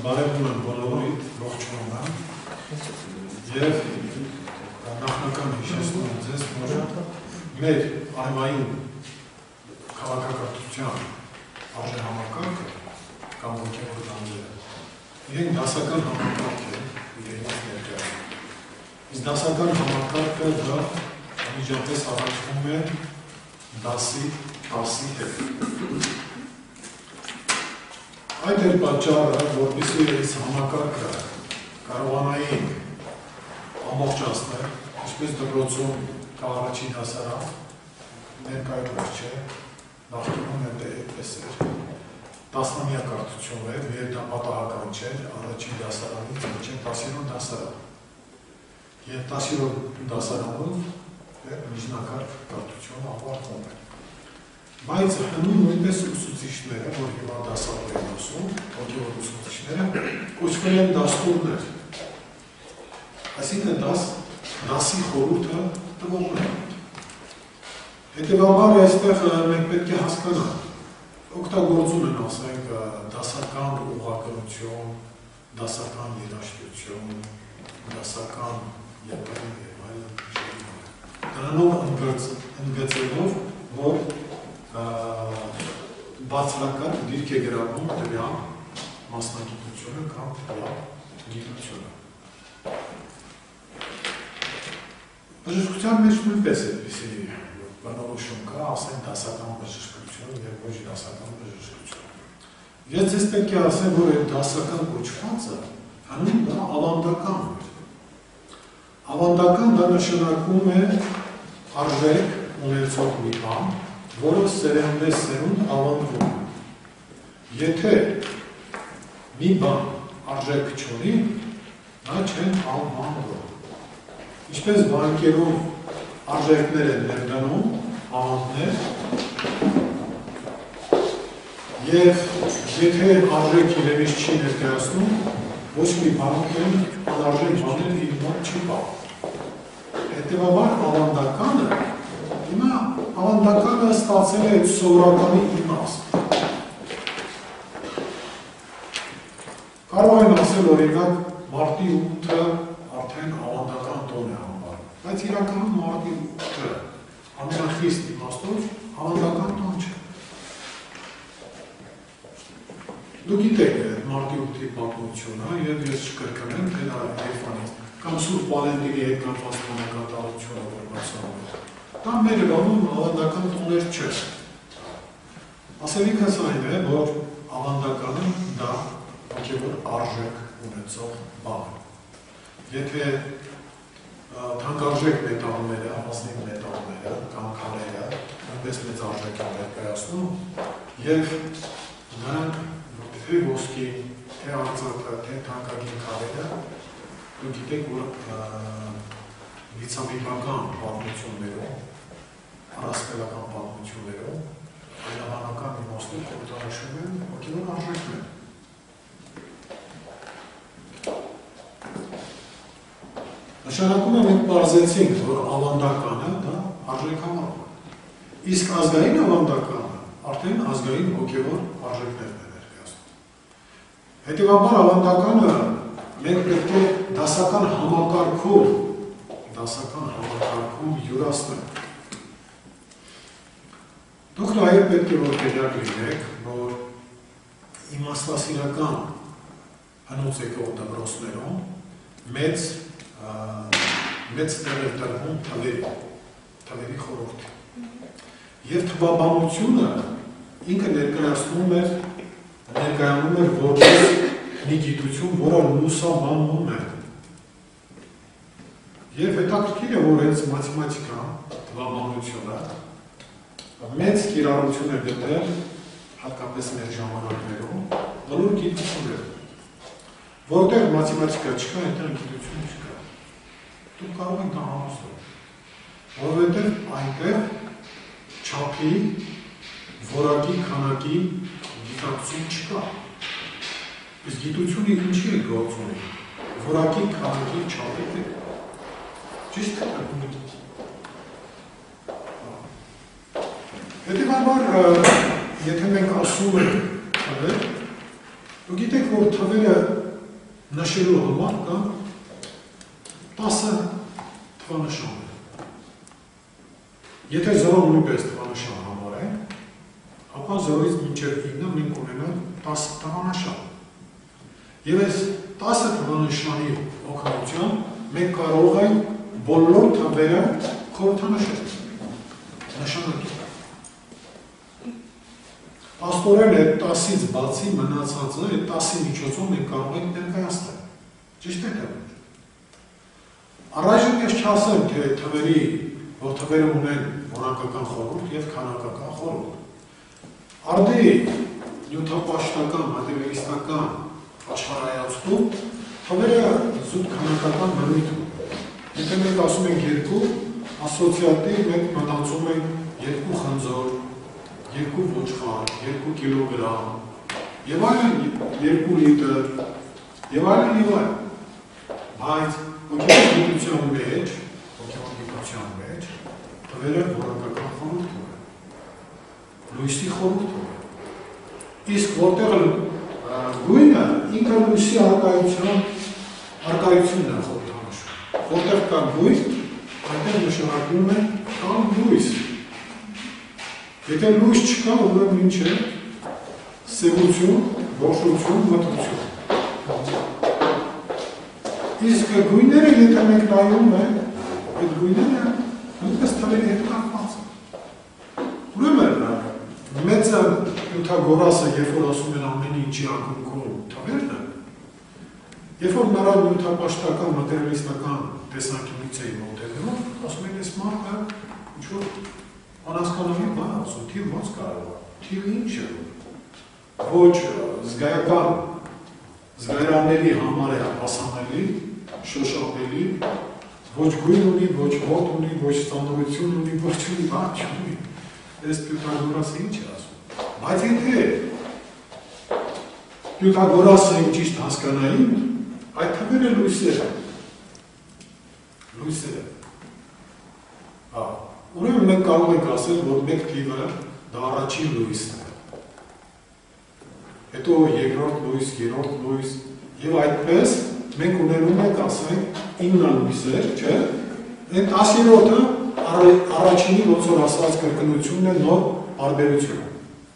բարևում եմ բոլորիդ, ողջունում եմ և նախնական հիշեցնում եմ ձեզ, որ մեր արևային քաղաքակրթության արժեհամակարգը կամ ոգևոր տանջերը իրենք դասական համակարգ է իրենից ներկայացնում։ Իսկ դասական համակարգը դա անմիջապես առաջվում է դասի հետ։ Այդ էր պատճառը, որպեսզի այս համակարգը կարողանային ամբողջացնել, ինչպես դպրոցում կա առաջին դասարան, ներկայումս չէ, նախկինում այդպես էր, տասնամյակարդություն էր, և դա պատահական չէր, առաջին դասարանից մինչև 10-րդ դասարան։ Եվ 10-րդ դասարանում միջնակարգ կարդություն ավարտվում է։ Բայց հնում նույնպես ուսուցիչները, որ հիմա դասավոր են ուսում, հոգևոր ուսուցիչները, կոչվել են դաստուրներ։ Այսինքն դասի խորհուրդը տվողն է։ Հետևաբար այստեղ մենք պետք է հասկանանք, օգտագործում են ասենք դասական ուղղագրություն, դասական երաժշտություն, դասական եւ այլն։ Դրանով ընդգծելով, որ բացրական դիրք է գրավում տվյալ մասնագիտությունը կամ տվյալ գիտությունը։ Բժշկության մեջ նույնպես այդպիսի բնորոշում կա, ասենք դասական բժշկություն և ոչ դասական բժշկություն։ Ես ձեզ պետք է ասեմ, որ այդ դասական կոչվածը հնում դա ավանդական է։ Ավանդական դա նշանակում է արժեք ունեցող մի բան, որը սերնդես սերունդ ավանդվում է։ Եթե մի բան արժեք չունի, նա չեն ավանդվում։ Ինչպես բանկերում արժեքներ են ներդնում, ավանդներ, և եթե արժեք իրենից չի ներկայացնում, ոչ մի բանք են անարժեք բաներ իր մոտ չի պահում։ Հետևաբար ավանդականը հիմա ավանդականը ստացել է այդ սովորականի իմաստ։ Կարող են ասել օրինակ մարտի 8-ը արդեն ավանդական տոն է համարում, բայց իրականում մարտի 8-ը ամենախիստ իմաստով ավանդական տոն չէ։ Դուք գիտեք մարտի 8-ի պատմությունը և ես չկրկնեմ, թե դա Երևանից կամ Սուրբ Վալենտինի հետ կապված բանակատարությունը, որ մասանում է։ Դա մեր բանում ավանդական տոներ չէ։ Ասելիքս այն է, որ ավանդականը դա հոգևոր արժեք ունեցող բան է։ Եթե թանկարժեք մետաղները, ազնիվ մետաղները կամ քարերը նույնպես մեծ արժեք են ներկայացնում և նրանք թե ոսկի, թե արծաթը, թե թանկագին քարերը, դուք գիտեք, որ վիցամիբական պատմություններում, առասպելական պատմություններում, այլաբանական իմաստով կոչվում են հոգևոր արժեքներ։ Նշանակում է մենք պարզեցինք, որ ավանդականը դա արժեք համարում է։ Իսկ ազգային ավանդականը արդեն ազգային հոգևոր արժեքներն է ներկայացնում։ Հետևաբար ավանդականը մենք պետք է դասական համակարգում յուրացնենք։ Դուք նաև պետք է որ տեղյակ լինեք, որ իմաստասիրական հնոց եկող դպրոցներում մեծ տեղ է տրվում թվերի խորհրդի։ Եվ թվաբանությունը ինքը ներկայանում էր որպես մի գիտություն, որը լուսաբանվում է։ Եվ հետաքրքիր է, որ հենց մաթեմատիկան, թվաբանությունը մեծ կիրառություն է գտել, հատկապես մեր ժամանակներում, բոլոր գիտությունները։ Որտեղ մաթեմատիկա չկա, այնտեղ գիտություն չկա։ Դուք կարող եք դա համոզել, որովհետև այնտեղ չափի, որակի, քանակի գիտակցություն չկա։ Իսկ գիտությունը ինչի է գործում, որակի, քանակի, չափի է։ Ճիշտ է։ Հետևաբար, եթե մենք ասում ենք թվեր, Դուք գիտեք, որ թվերը նշելու համար կան 10 թվանշաններ։ Եթե 0 նույնպես թվանշան համարենք, ապա 0-ից մինչև 9 մենք ունենանք 10 թվանշան։ Եվ այս 10 թվանշանի օգնությամբ մենք կարող ենք բոլոր թվերը խորհրդանշել, նշանակել։ Աստորեն այդ 10-ից բացի մնացածը, այդ 10-ի միջոցով մենք կարող ենք ներկայացնել։ Ճիշտ է դա։ Առայժմ ես չասեմ, թե թվերի, որ թվերը ունեն որակական խորհուրդ և քանակական խորհուրդ։ Արդի նյութապաշտական, մատերիալիստական աշխարհայացքում թվերը զուտ քանակական բնույթ ունեն։ Եթե մենք ասում ենք 2, ասոցիատիվ մենք մտածում ենք 2 խնձոր, 2 ոչխար, 2 կիլոգրամ, եւ այլն 2 լիտր, եւ այլն, բայց հոգեգիտության մեջ, թվերը որակական խորհուրդ ունեն, լույսի խորհուրդ ունեն։ Իսկ որտեղ գույնը ինքը լույսի արկայությունն է խորհրդանշում։ Որտեղ կա գույն, այնտեղ նշանակում է կան լույս։ Եթե լույս չկա, ուրեմն ինչ է սևություն, բոշություն, մթություն։ Իսկ գույները, եթե մենք նայում ենք, այդ գույները նույնպես թվերի հետ կապված են։ Ուրեմն մեծը նյութագորասը, երբ որ ասում են ամեն ինչի ակունքում թվերն են, երբ որ նրա նյութապաշտական, մատերիալիստական տեսանկյունից էի մոտենում, ասում են, այս մարդը ինչ-որ անհասկանալի բան ասում, թիվ ոնց կարող է, թիվ ինչ է, ոչ զգայական, զգայարանների համար է հասանելի, շոշափելի, ոչ գույն ունի, ոչ հոտ ունի, ոչ ստանդողություն ունի, ոչ ունի, բան չունի, այս Պյութագորասը ինչ է ասում, բայց եթե Պյութագորասը ճիշտ հասկանային, այդ թվերը լույսեր են, ուրեմն մենք կարող ենք ասել, որ մեկ թիվը դա առաջին լույսն է, հետո երկրորդ լույս, երրորդ լույս, եւ այդպես մենք ունենում ենք, ասենք, 9 լույսեր, չէ, այդ 10-րդը առաջինի ոնց որ ասած կրկնությունն է նոր պարբերությունը,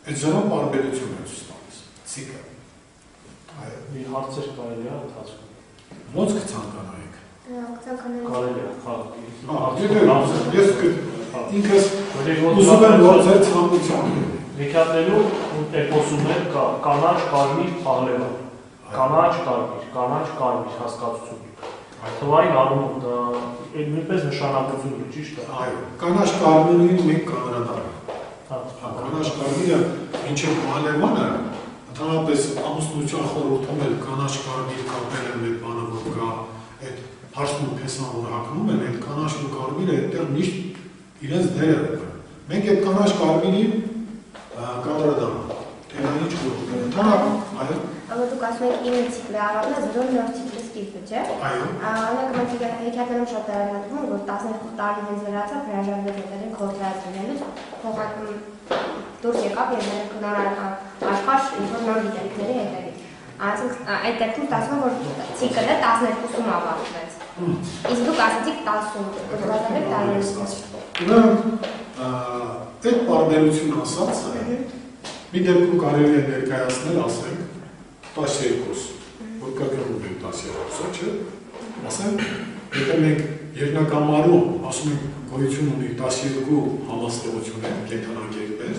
այդ զրոն պարբերություն է ցույց տալիս, ցիկը։ Մի հարցեր կարելի է ընթացքում։ Ոնց կցանկանայիք։ Կարելի է, ես ինքս ուզում եմ որ ձեր ցանկությամբ Նիկատելու էպոսում է կանաչ կարմիր աղլևա, կանաչ կարմիր հասկացություն։ Թվային առումով դա նույնպես նշանակություն է, ճիշտ է։ Այո, կանաչ կարմիրին մենք կանդրադառնանք։ Կանաչ կարմիրը մինչև աղլևանը ընդհանրապես ամուսնության խորհրդում էլ կանաչ կարմիր կապել են այդ բանը, որ կա այդ հարցն ու փեսան, որ հագնում են, այդ կանաչն ու կարմիրը այդտեղ միշտ իրենց դերը ունեն։ Մենք այդ կանաչ կարմիրին կանդրադառնանք, թե նա ինչ խորհուրդ է։ Ընդհանրապես, այո։ Aber դուք ասում եք 9 ցիկլի առավոտը 0 նոր ցիկլի սկիզբը, չէ՞։ Այո։ Օրինակ մենք հեքիաթներում շատ տարածվում որ 12 տարի հենց վերացավ հրաժարվեց այդտեղին խորհրդանշելուց, փոխակում դուրս եկավ եւ մենք նոր աշխարհ ինչ-որ նոր գիտելիքների հետևից։ Այսինքն այդ դեպքում ասում որ ցիկլը 12-ում ավարտվեց։ Իսկ դուք ասացիք 10-ում, դուք տարիներս։ Ուրեմն այդ պարբերություն ասած մի դեպքում կարելի է ներկայացնել, ասենք 12, որ կգրում ենք 12-ը, չէ՞, ասենք, եթե մենք երկնակամարում ասում ենք գոյություն ունի 12 համաստեղություններ, կենդանակերպեր,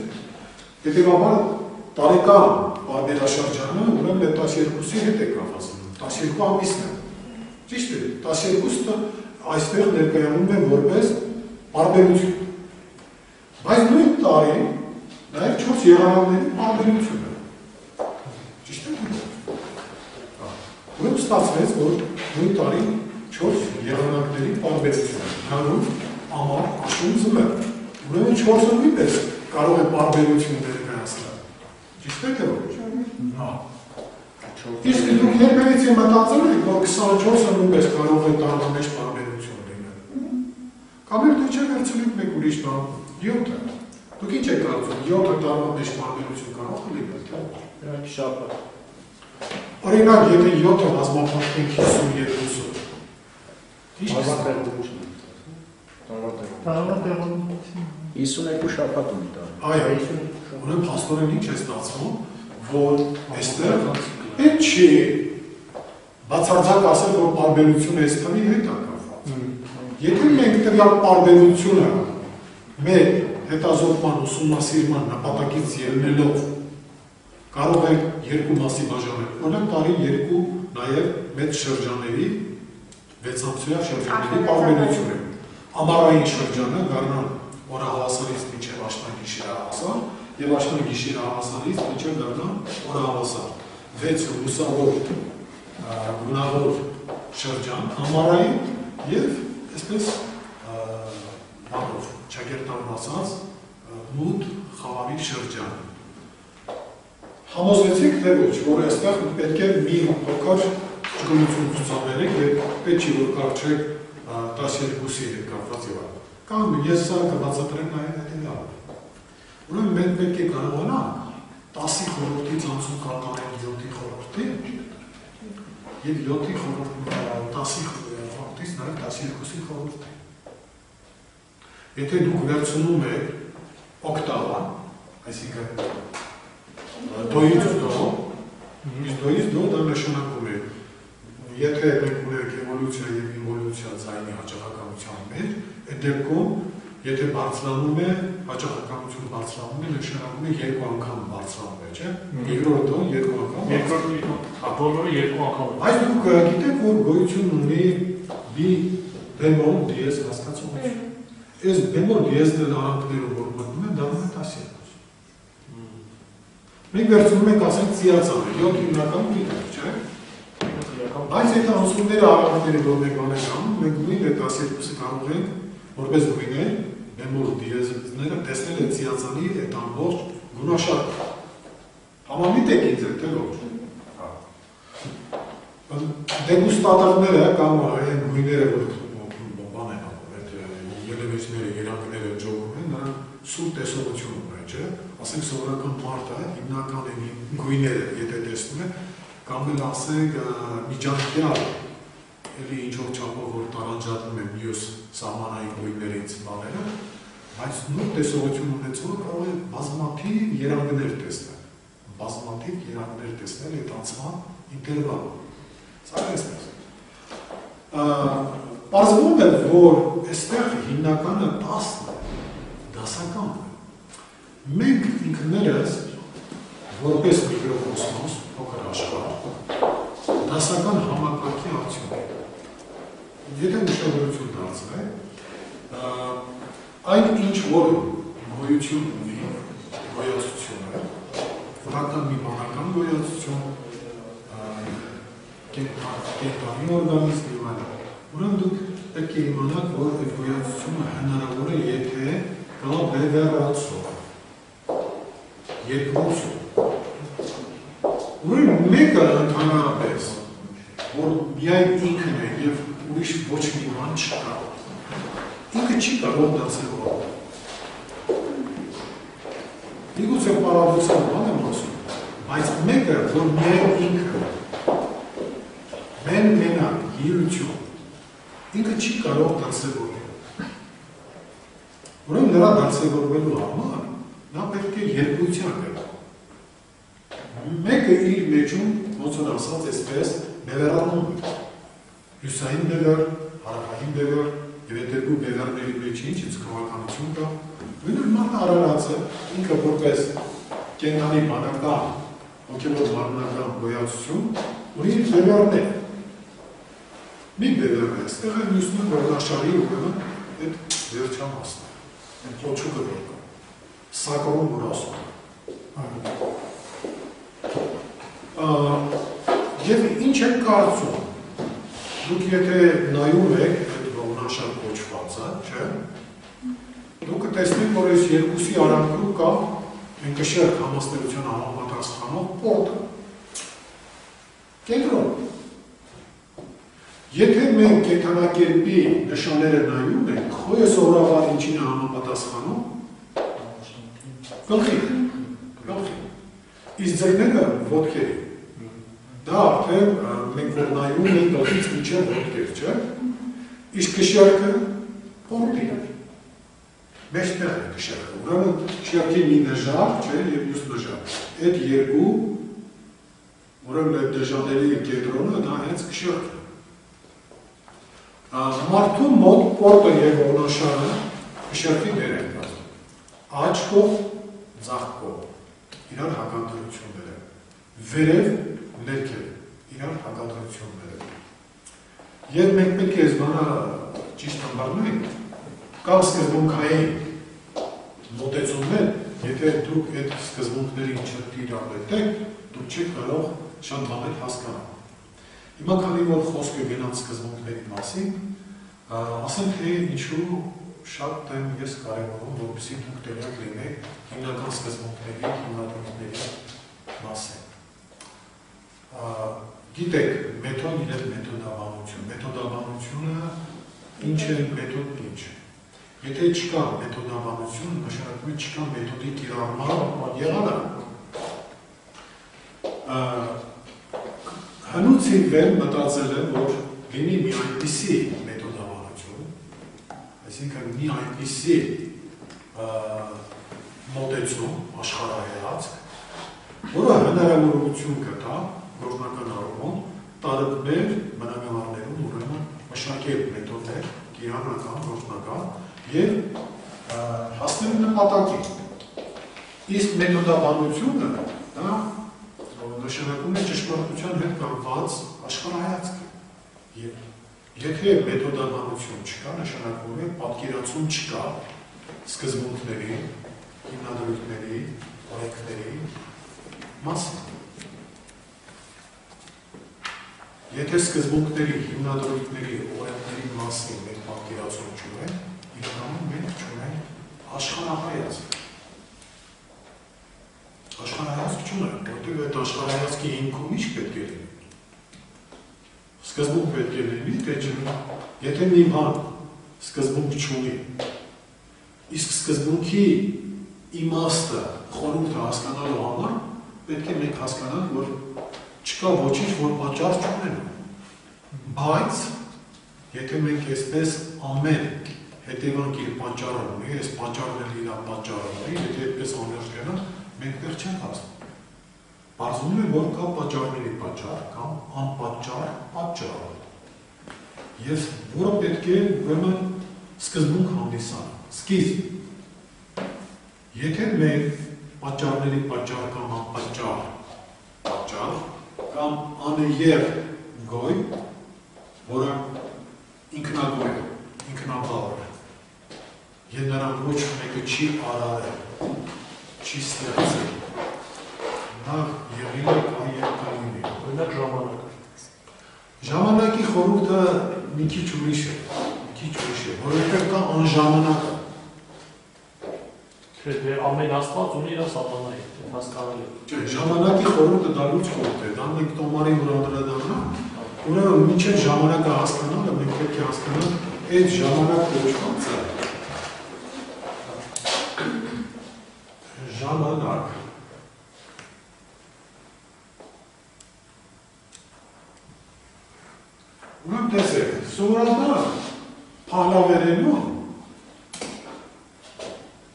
հետևաբար տարեկան պարբերաշրջանը ուրեմն այդ 12-ի հետ է կապվածանում, 12 ամիսն է, ճիշտ է, 12-ը այստեղ ներկայանում է որպես պարբերություն, բայց նույն տարի նաև 4 եղանակների պարբերություն է, ճիշտ է, ուրեմն ստացվեց, որ նույն տարի 4 եղանակների պարբերություն է, հանուն, ամար, աշուն, զմեր, ուրեմն 4-ը նույնպես կարող է պարբերություն ներկայացնել, ճիշտ է թե ոչ։ Իսկ դուք երբևիցե մտածել եք, որ 24-ը նույնպես կարող է տարվա մեջ պարբերություն լինել։ Կամ էլ դուք չեք վերցնեք մեկ ուրիշ բան, 7-ը։ Դուք ինչ եք կարծում, 7-ը տարվա մեջ պարբերություն կարող է լինել, թե։ Շաբաթ։ Օրինակ, եթե 7-ը բազմապատկենք 52-ով, ի՞նչ կստանանք։ Տարվա տեղում 52 շաբաթ ունի տա։ Այո, ուրեմն փաստորեն ինչ է ստացվում, որ այստեղ այդ չի բացարձակ ասել, որ պարբերությունը այս թվի հետ է կապված։ Եթե մենք տվյալ պարբերությունը մեր հետազոտման ուսումնասիրման նպատակից ելնելով կարող ենք երկու մասի բաժանել, օրինակ տարի երկու նաև մեծ շրջանների 6-ամսյա շրջանների պարբերությունը։ Ամառային շրջանը գարնան օրահավասարից մինչև աշնան գիշերահավասար եւ աշնան գիշերահավասարից մինչև գարնան օրահավասար։ 6 լուսավոր գունավոր շրջան, ամառային եւ այսպես բանով ճակերտավոր ասած մութ խավարի շրջան։ Համոզվեցիք թե ոչ, որ այստեղ պետք է մի փոքր ճկունություն ցուցաբերեք եւ պետք չի որ կարճեք 12-ի հետ կապված եւ այլն։ Կամ ես սա կբացատրեմ նաեւ հետեւյալ։ Ուրեմն մենք պետք է կարողանանք 10-ի խորհրդից անցում կատարել 7-ի խորհրդի եւ 7-ի խորհրդի 10-ի խորհրդից նաեւ 12-ի խորհրդի։ Եթե դուք վերցնում եք օկտավա, այսինքն դոյից դո, իսկ դոյից դո դա նշանակում է եթե մենք ունենք էվոլյուցիա եւ ինվոլյուցիա ձայնի հաճախականության մեջ, այդ դեպքում եթե բարձրանում է, հաճախականությունը բարձրանում է, նշանակում է երկու անգամ բարձրանում է, չէ՞։ Երկրորդ դո երկու անգամ։ երկրորդ բոլորը երկու անգամ։ Այս դուք գիտեք, որ գոյություն ունի բի բեմոլ դիեզ հասկացողություն։ Այս բեմոլ դիեզն արանքներով որ մտնում են, դառնում է 12։ Մենք վերցնում ենք ասենք ծիածանը, 7 հիմնական գիտենք, չէ՞։ Բայց այդ անցումները արանքների որ մենք անենք, մենք նույն այդ 12-ը կարող ենք որպես գույներ, բեմոլ դիեզները տեսնել այդ ծիածանի այդ ամբողջ գունաշարքը։ Համամիտ եք ինձ թե ոչ։ Դեգուստատորները կամ այն գույները որ բան են այդ ելևէջները, երանգները ջոկում են, նրանք սուր տեսողություն ունեն, չէ՞։ Ասենք սովորական մարդը հիմնական գույները եթե տեսնում է, կամ էլ ասենք միջանկյալ էլի ինչ-որ չափով որ տարանջատվում են մյուս սահմանային գույներից բաները, բայց նույն տեսողություն ունեցողը կարող է բազմաթիվ երանգներ տեսնել, այդ անցման ինտերվալը։ Սա այսպես։ Պարզվում է, որ այստեղ հիմնականը 10-ն է, դասական է։ Մենք ինքներս որպես միկրոկոսմոս, փոքր աշխարհ, դասական համակարգի արդյունք է։ Եթե ուշադրություն դարձնենք, այն ինչ որ գոյություն ունի, գոյացությունը, որական մի բանական գոյացություն, կենտրոնի օրգանիզմ եւ այլն, ուրեմն դուք պետք է իմանաք, որ այդ գոյացությունը հնարավոր է, եթե կա բևեռացող, երկրորդ ուրեմն մեկը ընդհանրապես, որ միայն ինքն է եւ ուրիշ ոչ մի բան չկա, ինքը չի կարող դասավորել։ Միգուցե պարադոքսալ բան եմ ասում, բայց մեկը, որ միայն ինքը, մենակ, գիրություն, ինքը չի կարող դասավորել։ Ուրեմն նրա դասավորվելու համար, նա պետք է երկության գնա։ Մեկը իր մեջում, ոնց որ ասած այսպես, բևեռանում է։ Հյուսային բևեռ, հարավային բևեռ, եւ այդ երկու բևեռների մեջ ինչ ցկավականություն կա։ Նույնիսկ մարդը արարածը ինքը որպես կենտրոնի բանական, հոգեվոր մարմնական գոյացություն ունի բևեռներ։ Մի բևեռ է, այստեղ է մյուսն որնաշարի ուրեմն այդ վերջամասն է, այդ խոչուկը որ կա, սակրում որ ասում Եվ ինչ եք կարծում, դուք եթե նայում եք այդ ողնաշար կոչվածը, չէ, դուք կտեսնեք, որ այս երկուսի արանքում կա ընկշեր համաստերության համապատասխանող պորտը, կենտրոն։ Եթե մենք կենդանակերպի նշանները նայում ենք, խոյը սովորաբար ինչին է համապատասխանում, գլխի, իսկ ձեռները ոտքերի։ Դա արդեն մենք որ նայում ենք գլխից մինչև ոտքեր, չէ՞։ Իսկ կշեռքը պոնտի։ Մեջտեղ է կշեռքը։ Ուրեմն կշեռքի մի նժար, չէ, եւ մյուս նժար։ Այդ երկու ուրեմն այդ դժաների կենտրոնը դա հենց կշեռքն է։ Մարդու մոտ պորտը եւ օրնաշարը կշեռքի դեր են կազմում։ Աջ կողմ, ձախ կողմ իրար հակադրություններ են։ Վերև, ներքև իրար հակադրություններ են։ Եվ մենք պետք է այս բանը ճիշտ համարենք, կան սկզբունքային մոտեցումներ, եթե դուք այդ սկզբունքներին չտիրապետեք, դուք չեք կարող շատ բաներ հասկանալ։ Հիմա քանի որ խոսքը գնաց սկզբունքների մասին, ասենք թե ինչու շատ եմ ես կարևորում, որպեսզի դուք տեղյակ լինեք հիմնական սկզբունքների, հիմնադրույթների մասին։ Գիտեք, մեթոդ իրեն մեթոդաբանություն։ Մեթոդաբանությունը ինչ է, մեթոդն ինչ է։ Եթե չկա մեթոդաբանություն, նշանակում է չկա մեթոդի կիրառման եղանը։ Հնուց իվել մտածել եմ, որ լինի մի այնպիսի մեթոդաբանություն, այսինքն մի այնպիսի մոտեցում, աշխարհայացք, որը հնարավորություն կտա գործնական առումով տարբեր բնագավառներում ուրեմն մշակել մեթոդներ, կիրառական, գործնական եւ հասնել նպատակին։ Իսկ մեթոդաբանությունը դա նշանակում է ճշմարտության հետ կապված աշխարհայացք։ Եվ եթե մեթոդաբանություն չկա, նշանակում է պատկերացում չկա սկզբունքների, հիմնադրույթների, օրենքների մասին։ Եթե սկզբունքների, հիմնադրույթների, օրենքների մասին մենք պատկերացում չունենք, իրականում մենք չունենք աշխարհայացք։ Աշխարհայացք չունենք, որտեղ այդ աշխարհայացքի հիմքում ինչ պետք է լինի։ Սկզբունք պետք է լինի, թե չունի։ Եթե մի բան սկզբունք չունի, իսկ սկզբունքի իմաստը, խորհուրդը հասկանալու համար պետք է մենք հասկանանք, որ չկա ոչինչ, որ պատճառ չունենա։ Բայց եթե մենք այսպես ամեն հետևանք իր պատճառը ունի, այս պատճառն էլ իր պատճառը ունի, եթե այդպես անհերձ գնանք, մենք դեռ չենք հասնում։ Պարզվում է, որ կա պատճառների պատճառ կամ անպատճառ պատճառ։ Եվ որը պետք է ուրեմն սկզբունք հանդիսանա, սկիզբ։ Եթե մենք պատճառների պատճառ կամ անպատճառ պատճառ կամ անեև գոյ, որը ինքնագոյ, ինքնաբավր է, և նրան ոչ մեկը չի արարել, չի ստեղծել, նա եղել է կա և կայինի։ Օրինակ ժամանակ։ Ժամանակի խորհուրդը մի քիչ ուրիշ է, որովհետև կա անժամանակը։ Թե ամեն աստված ունի իր սատանայի, հասկանալի։ Չէ, ժամանակի խորհուրդը դա լուրջ խորհուրդ է, դա մենք տոմարի վրա անդրադառնանք, ուրեմն մինչև ժամանակը հասկանալը մենք պետք է հասկանանք այդ ժամանակ կոչվածը ժամանակ։ Ուրեմն տեսեք, սովորաբար փահլավերենում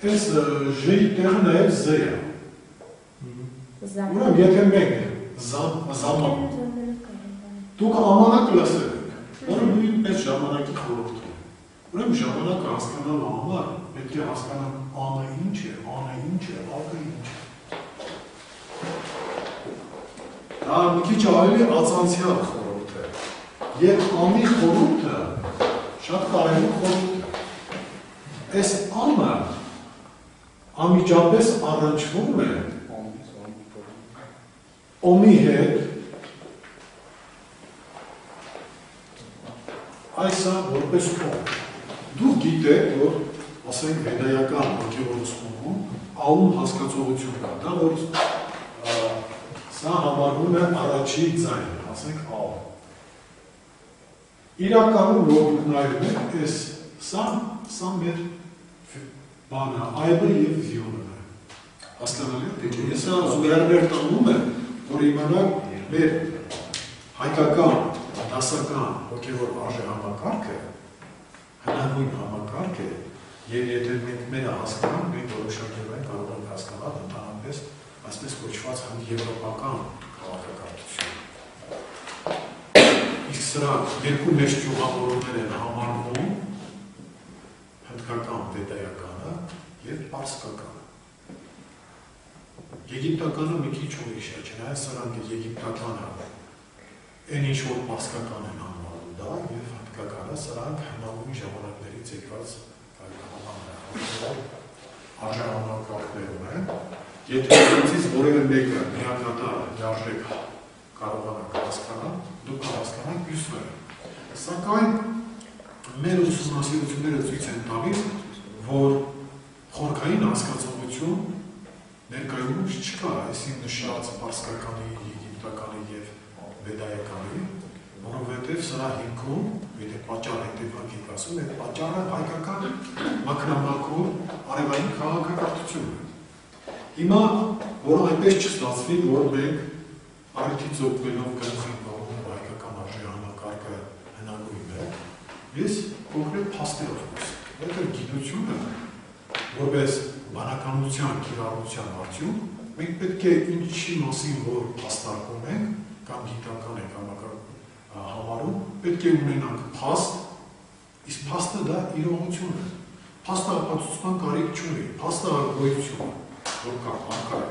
այս ժ-ի տեղը նաև զ է։ Ուրեմն եթե մենք զամանք, դուք ամանակ լսել եք, որը նույնպես ժամանակի խորհուրդ է։ Ուրեմն ժամանակը հասկանալու համար պետք է հասկանանք անը ինչ է, ակը ինչ է։ Դա մի քիչ ավելի ածանցյալ խորհուրդ է։ Եվ անի խորհուրդը շատ կարևոր խորհուրդ է։ Այս անը անմիջապես առնչվում է օմի հետ, այսա որպես օմ։ Դուք գիտեք, որ ասենք վեդայական հոգևորությունում աում հասկացողություն կա, դա որ սա համարվում է առաջի ձայնը, ասենք աում։ Իրականում որ նայում եք, սա մեր բանը, այբը և վիոնն է։ Հասկանալի է, թե ես զուգարներ տանում եմ, որ իմանանք մեր հայկական, դասական, հոգևոր արժե համակարգը հնագույն համակարգ է, եւ եթե մենք մերը հասկանանք, մենք որոշակիորեն կարող ենք հասկանալ ընդհանրապես այսպես կոչված եվրոպական քաղաքակրթություն։ Իսկ սրանք երկու մեծ ճյուղավորումներ են համարվում հնդկական վեդայականը եւ պարսկականը։ Եգիպտականը մի քիչ ուրիշ է, չնայած սրանք եգիպտականը այն ինչ որ պարսկական են համարում դա եւ հնդկականը սրանք հնագույն ժամանակներից եկած արժանապատվերում են, եթե դրանցից որևէ մեկը միակատար լիարժեք կարողանանք հասկանալ, դուք հասկանաք մյուսները։ Սակայն մեր ուսումնասիրությունները ցույց են տալիս, որ խորքային հասկացողություն ներկայումս չկա, այսին նշած պարսկականի, եգիպտականի եւ վեդայականի, որովհետև սրա հիմքում, եթե պատճառ հետևանքին ասում, այդ պատճառը հայկական մաքրամաքուր արևային քաղաքակրթությունն է։ Հիմա, որը այնպես չստացվի, որ մենք առիթից օգտվելով գնացին բաղում հայկական արժե համակարգը հնագույն է, ես կոնկրետ փաստերով խոսք։ Որտեղ գիտությունը, որպես բանականության, կիրառության արդյունք, մենք պետք է ինչի մասին որ փաստարկում ենք, կամ գիտական ենք համարում, պետք է ունենանք փաստ, իսկ փաստը դա իրողություն է։ Փաստը ապացուցման կարիք չունի, փաստը գոյություն է, որ կա, արկա է։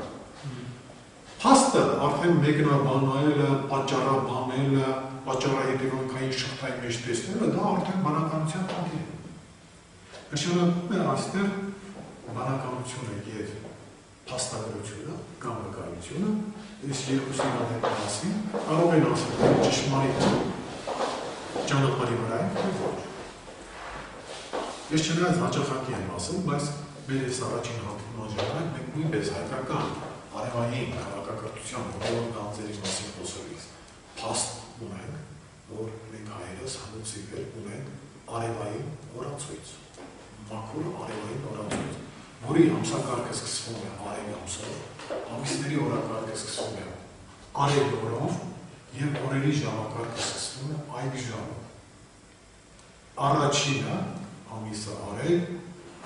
Փաստը արդեն մեկնաբանելը, պատճառաբանելը, պատճառահետևանքային շղթայի մեջ տեսնելը, դա արդեն բանականության խնդիր է։ Նշանակում է այստեղ բանականությունը եւ փաստագրությունը կամ վկայությունը, այս երկուսի հետ մասին կարող են ասել ճշմարիտ ճանապարհի վրա են, թե ոչ։ Ես չնայած հաճախակի եմ ասում, բայց մեր այս առաջին հանդիպման ժամանակ մենք նույնպես հայկական արևային քաղաքակրթության բոլոր գանձերի մասին խոսելիս փաստ ունենք, որ մենք հայերս հանուցի վեր ունենք արևային օրացույց, մաքուր արևային օրացույց, որի ամսակարգը սկսվում է արև ամսով, ամիսների օրակարգը սկսվում է արև օրով եւ օրերի ժամակարգը սկսվում է այլ ժամով։ Առաջինը ամիսը արև,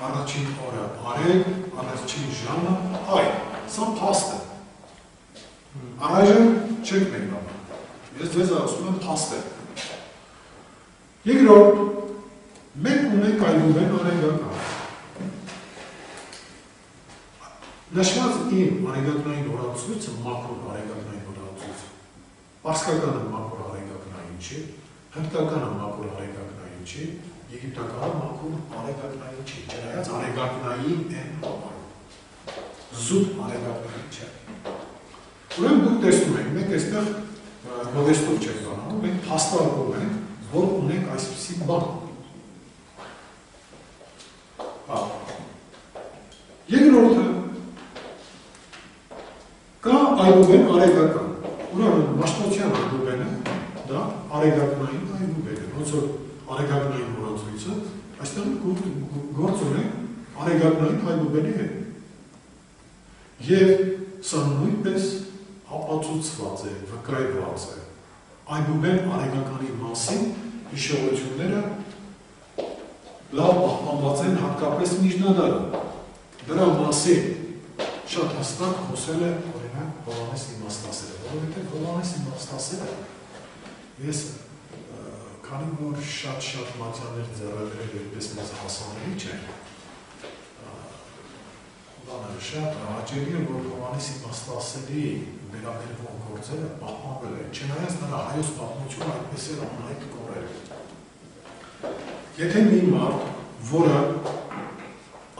առաջին օրը արև, առաջին ժամը այլ, սա փաստ է։ Առայժմ չեք մեկնաբանում։ Ես ձեզ ասում եմ փաստ է։ Երկրորդ, մենք ունենք այլուհեն օրենգական։ Նշված իմ արեգակնային օրացույցը մաքուր արեգակնային օրացույցը, պարսկականը մաքուր արեգակնային չի, հնդկականը մաքուր արեգակնային չի, եգիպտականը մաքուր արեգակնային չի, չնայած արեգակնային են համարում, զուտ արեգակնային չէ։ Ուրեմն դուք տեսնում եք, մենք այստեղ մոդեստով չենք բանանում, մենք փաստարկում ենք, որ ունենք այսպիսի բան։ Երկրորդը կա այլուհեն արեգական, ուրեմն Մաշտոցյան այլուհենը, դա արեգակնային այլուհեն է, ոնց որ արեգակնային օրացույցը, այստեղ գործ ունենք արեգակնային այլուհենի հետ։ Եվ սա նույնպես ապացուցված է, վկայված է, այլուհեն արեգականի մասին հիշողությունները լավ պահպանված են հատկապես միջնադարում։ Դրա մասին շատ հստակ խոսել է օրինակ Հովհաննես Իմաստասերը, որովհետև Հովհաննես Իմաստասերը ես քանի որ շատ մատյաններ ձեռագրել այդպես մեզ հասանելի չէ, բանը շատ հաճելի է, որ Հովհաննես Իմաստասերի վերաբերվող գործերը պահպանվել են, չնայած նրա հայոց պատմությունը այդպես էր անհայտ կորել։ Եթե մի մարդ, որը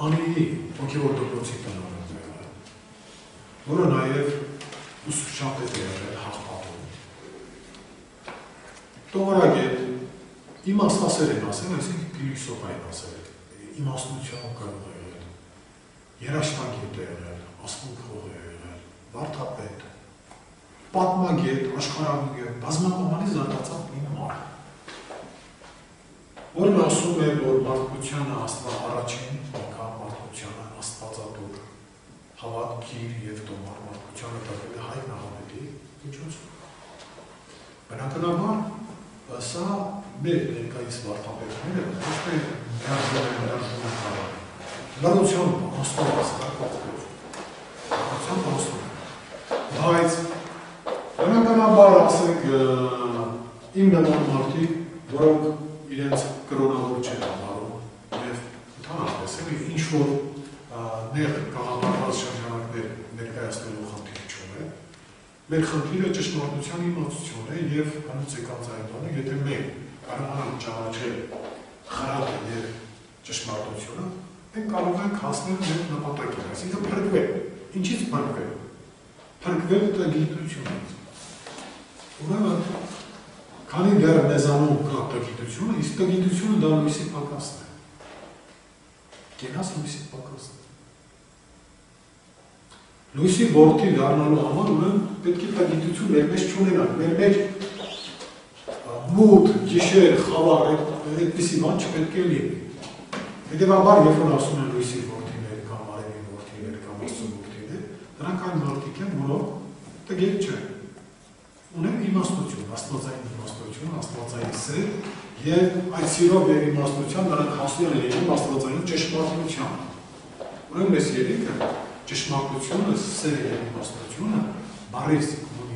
Անիի հոգևոր դպրոցի տնօրեն է, որը նաև ուսուցչապետ է եղել Հաղպատում, տողորագետ, իմաստասեր են ասել, այսինքն փիլիսոփային ասել, իմաստությամբ կարող է եղել, երաժշտագետ է եղել, ասմունքող է եղել, վարդապետ, պատմագետ, աշխարհագետ, բազմակողմանի զարգացած մի մարդ, որն ասում է, որ մարդկությանը առաջին անգամ մարդկությանը աստվածատուր, հավատքիր և տոմար մարդկությանը տվել է Հայ Նահամետի միջոցով։ Բնականաբար, սա մեր ներկայիս վարդապետները ոչ թե միաժամանակ մերժում են քաղաքը։ Լրությամբ անցնում է սակրակով։ Լրությամբ անցնում է։ Բայց բնականաբար ասենք իմ նման մարդիկ, որոնք իրենց կրոնավոր չեն համարում եւ ընդհանրապես ինչ-որ նեղ կառավարված շրջանակներ ներկայացնելու խնդիր չունեն։ Մեր խնդիրը ճշմարտության իմացությունն է եւ հնուց եկած այն բանը, եթե մենք կարողանանք ճանաչել խրատը եւ ճշմարտությունը, մենք կարող ենք հասնել մեր նպատակին, այսինքն փրկվել։ Ինչից փրկվել։ Փրկվել տգիտությունից։ Ուրեմն, քանի դեռ մեզանում կա տգիտությունը, իսկ տգիտությունը դա լույսի պակասն է։ Կենաց լույսի պակասն է։ Լույսի որդի դառնալու համար ուրեմն պետք է տգիտություն մեր մեջ չունենանք, մեր մեջ մութ, գիշեր, խավար, այդպիսի բան չպետք է լինի։ Հետևաբար, երբ որ ասում են լույսի որդիներ կամ արևի որդիներ կամ աստծո որդիներ, դրանք այն մարդիկ են, որոնք տգետ չեն։ Ունեն իմաստություն, աստվածային իմաստություն, աստվածային սեր եւ այդ սիրով եւ իմաստության նրանք հասնում են իրեն աստվածային ճշմարտության։ Ուրեմն այս երեքը ճշմարտությունը, սերը եւ իմաստությունը, բարից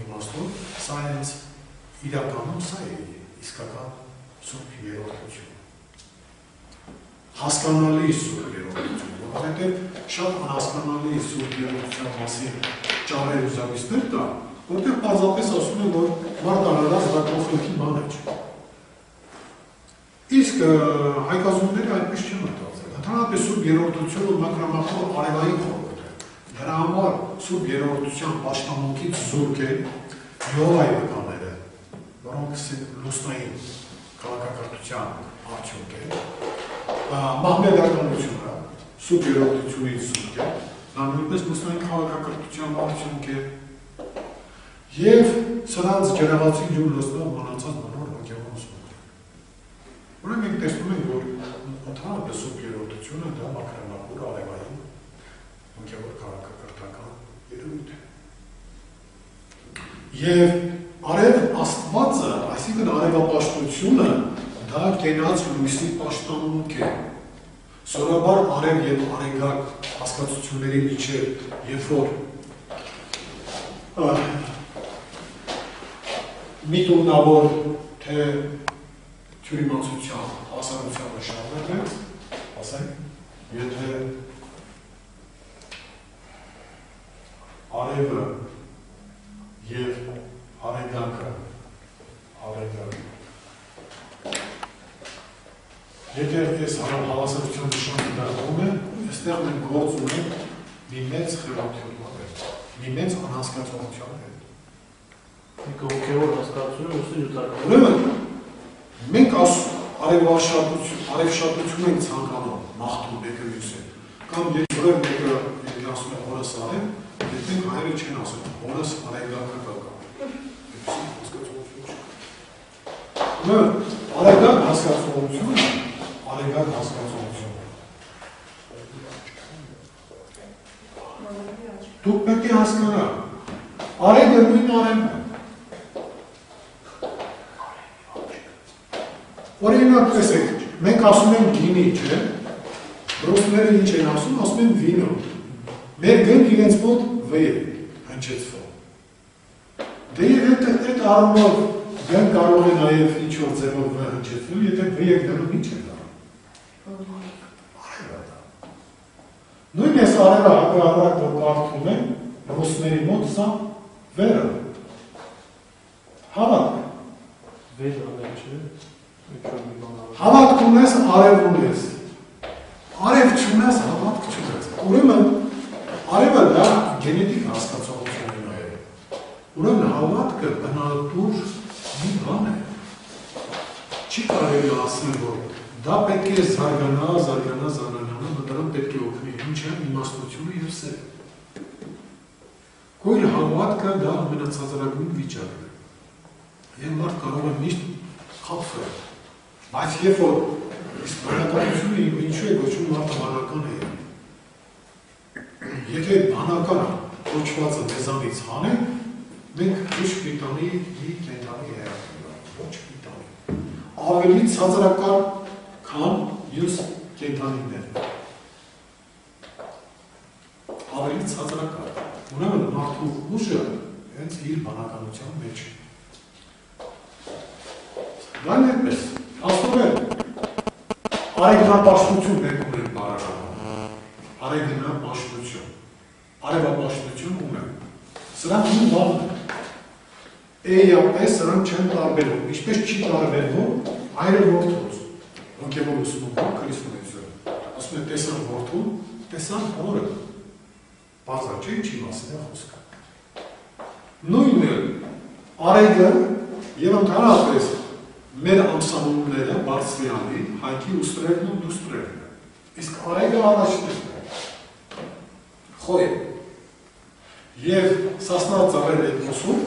իմաստով, սա հենց իրականում սա է իսկական սուրբ երրորդությունը։ Հասկանալի սուրբ երրորդություն, որովհետեւ շատ անհասկանալի սուրբ երրորդության մասին ճարեր ու զավիստներ կա, որտեղ պարզապես ասում են, որ մարդ արարած դա կողքի բան է չէ։ Իսկ հայկազունները այդպես չեն մտածել։ Ընդհանրապես սուրբ երրորդությունը մակրամախոր արևային խորհուրդ է։ Դրա համար սուրբ երրորդության պաշտամունքից զուրկ է Եհովայի վկաները, որոնք լուսնային քաղաքակրթության արդյունք է։ Մահմեդականությունը սուրբ երրորդությունից զուրկ է, դա նույնպես լուսնային քաղաքակրթության արդյունք է։ Եվ սրանց ջրաղացի ջուր լսնող մնացած բոլոր հոգևորություն։ Ուրեմն մենք տեսնում ենք, որ ընդհանրապես սուրբ երրորդությունը դա մակրամախոր արևային հոգևոր քաղաքակրթական երևույթ է։ Եվ արև աստվածը, այսինքն արևապաշտությունը, դա կենաց լույսի պաշտամունք է։ Սովորաբար արև եւ արեգակ հասկացությունների միջև, երբ որ միտումնավոր թե թյուրիմացության հասարակությանը շարունակենք, ասենք, եթե արևը եւ արեգակը եթե այս հավասարության նշանը դառնում է, այստեղ մենք գործ ունենք մի մեծ խելացիության հետ, մի մեծ անհասկացողության հետ։ Հոգևոր հասկացությունը ուսի յութական։ Ուրեմն, մենք արևշատություն ենք ցանկանում, մաղթում մեկը մյուսը, կամ երբ մեկը ասում է հորս արև, դեպենք հայերը չեն ասում, հորս արևգակը կա։ Ուրեմն, արևգակ հասկացողությունը, արևգակ հասկացողությունը։ Դուք պետք է հասկանալ, արևը նույն արևն է։ Օրինակ տեսեք, մենք ասում ենք գինի, չէ՞, ռուսները ինչ են ասում են վինո։ Մեր գն իրենց մոտ վ է հնչեցվում։ Դե եւ այդ առումով գն կարող է նաեւ ինչ-որ ձևով վ հնչեցնել, եթե վ եք դնում ինչ է դառնում։ Արևը դա։ Նույն էս արևը հակառակ որ կարդում են ռուսների մոտ սա վերը։ Հավատք։ Վեր անել չէ։ Հավատք ունես, արև ունես, արև չունես, հավատք չունես, ուրեմն արևը դա գենետիկ հասկացողություն է նաև, ուրեմն հավատքը բնատուր մի բան է, չի կարելի ասել, որ դա պետք է զարգանա, դրան պետք է օգնի, ինչ է իմաստությունը և սերը, կույր հավատքը դա ամենացածրագույն վիճակն է, և մարդ կարող է միշտ խապվել, բայց երբ որ իսկ բանականությունը ինչու է գոչվում մարդը բանական է եթե բանականը կոչվածը մեզանից հանենք մենք ոչ պիտանի կենտանի երակնենք, ոչ պիտանի։ Ավելի ցածրակար քան յուս կենտանիներ։ Ավելի ցածրակար։ Ուրեմն մարդու ուժը հենց իր բանականության մեջ է։ Դա նույնպես, ասում են, արեգնապաշտություն մենք ունենք բարականում, արեգնապաշտություն, արևապաշտություն ունենք, սրանք նույն բանն են, էյապես սրանք չեն տարբերում, ինչպես չի տարբերվում այրը որդուց, հոգևոր ուսմունքով քրիստոնեություն, ասում են տեսան որդուն, տեսան հորը, բարձր չէ, ինչի մասին է խոսքը։ Նույնն է, արեգը և ընդհանրապես մեր ամսանունները բարձրյալի, հայքի ուստրերն ու դուստրերն է, իսկ արեգը առաջներն է, խոյ է, և սասնած ծավեր էտմոսում,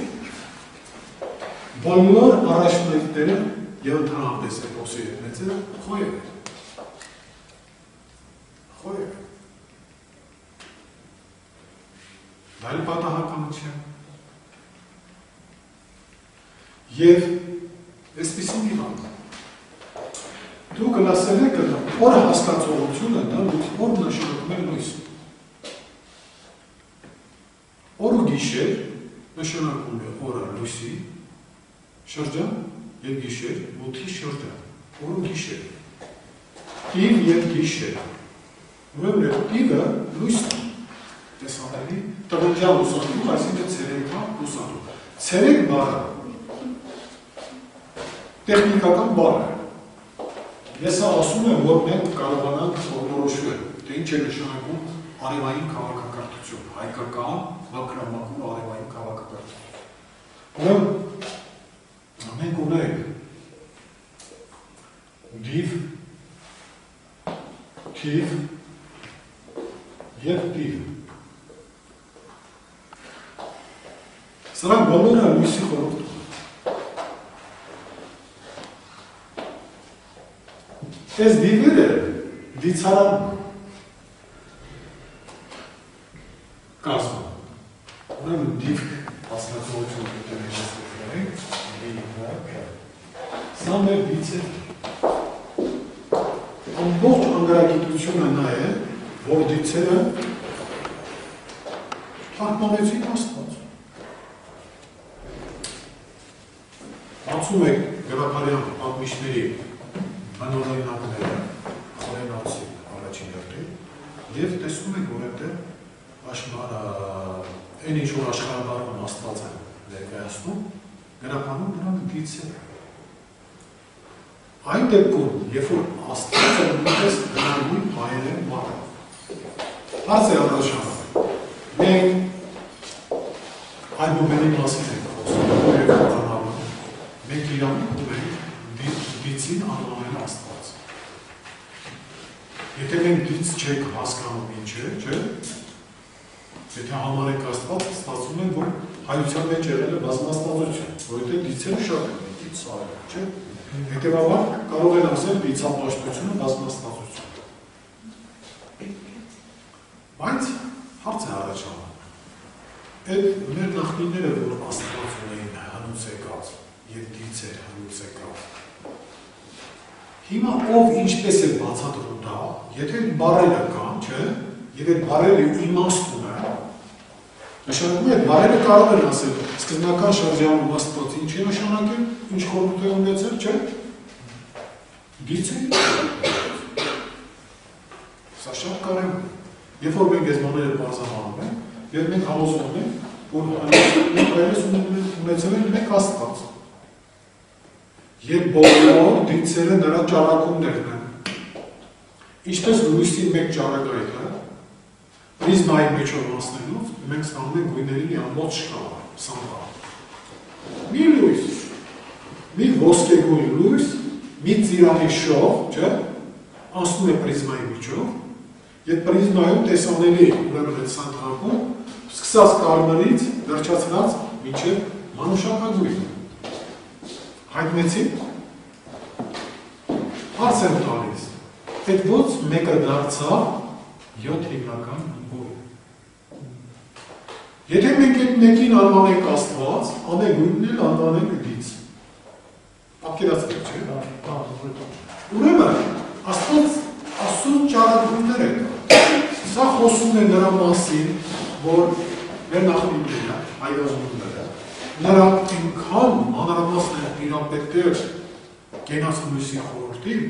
բոլոր առաջներները և ընդհանրապես էպոսի մեծերը խոյ է, խոյ է, դա էլ պատահականություն, և այսպիսի մի բան, դու գնասել եք օր հասկացողությունը դա օր նշանակում է լույս, օր ու գիշեր նշանակում է օրը լույսի շրջան և գիշեր մութի շրջան, օր ու գիշեր, տիվ և գիշեր, ուրեմն է տիվը լույսն է, տեսանելի տրնջան լուսանուղ, այսինքն ցերեկվա լուսանուղ, ցերեկ բառը տեխնիկական բառ է։ Ես ասում եմ, որ մենք կարողանանք որոշել, թե ինչ է նշանակում արևային քաղաքակրթություն, հայկական մակրամակուր արևային քաղաքակրթություն։ Ուրեմն մենք ունենք դիվ, թիվ և տիվ։ Սրանք բոլորը լույսի խորհուրդ Այս դիվերը դիցարան կազմում, ուրեմն դիվ հասնացողություն կտենեջաստրենք, սա մեր դից է, ամբողջ անգրագիտությունը նա է, որ դիցերը թարգմանեցին Աստված։ Բացում եք գրաբարյան պատմիչների անօրինակները, խորենացի առաջին հերթին, և տեսնում եք, որ այն ինչ որ աշխարհաբարում Աստված են ներկայացնում, գրաբանում նրանք դիցեր։ Այն դեպքում, երբ որ Աստվածը նույնպես դրանում հայերեն բառը։ Հարց է առաջանում, մենք այբուբենի մասին ենք խոսում, մենք իրանում ունենք դիցին անվանել Աստված։ Եթե մենք դից չեք հասկանում ինչ է, չէ, եթե համարենք Աստված, ստացվում է, որ հայության մեջ եղել է բազմաստվածություն, որովհետև դիցերը շատ են, դից սարը, չէ, հետևաբար կարող են ասել դիցապաշտությունը բազմաստվածություն։ Բայց հարց է առաջանում, այդ մեր նախնիները, որ Աստված ունեին հնուց եկած, և դիցեր հնուց եկած, հիմա ով ինչպես է բացատրում դա, եթե բարերը կան, չէ, և այդ բարերը իմաստում է, նշանակում է, բարերը կարող են ասել, սկզբնական շրջանում Աստված ինչ է նշանակել, ինչ խորհուրդ է ունեցել, չէ, դից է, սա շատ կարևոր է, երբ որ մենք այս բաները բարձրանում ենք, և մենք համոզվում ենք, որ հայրս ունեցել են մեկ Աստված, և բոլոր դիցերը նրա ճառագումներն են։ Ինչպես լույսի մեկ ճառագայթը, պրիզմայի մեջով անցնելով, մենք ստանում ենք գույների ամբողջ շկալա, սամբա։ Մի լույս, մի ոսկեգույն լույս, մի ծիրանի շող, չէ, անցնում է պրիզմայի միջով, և պրիզմայում տեսանելի ուրեմն այդ սանդղակում, սկսած կարմրից, վերջացրած մինչև մանուշակագույն։ Հայտնեցի, հարց եմ տալիս, այդ ոնց մեկը դարձավ 7 հիմնական բույն։ Եթե մենք այդ մեկին անվանենք Աստված, ամենգույնն էլ անվանենք դից։ Պատկերացրեք, չէ՞։ Ուրեմն, Աստված Աստծուն ճարակումներ է կա։ Սա խոսում է նրա մասին, որ մեր նախնիները, հայրազունները, նրա ինքան մանրամասն են իրապետել կենաց լույսի խորհրդին,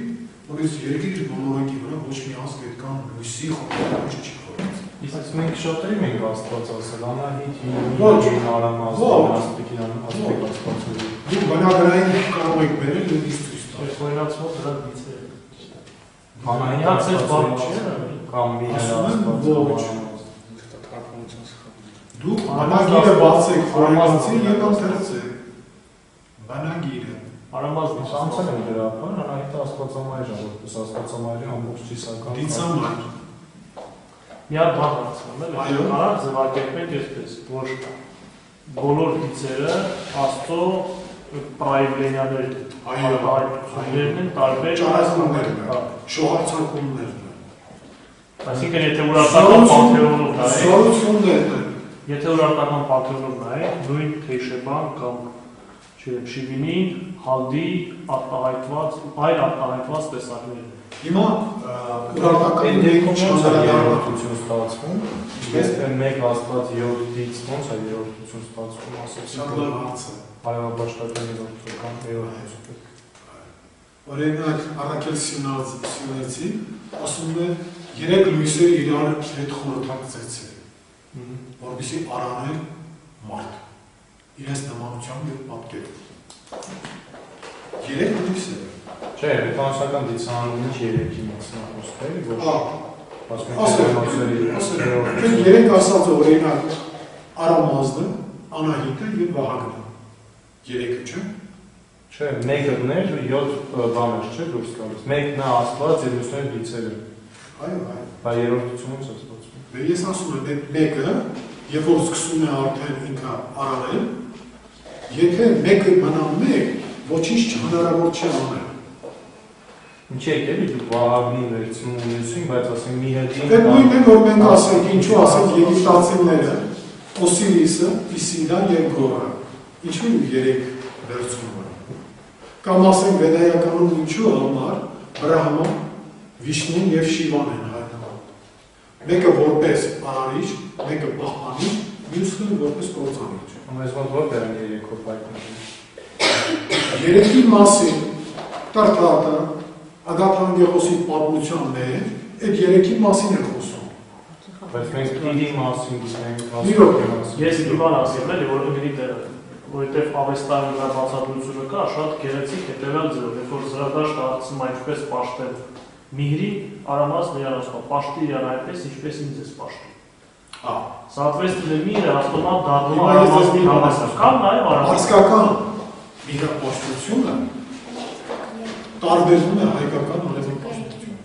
որ ես երկիր բոլորակի վրա ոչ մի ազգ այդքան լույսի խորհրդին ոչ չի խորհրդ։ Իսկ մենք շատերի մենք Աստված ասել, Անահիտ, Ոչ, Արամազդին, Աստղիկին, Աստղիկ Աստվածուրի։ Դու բնագրային կարող եք բերել նույնիսկ ցույց տալ։ Օրինացվող դրանք դիցեր։ Անահիտ կամ Միհեր Աստված։ Դու բնագիրը բացեք խորհրդանցի եւ ընթերցեք։ Բնագիրը։ Արամազդին Անցել եմ դրա բան, Անահիտ Աստվածամայր է, որպես Աստվածամայրի ամբողջ ծիսական։ Դիցամայր։ մի հատ բան հարցնում եմ, արագ ձևակերպենք այսպես, որ բոլոր դիցերը Աստծո պրայվլենյաներն են, տարբեր ճարակումներն են, շողացակումներն են։ Այսինքն եթե ուրարտական պանթեոնով նայենք, Զորություններն են։ եթե ուրարտական պանթեոնով նայենք, նույն Թեյշեբան կամ չգիտեմ, Շիվինին, Հալդի արտահայտված, այլ արտահայտված տեսակներ են։ Հիմա ուրարտական դեպքում չանրադառնալու երրորդություն ստացվում, ես մեկ Աստված 7-ից ոնց է երրորդություն ստացվում, շատ լավ հարց է։ Արևաբաշխական երրորդություն։ Օրինակ Առաքել Սյունեցի ասում է 3 լույսեր իրար հետ խորհրդակցեցին, որպեսզի արանեն մարդ իրենց նմանությամբ եւ պատկերով։ 3 լույսեր։ Չէ, բանասական դիցանալու ինչ 3-ի մասնախոսքերի, ոչ ասենք 3 ասած օրինակ Արամազդը, Անահիտը եւ Վահագնը։ 3-ը չէ։ Չէ, մեկը ներ 7 բաներ չէ դուրս գալիս։ Մեկն է Աստված եւ մյուսները դիցերը։ Այո։ Բա երրորդությունից է ստացվում։ Ես ասում եմ, այդ մեկը, երբ որ սկսում է արդեն ինքը արանել, եթե մեկը մնա մեկ, ոչինչ հնարավոր չի անել։ Ինչի եք էլի դու Վահագնին վերցնում ունեցին, բայց ասենք մի հետին։ Այդ նույնն է, որ մենք ասենք, ինչու ասենք եգիպտացիները, Օսիրիսը, Իսիդան եւ Գորը, ինչու 3 վերցնում են։ Կամ ասենք վեդայականում ինչու համար Վրահամը, Վիշնուն եւ Շիվան են հայտնվում։ Մեկը որպես արարիչ, մեկը պահպանիչ, մյուսը որպես կործանիչ։ Ամենից ոնց որտեղ են 3-ով հայտնվում։ 3-ի մասին Տարտատը Ագաթանգեղոսի պատմության մեջ այդ 3-ի մասին է խոսում։ Բայց մենք իրի մասին գիտենք, Ես մի բան ասեմ, էլի, որ ընկնի տեղը, որովհետև Ավեստայի վրա բացատրությունը կա, շատ գեղեցիկ հետևյալ ձևով, երբ որ Զրադաշտը հարցնում է ինչպես պաշտել Միհրի, Արամազդն իրան ասում է, պաշտի իրան այդպես, ինչպես ինձ ես պաշտի։ Соответственно, Միհրը հաստատում դառնում է Արամազդի համասար, կամ նաև Արամազդի։ Հասկական միհրապաշտությունը տարբերվում է հայկական արևապաշտությունը։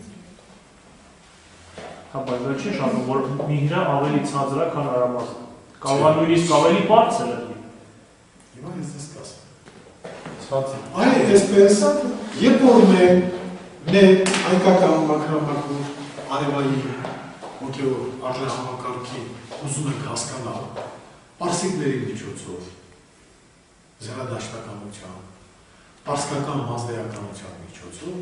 Հա, բայց դա չի շանում, որ Միհրը ավելի ցածր է, քան Արամազդը։ Կարող է նույնիսկ ավելի բարձր լինի։ Հիմա ես ես կասեմ։ Ցածր։ Այ այսպես, երբ որ մենք հայկական մակրամակում արևայի ոգևոր արժանապատվի ուզում ենք հասկանալ պարսիկների միջոցով զրադաշտականության, պարսկական մազդեականության միջոցով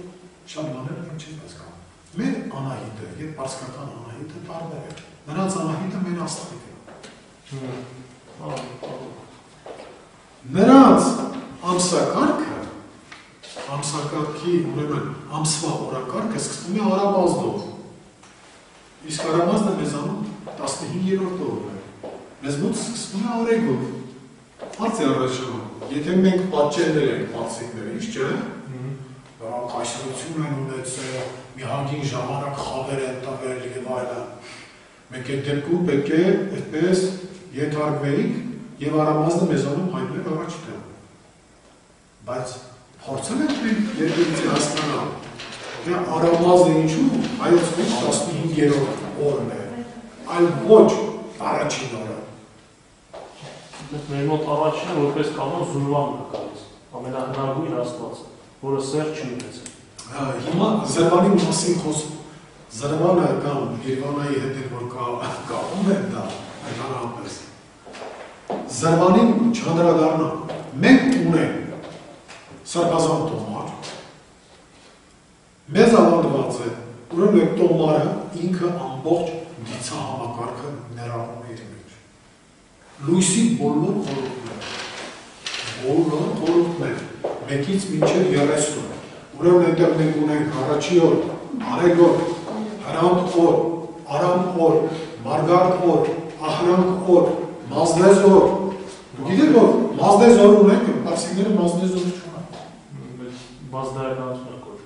շատ բաներ մենք չենք հասկանում։ Մեր Անահիտը եւ պարսկական Անահիտը տարբեր է։ Նրանց Անահիտը մեր Աստղիկն է։ Նրանց ամսակարգի ուրեմն ամսվա օրակարգը սկսվում է Արամազդով։ Իսկ Արամազդը մեզանում 15-րդ օրն է։ Մեզ մոտ սկսվում է Արեգով։ Հարց է առաջանում, եթե մենք պատճեններ ենք պարսիկներից, չէ՞։ Նրանք այսօրություն են ունեցել, մի հագին ժամանակ խաղեր են տվել եւ այլն։ Մենք այդ դեպքում պետք է այդպես ենթարկվեինք եւ Արամազդը մեզանում հայտնել առաջ տեղ։ Բայց փորձել ենք մենք երկրից հասկանալ, թե Արամազդը ինչու հայոց մեջ 15-րդ օրն է, այլ ոչ առաջին օրը։ Մեր մոտ առաջինը որպես կանոն Զուրվանն է գալիս, ամենահնագույն Աստվածը, որը սեր չի ունեցել։ Հիմա Զրվանի մասին խոսում, Զրվանը կամ Երևանայի հետ որ կապում են դա, ընդհանրապես, զրվանին չանդրադառնա, մենք ունենք սարքազան տոմար, մեզ ավանդված է, ուրեմն այդ տոմարը ինքը ամբողջ դիցահամակարգը ներառում է իր մեջ։ Լույսի բոլոր խորհուրդներ, մեկից մինչև 30, ուրեմն այնտեղ մենք ունենք առաջի օր, արեգ օր, հրանտ օր, արամ օր, մարգարդ օր, ահրանք օր, մազդեզ օր, դու գիտեք որ մազդեզ օր ունենք, պարսիկները մազդեզ օր չունեն։ Մազդայականությունը կոր։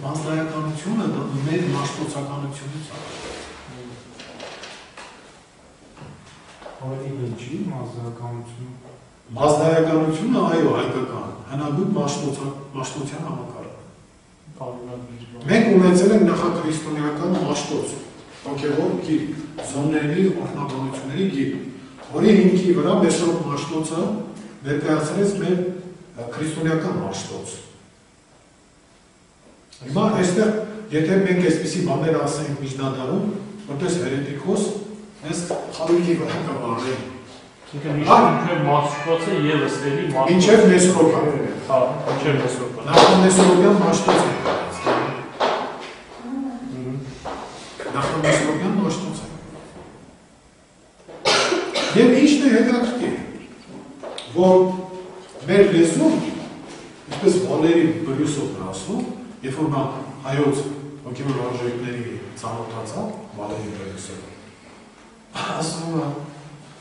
Մազդայականությունը մեր մաշտոցականությունից է։ Ավելի ինչի մազդայականությունը։ Մազդայականությունը այո հայկական, հնագույն մաշտոցյան համակարգ։ Մենք ունեցել ենք նախաքրիստոնեական մաշտոց, հոգևոր գիրք, զոնների օրհնաբանությունների գիրք, որի հիմքի վրա Մեսրոպ մաշտոցը ներկայացրեց մեր քրիստոնեական մաշտոց։ Հիմա այստեղ, եթե մենք այսպիսի բաներ ասենք միջնադարում, որպես հերետիկոս, ես խարույկի վրա կվարենք։ Մինչև մաշտոցը ևս էլի մաշտոց։ Մինչև Մեսրոպը։ Հա, մինչև Մեսրոպը։ Նախամեսրոպյան մաշտոց է։ Նախամեսրոպյան մաշտոց է։ Եվ ինչն է հետաքրքիր, որ մեր լեզուն, ինչպես Վալերի Բրյուսովն ասում, երբ որ նա հայոց հոգևոր արժեքների ծանոթացավ, Վալերի Բրյուսովը, ասում է,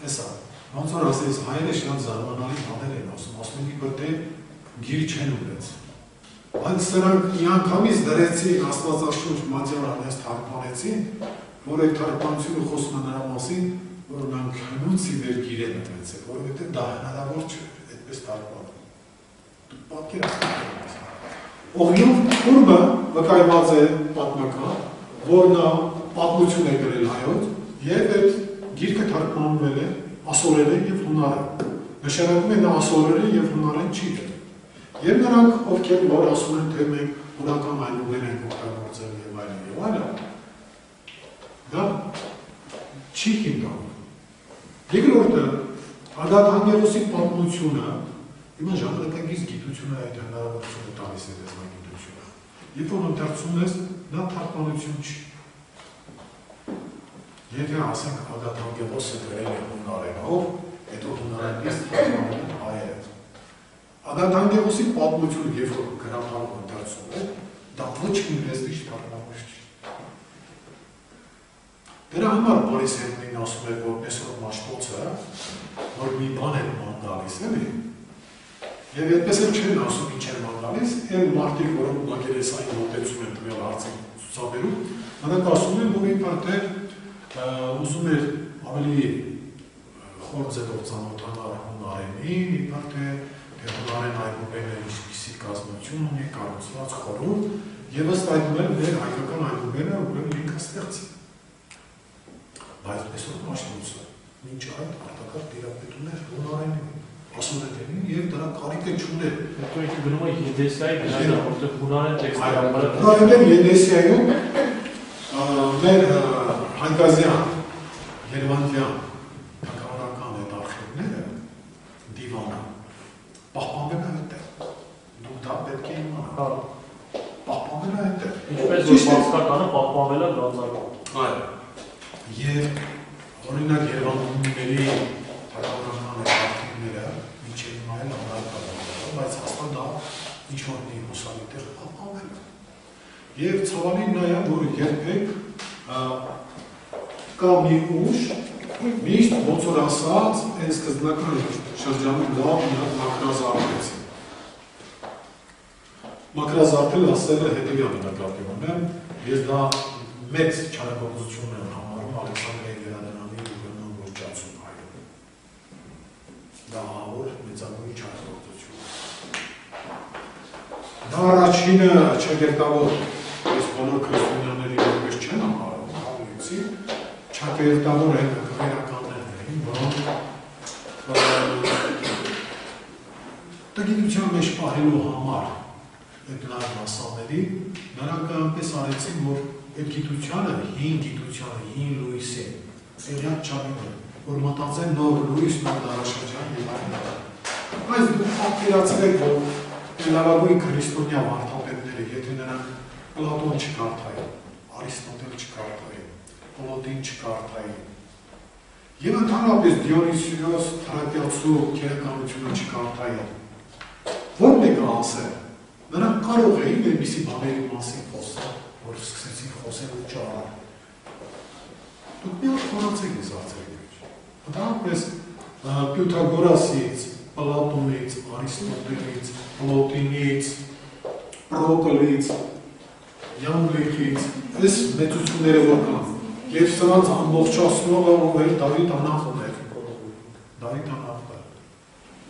էսա, ոնց որ ասես հայերը շատ զարմանալի բաներ են ասում մի բրտե գիր չեն ունեց։ Բայց սրանք միանգամից դրեցին Աստվածաշունչ մատյարան թարգմանեցին, որ այդ թարգմանությունը խոսում է նրա մասին, որ նրանք հնուցի մեր գիրեն ունեցել, որովհետև դա հնարավոր չէ, այդպես թարգմանել։ Դուք պատկերացրեք։ Օղիով Թուրմը վկայված է պատմական, որ նա պատմություն է գրել հայոց, եւ այդ գիրքը թարգմանվել է ասորերեն եւ հունարեն։ Նշանակում է նա ասորերեն եւ հունարեն չի գրել։ Եվ նրանք, ովքեր որ ասում են, թե մենք հունական այլուղեր ենք օգտագործել եւ այլն, դա չի հիմնանում։ Երկրորդը, Ագատ Անգելոսի պատմությունը, հիմա ժամանակակից գիտությունը այդ հնարավորությունը տալիս է լեզվագիտությունը։ Երբ որ ընթերցում ես, դա թարգմանություն չի։ Եթե ասենք Ագատ Անգելոսը գրել է հունարենով, հետո հունարենից թարգմանել են հայերեն։ Ագատ Անգելոսի պատմությունը, երբ որ գրաբարով ընթերցում է, դա ոչ մի լեզվի թարգմանություն չի։ Դրա համար Բորիս Հերմինն ասում է, որ Մեսրոպ մաշտոցը, որ մի բան է ման գալիս, էլի։ Եվ այդպես էլ չեն ասում ինչ են ման գալիս, այն մարդիկ, որոնք մակերեսային մոտեցում են տվյալ հարցին ցուցաբերում, նրանք ասում են, որ իբրև ուզում էր ավելի խոր ձևով ծանոթանալ հունարենին, իբրև հունարեն այգուբերն ինչպիսի կազմություն ունի, կառուցված խորհուրդ, եւ ըստ այդմ էլ մեր հայկական այգուբերը ուրեմն ինքը ստեղծի։ Բայց այսօր մաշտոցը մինչ այդ արտակարգ տիրապետումներ հունարենին, ասորերենին եւ դրա կարիքը չուներ։ Հետո ինքը գնում է Եդեսիայի գնալը, որտեղ հունարեն տեքստերը Որովհետեւ Եդեսիայում մեր Հանգազյան, Երևանյան թագավորական այդ արխիվները դիվանը պահպանվել է այդտեղ։ Դուք դա պետք է իմանաք։ Պահպանվել է այդտեղ։ Ինչպես որ բացկականը պահպանվել է գանձակում։ Այո։ Եվ օրինակ Երևանուհիների թագավորական արխիվները մինչև հիմա էլ անհայտ բայց հաստատ դա ինչ-որ մի հուսալի տեղ պահպանվել է։ Եվ ցավալին նա է, որ երբեք կա մի ուժ, միշտ ոնց որ ասած, այն սկզբնական շրջանում լավ մակրազարդեցին։ Մակրազարդել ասել է հետևյալ նկատի ունեմ, ես դա մեծ չարագործություն եմ համարում Ալեքսանդրի Գերադարանի ուրեմն գործածում հայրը։ Դա ահավոր մեծագույն չարագործություն։ Դա առաջինը չգերտավոր ես բոլոր քրիստոնյաների որպես չեն համարում, հավելեցի, չգերտավոր են քվերականներն էին, որոնք տգիտության մեջ պահելու համար այդ լավ մասաների, նրանք այնպես արեցին, որ այդ գիտությանը, հին լույսին, սերյատ չավին, որ մտածեն նոր լույս, նոր դարաշրջան եւ այլն։ Բայց դուք պատկերացրեք, որ լավագույն քրիստոնյա վարդապետները, եթե նրանք Պլատոն չկարդային, Արիստոտել չկարդային, Պլոտին չկարդային, եւ ընդհանրապես Դիոնիսիոս Թրապիացու քերականությունը չկարդային, որ մեկը ասել, նրանք կարող էին այդպիսի բաների մասին խոսել, որ սկսեցին խոսել ու ճարել։ Դուք մի օր խորացեք ես արծերի մեջ։ Ընդհանրապես Պյութագորասից, Պլատոնից, Արիստոտելից, Պլոտինից, Պրոկլից, Յանլիքից, այս մեծությունները որ կան, եւ սրանց ամբողջացնողը ով էր Դավիթ Անախտն էր։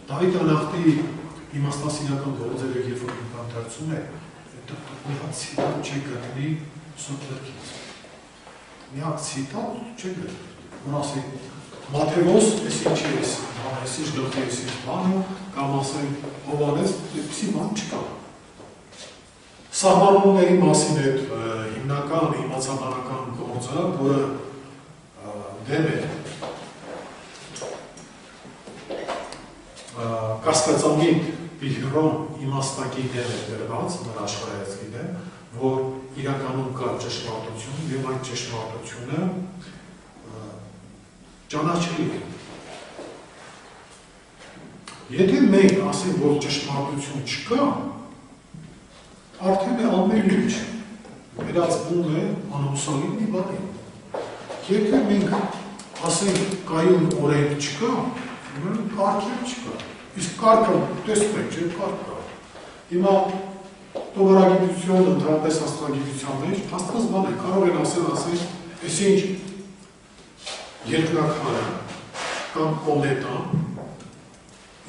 Դավիթ Անախտի իմաստասիրական գործերը երբ որ ընթերցում է, մի հատ ցիտատ չգտնի Սոկրատեսից։ Մի հատ ցիտատ չգտնի, որ ասի Մաթեոս, այս ինչի էս, այս ինչ գլխի էս ինչ բանը, կամ ասենք Հովհաննես, այդպիսի բան չկա։ Սահմանումների մասին այդ հիմնական իմացաբանական գործը, որը դեմ է կասկածամիտ Պիլգրոմ իմաստակի դեմ է դրված, նրա աշխարհայացքի դեմ, որ իրականում կա ճշմարտություն եւ այդ ճշմարտությունը ճանաչելի է։ Եթե մենք ասենք, որ ճշմարտություն չկա, արդեն է ամեն ինչ վերածվում է անհուսալի մի բանի։ Եթե մենք ասենք կայուն օրենք չկա, ուրեմն կարգեր չկա։ Իսկ կարգը տեսնեք, չէ՞ կարգ կա։ Հիմա տովարագիտություն, ընդհանրապես աստղագիտության մեջ աստղազբան է, կարող են ասել, այսինչ երկրաքարը կամ կոմետան,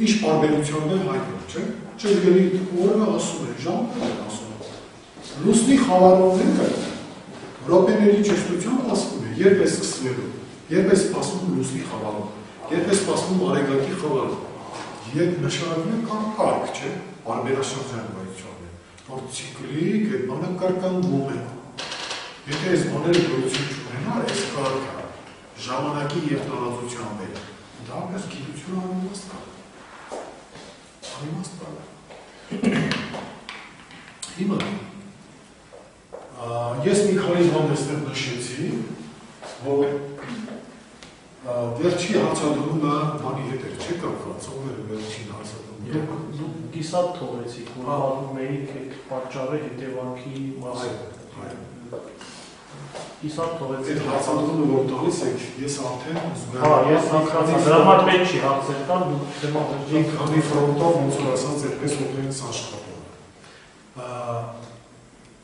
ինչ պարբերությունն է հայտնում, չէ՞։ Չգելի օրը ասում է, ժամը է ասում է։ Լուսնի խավարողները ռոպեների ճշտությամբ ասում է, երբ է սկսվելու, երբ է սպասվում լուսնի խավարող, երբ է սպասվում արեգակի խավարող, երբ նշանակում է կամ կարգ, չէ՞, պարբերաշրջան գոյություն է, որ ցիկլիկ այդ բանը կարգանդվում է։ Եթե այս բաները գոյություն չունենար, այս կարգը ժամանակի եւ տարածության մեջ, դա պես գիտությունը անիմաստ է։ Անիմաստ է։ Հիմա ես մի քանի բան այստեղ նշեցի, որ վերջի հարցադրումը բանի հետ էր, չէ՞ կապված, ով էր վերջին հարցադրումը։ Դուք կիսատ թողեցիք, որ պատմում էիք այդ պատճառը հետևանքի մասին։ Կիսատ թողեցիք։ Այդ հարցադրումը որ տալիս եք, ես արդեն Հա, ես հասկացա, դրա համար պետք չի հարցեր կան, դուք դեմա մի քանի ֆրոնտով ոնց որ ասած այդպես օգնեց աշխատում։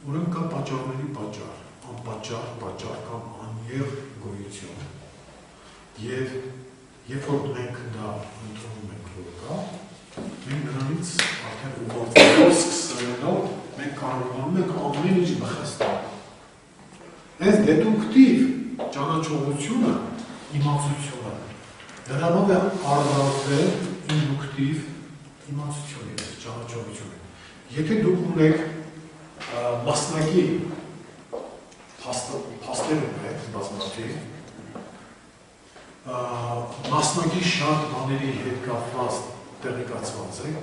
Ուրեմն կա պատճառների պատճառ, անպատճառ կամ անյեղ գոյություն։ Եվ երբ որ մենք դա ընդունում ենք որ կա, մենք նրանից արդեն ուղղորդելով սկսելով մենք կարողանում ենք ամեն ինչ բխստել։ Այս դեդուկտիվ ճանաչողությունը, իմացությունը, դրանով է առնվազն ինդուկտիվ իմացությունը, ճանաչողությունը։ Եթե դուք ունեք մասնակի փաստեր ունեք, բազմաթիվ, մասնակի շատ բաների հետ կապված տեղեկացված եք,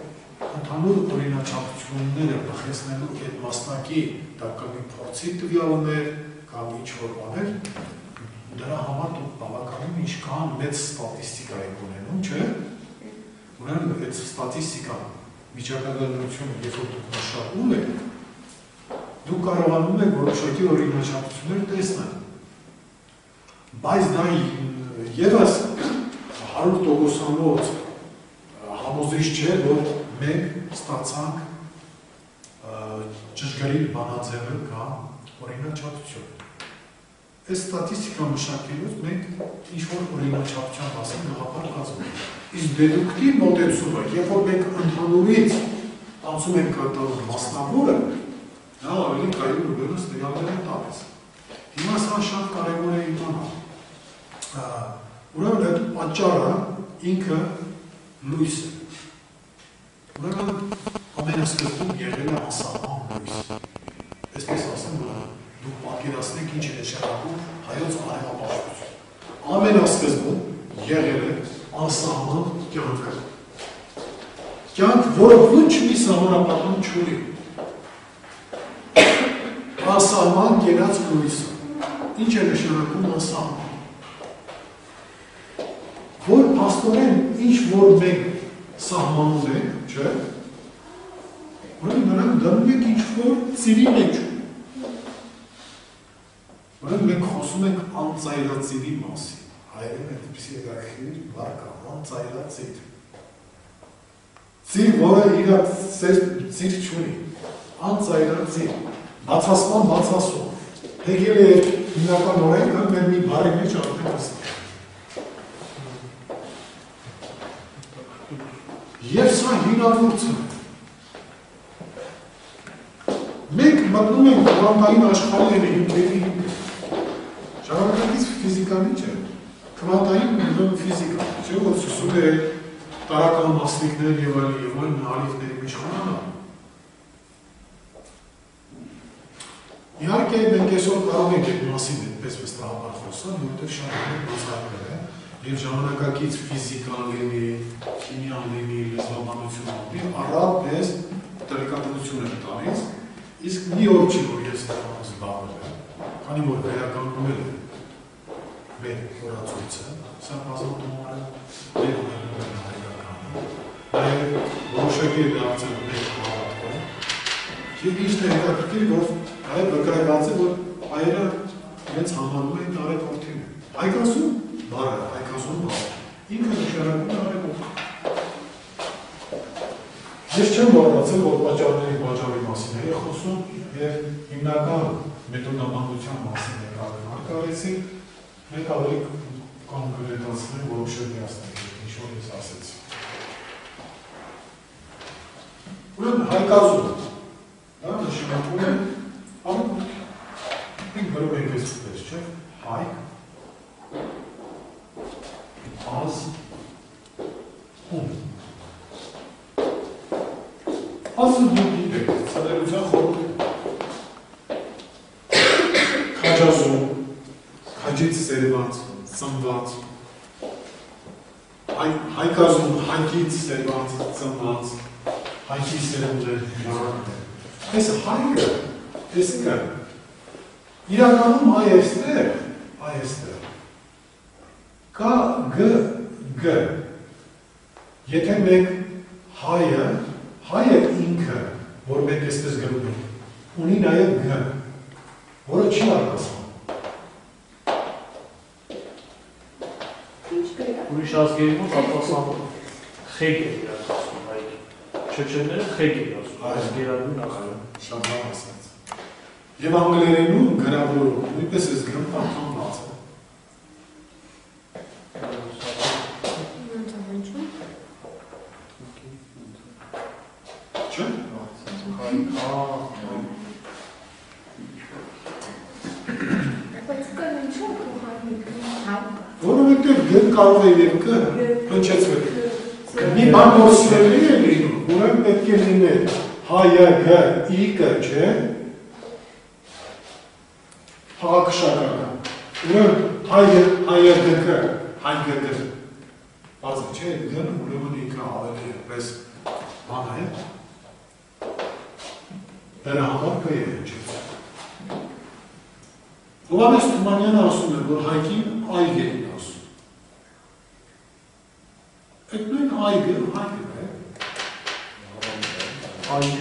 ընդհանուր օրինաչափությունները բխեցնելու այդ մասնակի տակամի փորձի տվյալներ կամ ինչ-որ բաներ, դրա համար դուք բավականին ինչքան մեծ ստատիստիկա եք ունենում, չէ՞։ Ուրեմն այդ ստատիստիկան վիճակագրությունը, երբ որ դուք մշակում եք, դուք կարողանում եք որոշակի օրինաչափություններ տեսնել։ Բայց դա ևս 100%-անոց համոզիչ չէ, որ մենք ստացանք ճշգրիտ բանաձևը կամ օրինաչափություն։ Այս ստատիստիկա մշակելուց մենք ինչ-որ օրինաչափության մասին գաղափար կազմում ենք։ Իսկ դեդուկտիվ մոտեցումը, երբ որ մենք ընդհանուրից անցում ենք կատարում մասնավորը, դա ավելի կայուն ուղերս տվյալներ է տալիս։ Հիմա սա շատ կարևոր է իմանալ։ Ուրեմն այդ պատճառը ինքը լույս է։ Ուրեմն ամենասկզբում եղել է անսահման լույս։ Այսպես ասեմ, որ դուք պատկերացնեք ինչ է նշանակում հայոց արևապաշտություն։ Ամենասկզբում եղել է անսահման կյանքը։ Կյանք, որը ոչ մի սահմանապատում չունի։ Անսահման կենաց լույսը։ Ինչ է նշանակում անսահման։ Որ փաստորեն ինչ որ մենք սահմանում ենք, չէ՞։ Ուրեմն նրանք դնում ենք ինչ որ ծիրի մեջ։ Ուրեմն մենք խոսում ենք անծայրածիրի մասին։ Հայերեն այդպիսի երաշխիք բառ կա, անծայրածիր։ Ծիր, որը իր ծիր չունի, անծայրածիր, բացասման բացասում։ Հեգել է հիմնական օրենքը մեր մի բառի մեջ արդեն ասում։ Եվ սա հինավուրցն է։ Մենք մտնում ենք կվանտային աշխարհների հիմքերի հիմքը։ Ժամանակակից ֆիզիկան ինչ է։ Կվանտային ֆիզիկա, չէ՞ որ սուսում է տարական մասնիկներ եւ այլն հալիվների մեջ խոնանալ։ Իհարկե մենք այսօր կարող ենք այդ մասին այդպես վստահաբար խոսալ, որովհետեւ շատ բացառվել է եւ ժամանակակից ֆիզիկան լինի, քիմիան լինի, լեզվաբանություն լինի, առավել տեղեկատվություն է տալիս, իսկ մի օր չի որ ես դրանով զբաղվել եմ, քանի որ վերականգնում եմ մեր խորացույցը, սա բազմաթիվ մեր նաև որոշակի է դարձել մեր հավատքը, և ինչն է հետաքրքիր, որ այդ վկրակած է, որ հայերը իրենց համարում են արևորդին։ Հայկազում բառը, հայկազում բառը, ինքը նշանակում է արևորդ։ Ես չեմ մոռացել, որ պատճառների մասին է խոսում և հիմնական մեթոդաբանության մասին է ակնարկարեցի, մենք ավելի կոնկրետացնենք որոշակի ասենք, ինչ որ ես ասեցի։ Ուրեմն հայկազում, դա նշանակում է ամեն մենք գրում ենք ես պես, չէ՞, հայք, az, Azı duk gidek, sadece xoruk, xacazum, xacit servat, zımvat, haykazum, haykit servat, zımvat, haykit servat, Esi haykı, eski. İrakanım ayester. Ka, g. Yetemek, Հայը ինքը, որ մենք էստես գրում ենք, ունի նաև գ, որը չի արկասվում։ Ուրիշ ազգերի մոտ արտասանում խեկ է իրակացում հայկի։ Չեչեները խեկ է ասում, այս գերագույն ասում։ Շատ լավ ասած։ Եվ անգլերենում գրավորում, նույնպես ես գրում անգամ բաց է։ Չէ՞։ Որովհետև գն կարող է և կը հնչեցվել։ Մի բան որսվելի է լինում, ուրեմն պետք է լինել հայը, գ, իկը, չէ, հաղաքշակական։ Ուրեմն հայը, գկը, հայ գկը։ Բազը չէ, գն ուրեմն ինքը ավելի պես բան է, դրա համար կը է հնչեցվել։ Հովհաննես Թումանյանը ասում է, որ հայկին այգ է ասում։ Այդ նույն այգը, հայգը է։ Այգ։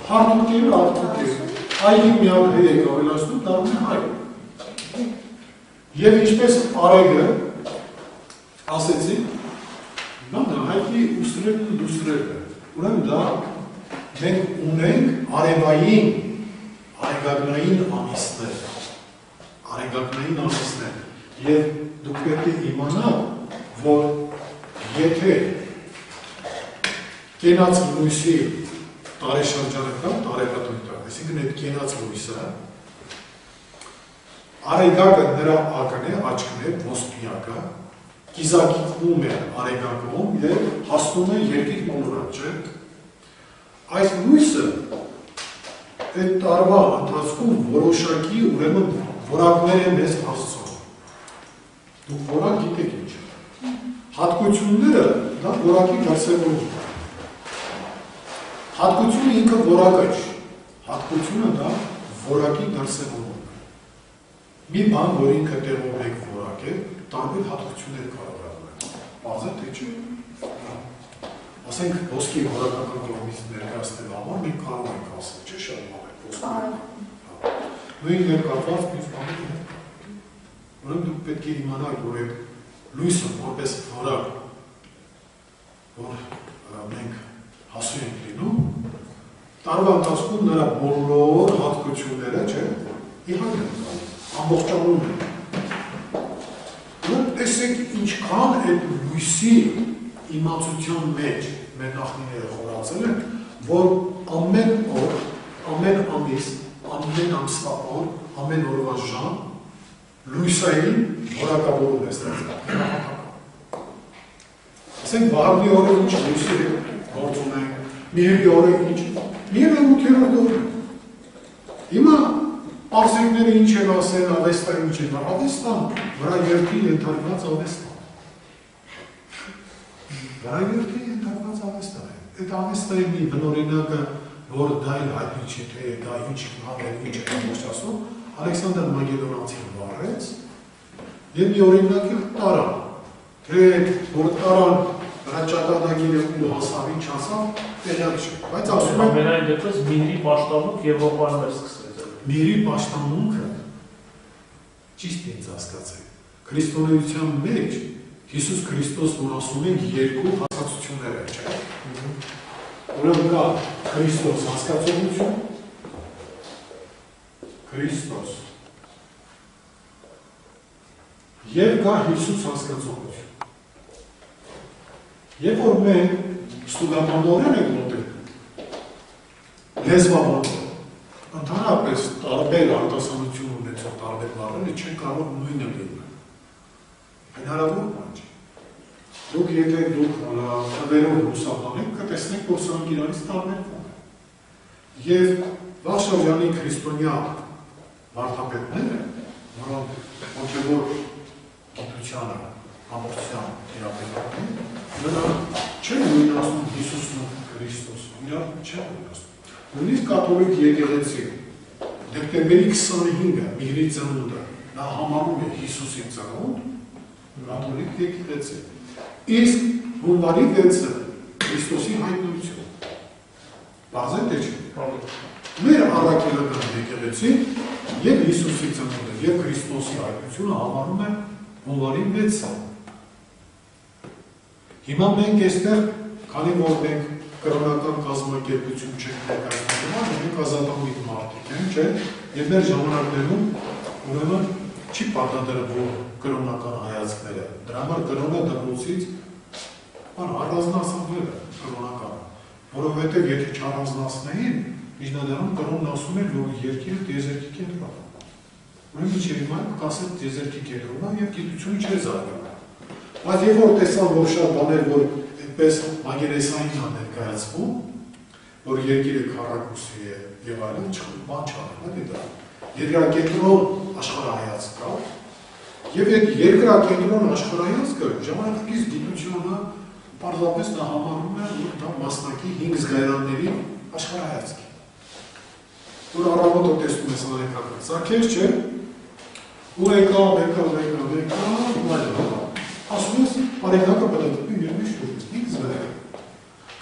Հարմուկերը, արդուկերը։ Այգի միակ հետ եք ավելացնում, դառնում է հայգ։ Եվ ինչպես արեգը, ասեցի, հայկի ուսրելն ու դուսրելը։ Ուրեմն դա մենք ունենք արևային, արեգակնային ամիսներ, և դուք պետք է իմանալ, որ եթե կենաց լույսի տարեշրջանը կա, տարեկատույթը, այսինքն այդ կենաց լույսը, արեգակը նրա ակն է, աչքն է, ոսպիակը, կիզակիքում է արեգակում և հասնում է երկիր մոլորակ, չէ։ Այս լույսը այդ տարվա ընթացքում որոշակի ուրեմն որակներ են մեզ Աստծո։ Դուք որակ գիտեք ինչ։ Հատկությունները դա որակի դրսևորում։ Հատկությունը ինքը որակը չէ։ Հատկությունը դա որակի դրսևորում։ Մի բան, որ ինքը տեղով եք որակ է, տարբեր հատկություններ կարող է ունենալ։ Բազա թե չէ։ Ասենք ոսկի որակական կողմից ներկայացնելու համար մենք կարող ենք ասել, չէ՞ շարունակել ոսկի։ Նույն ներկայացված մյուս բաներ է։ Ուրեմն դուք պետք է իմանաք, որ այդ լույսը որպես որակ, որ մենք հասու ենք լինում, տարվա ընթացքում նրա բոլոր հատկությունները, չէ, իհարկե ամբողջանում են։ Ուրեմն տեսեք ինչքան այդ լույսի իմացության մեջ մեր նախնիները խորացել են, որ ամեն օր, ամեն ամիս, ամեն ամսվա օր, ամեն օրվա ժամ լույսային որակավորում է ստեղծել։ Ասենք բարդի օրը ինչ լույսի գործ ունենք, միևի օրը ինչ, միևը ութերորդ օրը։ Հիմա պարզենքները ինչ են ասել, ավեստան ինչ են, ավեստան վրա երկրի ենթարկված ավեստան։ Վրա երկրի ենթարկված ավեստան է։ Այդ ավեստայի մի բնօրինակը, որ դա էլ հայտնի չի, թե դա ինչ հանել, ինչ է ամբողջ ասում, Ալեքսանդր Մակեդոնացին վառեց և մի օրինակի տարան, թե որ տարան հրաճակատագիրը ու հասավին չասավ, տեղյակ չէ, բայց ասում է ամենայն դեպս միհրի պաշտամունք և ողբարներ սկսվեց։ Միհրի պաշտամունքը ճիշտ ինձ հասկացեք, քրիստոնեության մեջ Հիսուս Քրիստոս, որ ասում ենք երկու հասկացություններ է, չէ։ Ուրեմն կա Քրիստոս հասկացողություն, Քրիստոս և կա Հիսուս հասկացողություն։ Երբ որ մենք ստուգաբանորեն ենք մոտենում, լեզվաբանորեն, ընդհանրապես տարբեր արտասանություն ունեցող տարբեր բառերը չեն կարող նույնը լինել։ Հնարավոր բան չէ։ Դուք եթե դուք թվերով ռուսաբանեք, կտեսնեք, որ սրանք իրանից տարբերվում են։ Եվ վաղ շրջանի քրիստոնյա վարդապետները, որոնք հոգևոր գիտությանը, ամբողջության թերապետական են, նրանք չեն նույնացնում Հիսուսն ու Քրիստոսը, իրար չեն նույնացնում։ Նույնիսկ կաթոլիկ եկեղեցի դեկտեմբերի 25-ը Միհրի ծնունդը նա համարում է Հիսուսի ծնունդ, կաթոլիկ եկեղեցի։ Իսկ հունվարի 6-ը Քրիստոսի հայտնություն։ Բարձր թե չէ։ Մեր առաքելական եկեղեցին և Հիսուսի ծնունդը և Քրիստոսի հայտնությունը համարում է հունվարի 6-ը։ Հիմա մենք այստեղ, քանի որ մենք կրոնական կազմակերպություն չենք ներկայացնում, մենք ազատամիտ մարդիկ ենք, չէ՞, եւ մեր ժամանակներում ուրեմն չի պարտադրվում կրոնական հայացքները։ Դրա համար կրոնը դրոցից առանձնացվել է կրոնական, որովհետեւ եթե չառանձնացնեին, միջնադարում կրոնն ասում էր, որ երկիրը տիեզերքի կենտրոնն է։ Ուրեմն ինչ հիմա կասել տիեզերքի կենտրոնն է եւ գիտությունը չէ զարգանում։ Բայց երբ որ տեսան, որ շատ բաներ, որ այդպես մագերեսային է ներկայացվում, որ երկիրը քառակուսի է եւ այլն, բան չանել, էլի դա։ Երկրակենտրոն աշխարհայացք կա, եւ այդ երկրակենտրոն աշխարհայացքը ժամանակակից գիտությունը պարզապես նա համարում է, որ դա մասնակի 5 զգայարանների աշխարհայացք է։ Որ առավոտը տեսնում ես անեկական սարքեր, չէ՞, ու եկա, ասում ես, արենակը պտատպի մեր մեջ շուրջ, 5 զգայարան։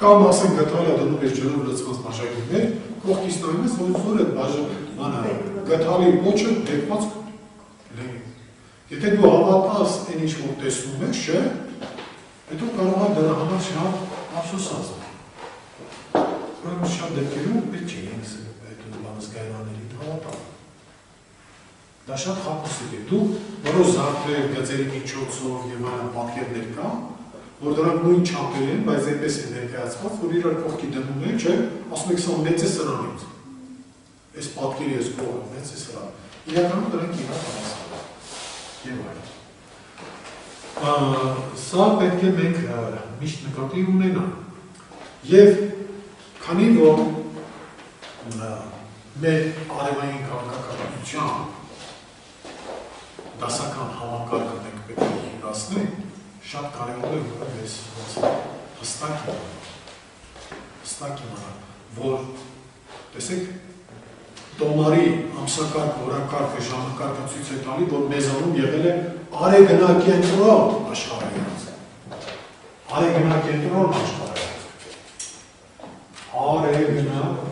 Կամ ասենք գտալը դնում ես ջրով լցված բաժակի մեջ, կողքից նայում ես, որ այդ գտալի ոճը դեպված լինի։ Եթե դու հավատաս այն ինչ որ տեսնում ես, չէ, հետո կարող է դրա համար շատ ափսոսած լինել։ Ուրեմն շատ դեպքերում պետք չէ ինքս այդ զգայարանների հավատալ։ Դա շատ խափուսիկ է։ Դու որոշ զարդեր, գծերի միջոցով եւ այլն պատկերներ կա, որ դրանք նույն չափեր են, բայց այնպես են ներկայացված, որ իրար կողքի դնում են, չէ, ասում եք սա մեծ է սրանից։ Այս պատկերի այս կողը մեծ է սրան։ Իրականում դրանք իրար հավասար են։ Եվ այլն։ Սա պետք է մենք միշտ նկատի ունենանք։ Եվ քանի որ մեր արևային քաղաքականության դասական համակարգը մենք պետք է հյուրասնենք, շատ կարևոր է, որ մեզ հստակ իմանալ, որ տեսեք տոմարի ամսակարգ, որակարգը, ժամակարգը ցույց է տալի, որ մեզանում եղել է արեգնակենտրոն աշխարհայց։ Արեգնակենտրոն աշխարհայց։ Արեգնակենտրոն։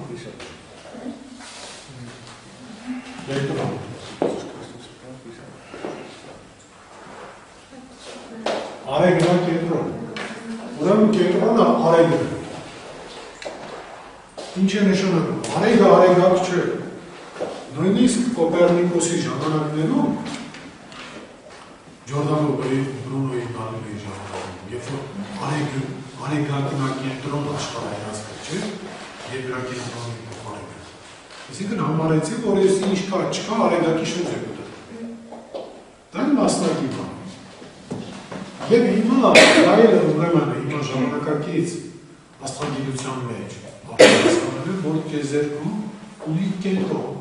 Արեգնակենտրոն։ Ուրեմն կենտրոնը արեգն է։ Ինչ է նշանակում։ Արեգը արեգակ չէ։ Նույնիսկ Կոպեռնիկոսի ժամանակներում Ջորդանո Բրունոյի բանալի ժամանակում, երբ որ արեգնակենտրոն աշխարհայց չէ, եւ դրա կենտրոնի փոխարինը։ Այսինքն համարեցի, որ ես ինչ կա, չկա, արեգակի շուրջ է գտել։ Դա իմ մասնակի բան։ Եվ հիմա դա էլ ուրեմն հիմա ժամանակակից աստղագիտության մեջ հասկանում որ տեզերքում ունի կենտրոն,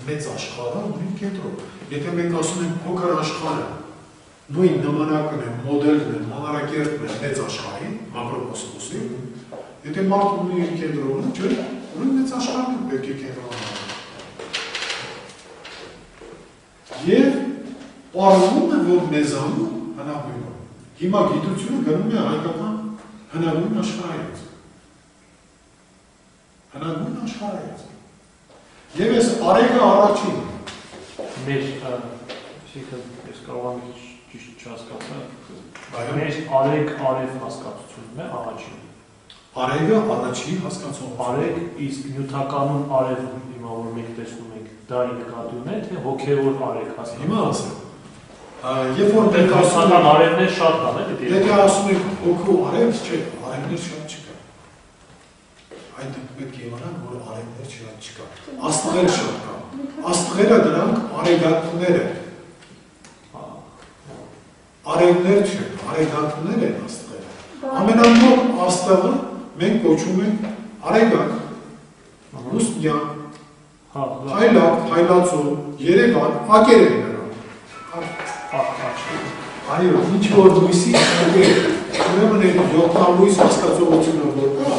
մեծ աշխարհը ունի կենտրոն։ Եթե մենք ասում ենք փոքր աշխարհը, նույն նմանակն է, մոդելն է, մանրակերտն է մեծ աշխարհի, մակրոկոսմոսի, եթե մարդը ունի իր կենտրոնը, չէ, ուրեմն մեծ աշխարհն պետք է կենտրոնանալ։ Եվ պարզվում է, որ մեզանում հնագույն է։ Հիմա գիտությունը գնում է հայկական հնագույն աշխարհայից։ Հնագույն աշխարհայից։ Եվ այս արեգը առաջին։ Մեր, ես կարող եմ ճիշտ չհասկացնել, մեր արեգ-արև հասկացությունն է առաջին։ Արեգը առաջին հասկացումը։ Արեգ, իսկ նյութականում արև հիմա որ մենք տեսնում ենք, դա ինքնատուն է, թե հոգևոր արեգ հասկացում։ Հիմա ասեմ։ Երբ որ մենք ասում ենք արևներ շատ կան, եթե ասում ենք հոգու արև, չէ, արևներ շատ չկա։ Այդ պետք է իմանանք, որ արևներ շատ չկա։ Աստղեր շատ կան։ Աստղերը դրանք արեգակներ են։ Արևներ չէ, արեգակներ են աստղերը։ Ամենամոտ աստղը մենք կոչում ենք արեգակ, լուսնյակ, հայլակ, հայլացու, երևան, ակեր են նրանք։ Այո, ինչ որ լույսի ակեր, ուրեմն այդ յոթնալույս հասկացողությունը որ կա,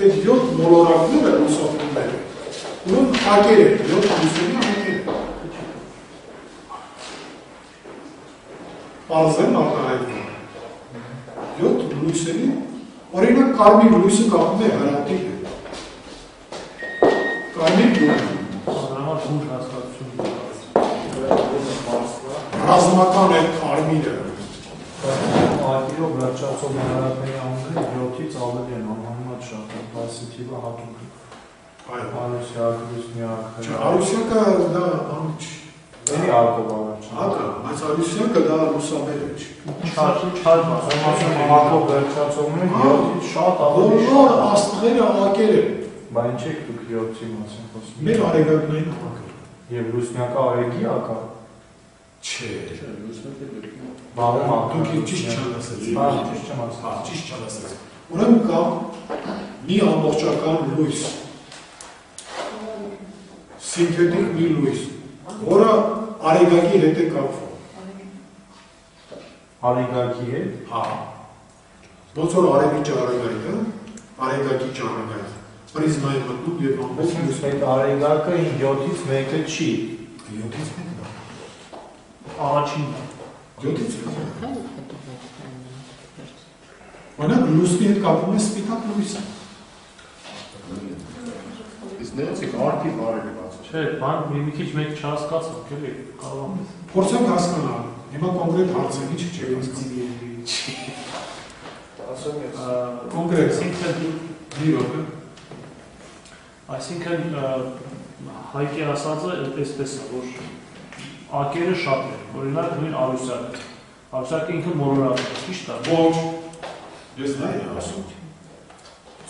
այդ յոթ մոլորակները լուսավորումները, ուրեմն ակեր են, յոթ լույսերի ակեր են։ Պարզեն արտահայտվում։ Յոթ լույսերի, օրինակ կարմիր լույսը կապում է հրատի հետ։ Կարմիր լույսը։ Ռազմական է կարմիրը։ Ակիրով վերջացող հնարատների անունները 7-ից ավելի են, անհամնատ շատ են, պասիտիվը հատուկ է։ Արուսյակ, լուսնյակ։ Չէ, Արուսյակը դա անուչ։ Էլի ակով առաջ։ Ակը, բայց Արուսյակը դա լուսաբեր է չի։ Չար բասում ակով վերջացողները 7-ից շատ ավելի Բոլոր աստղերը ակեր են։ Բա ինչ եք դուք 7-ի մասին խոսում։ Մեր արեգակնային ակը։ Եվ լուսնյակը արեգի ակա։ Չէ։ Բաղում Դուք ճիշտ չանասեցիք։ Ճիշտ չեմ ասել։ Ճիշտ չանասեցիք։ Ուրեմն կա մի ամբողջական լույս։ Սինթետիկ մի լույս, որը արեգակի հետ է կապվում։ Արեգակի հետ։ Հա։ Ոնց որ արևի ճառագայթը, արեգակի ճառագայթը, պրիզմայի մտնում եւ ամբողջ լույս։ Այդ արեգակը 7-ից մեկը չի։ 7-ից մեկն է։ Առաջինն է։ 7-ից մեկն է։ Օրինակ լուսնի հետ կապվում է սպիտակ լույսը։ Իսկ ներեցիք արտի բարեկը բացը։ Չէ, բան մի քիչ մեկ չհասկացանք, էլի, կարող եմ։ Փորձենք հասկանալ։ Հիմա կոնկրետ հարցը ինչ չեք հասկանում։ Կոնկրետ Այսինքն հայկի ասածը այսպես է, որ ակերը շատ է, օրինակ նույն Արուսյակը։ Արուսյակը ինքը մոլորակ է, ճիշտ է։ Ոչ։ Ես դա եմ ասում։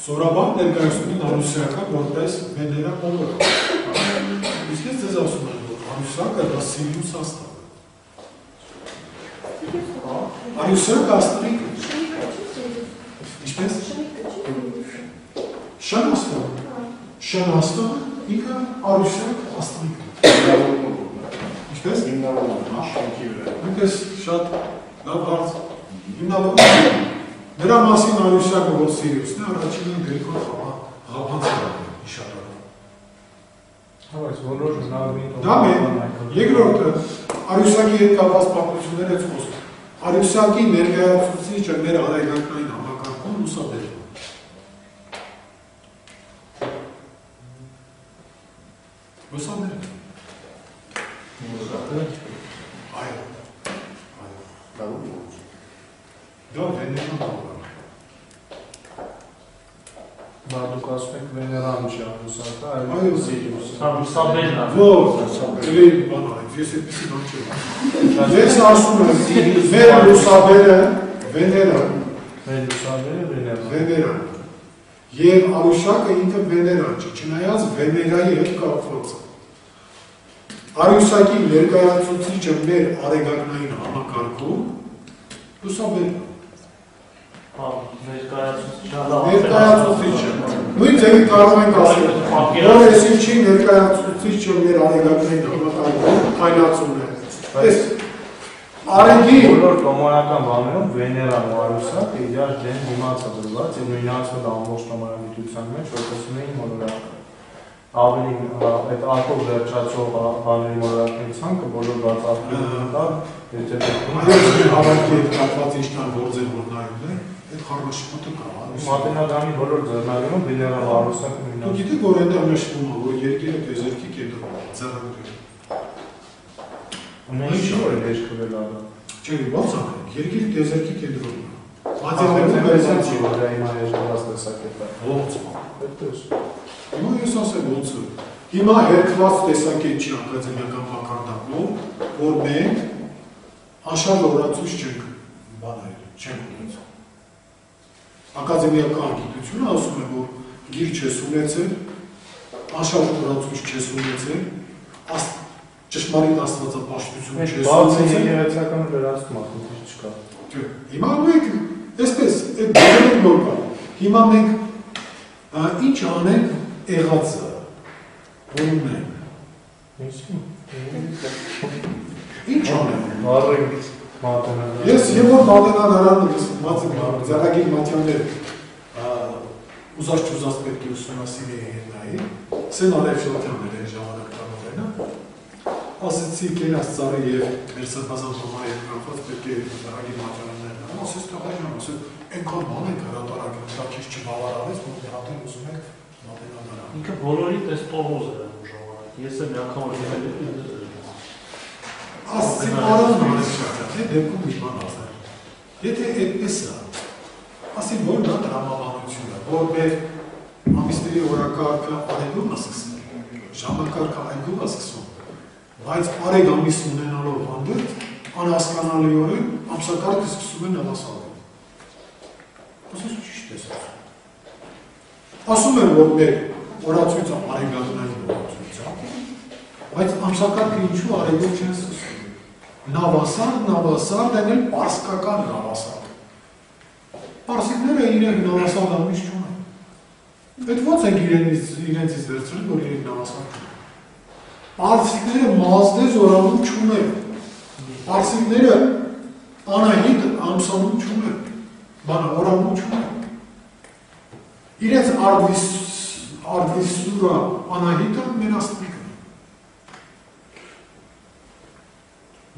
Սորաբան ներկայացնում են Արուսյակը որպես Վեներա մոլորակ։ Իսկ ես ձեզ ասում եմ, որ Արուսյակը դա Սիրիուս աստղ է։ Արուսյակը աստղիկ է։ Ինչպես? Շան աստղ։ Շնաստան ինքը Արուսյակ աստղիկն է։ Ինչպես? Ինչպես շատ լավ հարց։ Նրա մասին Արուսյակը որ սիրուսն է, առաջինը գրիքով հապանց է իշարարը։ Բայց որոշ նավին Դա երկրորդը Արուսյակի հետ կապված պատմությունները խոսք։ Արուսյակի ներկայացուցիչը մեր արեգակնային համակարգում լուսաբերում։ Լուսաբերում։ Այո։ Դա վեներան բաղար։ Բա դուք ասում եք վեներան չի Արուսյակը, Այո, Լուսաբերն է։ Ոչ, դրի բան արեք, ես այդպիսի բան չեմ։ Ես ասում եմ, մեր լուսաբերը Վեներան։ Մեր լուսաբերը Վեներան։ Վեներան։ Եվ Արուսյակը ինքը Վեներան չի, չնայած Վեներայի հետ կապված է։ Արուսյակի ներկայացուցիչը մեր արեգակնային համակարգում լուսաբերն է։ Ներկայացուցիչը։ Նույն ձևի կարող ենք ասել, որ ես ինչի ներկայացուցիչը մեր արեգակնային համակարգում այլացումն է։ Այս արեգի բոլոր տոմարական բաներում Վեներան ու Արուսյակը իրար դեմ դիմաց է դրված եւ նույնացել ամբողջ տոմարագիտության մեջ, որպես ունեին մոլորակ։ Ավելի այդ արկով վերջացող բաների մոլորակների ցանկը բոլոր բացառություններն կա, եթե հավաքի հետ կապված ինչքան գործեր որ նայում է, այդ խառնաշփոթը կա։ Մատենադարանի բոլոր ձեռնարկներում Վեներան ու Արուսյակը Դու նույնացել։ գիտեք, որ այնտեղ նշվում է, որ երկիրը դեզերտի կենտրոն է, ձեռագրել։ Մենք չի որ դեշքը վերլավը։ Չէ, ո՞նց անենք, երկիրը դեզերտի կենտրոնն է։ Մատենադարանի վերսանցի որ դա հիմա երկրված տեսակետը։ Ո՞նց։ Այդպես։ Հիմա ես ասեմ ոնց է։ Հիմա երկրված տեսակետ չի ակադեմիական մակարդակով, որ մենք անշարժ օրացույց չենք բաներ, չենք ունեցել։ Ակադեմիական գիտությունը ասում է, որ գիր չես ունեցել, անշարժ օրացույց չես ունեցել, ճշմարիտ աստվածապաշտություն չես Բացի ունեցել։ եկեղեցական վերացում ակնթիչ չկա։ Հիմա մենք այսպես, այդ բոլորը նոր կա։ Հիմա մենք ինչ անենք եղածը, որ ունենք։ Ինչ անենք։ Վառենք Մատենադարանը։ Ես եւ որ Մատենադարանը Ձեռագիր Մատյաններ ուզած չուզած պետք է ուսումնասիրի հետնայի, Սեն Արևշոտյաններ են ժամանակ տնօրենը, ասեցի կենաց ծառի եւ մեր սրբազան տոմարի հետ կապված պետք է Ձեռագիր Մատյաններն անեն, ասեց տղայրան, ասեց այնքան բան եք հրատարակել, դա քիչ չբավարարեց, որ դեռ ուզում եք Մատենադարան։ Ինքը բոլորի պես տողոզ է ժամանակ։ Ես եմ միանգամ Ասեցի պարոն Արևշոտյան, թե դեպքում մի բան ասել։ Եթե այդպես է, ասի որ դա տրամաբանություն է, որ մեր ամիսների օրակարգը արեգում է սկսում, ժամակարգը այգում է սկսում, բայց արեգ ամիս ունենալով հանդերձ, անհասկանալիորեն ամսակարգը սկսում է նվասալվել։ Ասես ճիշտ ես ասում։ Ասում են, որ մեր օրացույցը արեգակնային օրացույց է, բայց ամսակարգը ինչու արեգով չեն սկսում։ Նավասար, դենել պարսկական նավասար։ Պարսիկները իրենք նավասար ամիս չունեն։ Այդ ոնց ենք իրենցից վերցրել, որ իրենք նավասար չունեն։ Պարսիկները մազդե զորանում չունեն։ Պարսիկները անահիտ ամսանում չունեն։ Օրանում չունեն։ Իրենց արդվիսուրա անահիտը մեր աստղիկն է։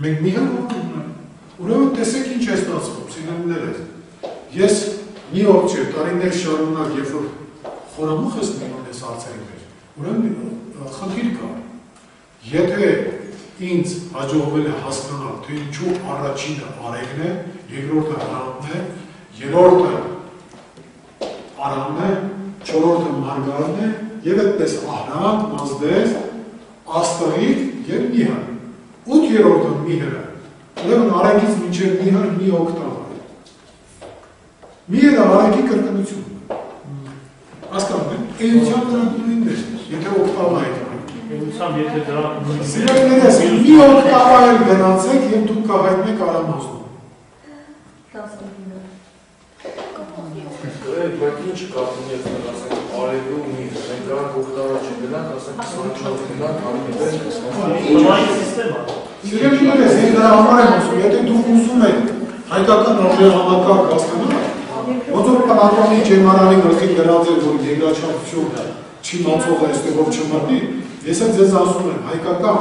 Մենք մի հատ ունենք։ Ուրեմն տեսեք ինչ է ստացվում, սիրելիներս։ Ես մի օր չէ, տարիներ շարունակ, երբ որ խորամուխ ես մինում ես հարցերի մեջ, ուրեմն խնդիր կա։ Եթե ինձ հաջողվել է հասկանալ, թե ինչու առաջինը արեգն է, երկրորդը հրանն է, երրորդը արամն է, չորրորդը մարգարն է, եւ այդպես ահրանք, մազդես, աստղիկ եւ միհար։ 8-րդը միհրը, ուրեմն արեգից մինչև միհար մի օկտավ է։ Միհրը արեգի կրկնությունն է։ Հասկանում եք, էության դրանք նույնն է, եթե օկտավա եք։ Էությամբ եթե դրա Սիրելիներս, մի օկտավա էլ գնացեք եւ դուք կհայտնեք արամազնում։ Բայց չկա, երբ ասենք արևի ու միրը, մենք դրանք օգտավար չգնանք, ասենք 24 գնանք, արևի Նման սիստեմա։ Սիրելիներս, ես դրա համար եմ ասում, եթե դուք ուզում եք հայկական արժեհամակարգ հասկանալ, ոնց որ Պանատոնի ջերմարանի գլխին գրած է, որ երկրաչափություն չի մացող այստեղով չմտնի, ես էլ ձեզ ասում եմ, հայկական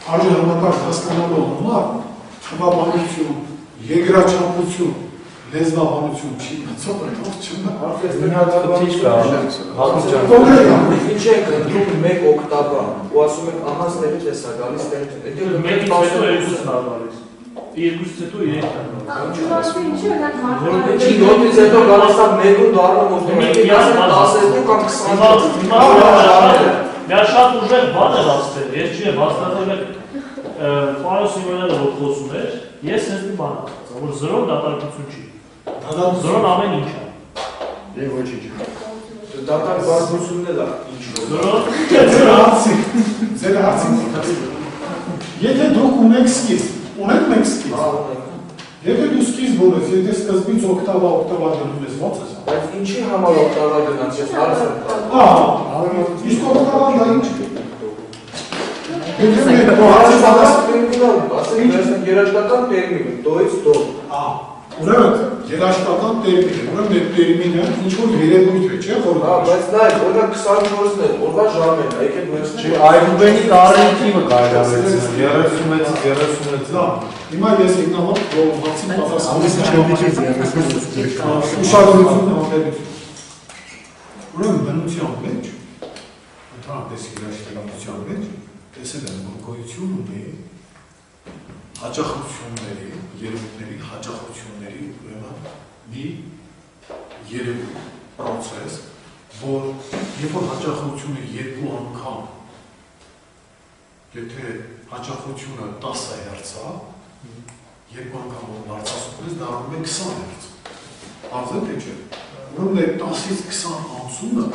արժեհամակարգ հասկանալու համար թվաբանություն, երկրաչափություն, լեզվաբանություն չի մացող այստեղով չմտնի։ Ինչ ենք ընդրում մեկ օգտաբան, ու ասում ենք ահա ստեղից էս է գալիս, Մեկից հետո երկուսն ա գալիս։ Երկուսից հետո երեք ա գալիս։ Չի 7-ից հետո գալիս է մեկու դառնում օգտաբան, 12 կամ 20 Դա շատ ուժեղ բան էր ասել, ես չի եմ հաստատել Պարոն Սիմոնյանը որ խոսում էր, ես հենց մի բան ասացա, որ զրոն դատարկություն չի։ Զրոն ամեն ինչ է։ Եվ ոչինչ։ դատարկ բարձրությունն էլ է ինչ-որ։ Ձեր հարցին եթե դուք ունեք սկիզբ, ունեք մեկ սկիզբ, եթե դու սկիզբ ունես, եթե սկզբից օգտավա դնում ես, ո՞նց ես։ Բայց ինչի համար օգտավա գնաց, ես հարց եմ տալու։ Իսկ օգտավան դա ինչ է։ Ասենք վերցնենք երաժշտական տերմին, դոից դո։ Ուրեմն երաժշտական տերմին է, ուրեմն այդ տերմինը ինչ-որ երևույթ է, չէ՞ որ։ Բայց նայեք, օրինակ 24-ն է, օրվա ժամն է, եկեք վերցնենք։ Այգուբենի տարեթիվը կարելի է վերցնել 36-ից 36։ Հիմա ես ինքնավար բացի պատասխանատվություն ուշադրություն համբերություն։ Ուրեմն բնության մեջ, ընդհանրապես երաժշտության մեջ, տեսել եմ, որ գոյություն ունի հաճախությունների, երևույթների հաճախությունների ուրեմն մի երևույթ, պրոցես, որ երբ որ հաճախությունը երկու անգամ, եթե հաճախությունը 10 հերց է, երկու անգամ որ բարձրացնում ես, դառնում է 20 հերց։ Արդեն թե չէ։ Ուրեմն այդ 10-ից 20 անցումը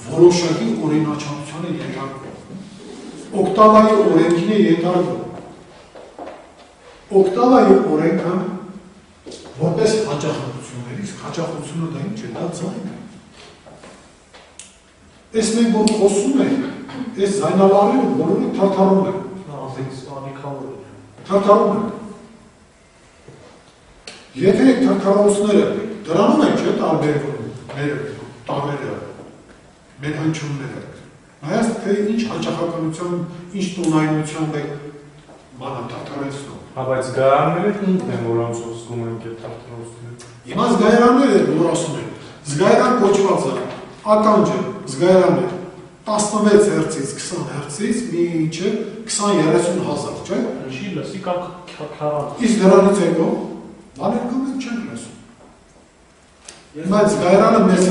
որոշակի օրինաչափության է ենթարկվում։ Օկտավայի օրենքին է ենթարկվում։ Օկտավայի օրենքը որպես հաճախություններից, հաճախությունը դա ինչ է, դա ձայն է։ Այս մենք որ խոսում ենք, այս ձայնավարները բոլորը թարթարում են։ Թարթարում են։ Եթե թարթարոցները դրանում են չէ տարբերվում, մեր տառերը, մեր հնչյունները, նայած թե ինչ հաճախականության, ինչ տոնայնությամբ է բանը թարթարեցնում։ Բայց զգայարանները ինքն են, որոնցով զգում ենք այդ թարթարոցները։ Հիմա զգայարանները որ ասում են, զգայարան կոչված է, ականջը զգայարան է 16 հերցից 20 հերցից մինչև 20-30 հազար, չէ՞։ Ինչի լսի կամ 40։ Իսկ դրանից հետո բաներ կամ չենք լսում։ Բայց զգայարանը մեզ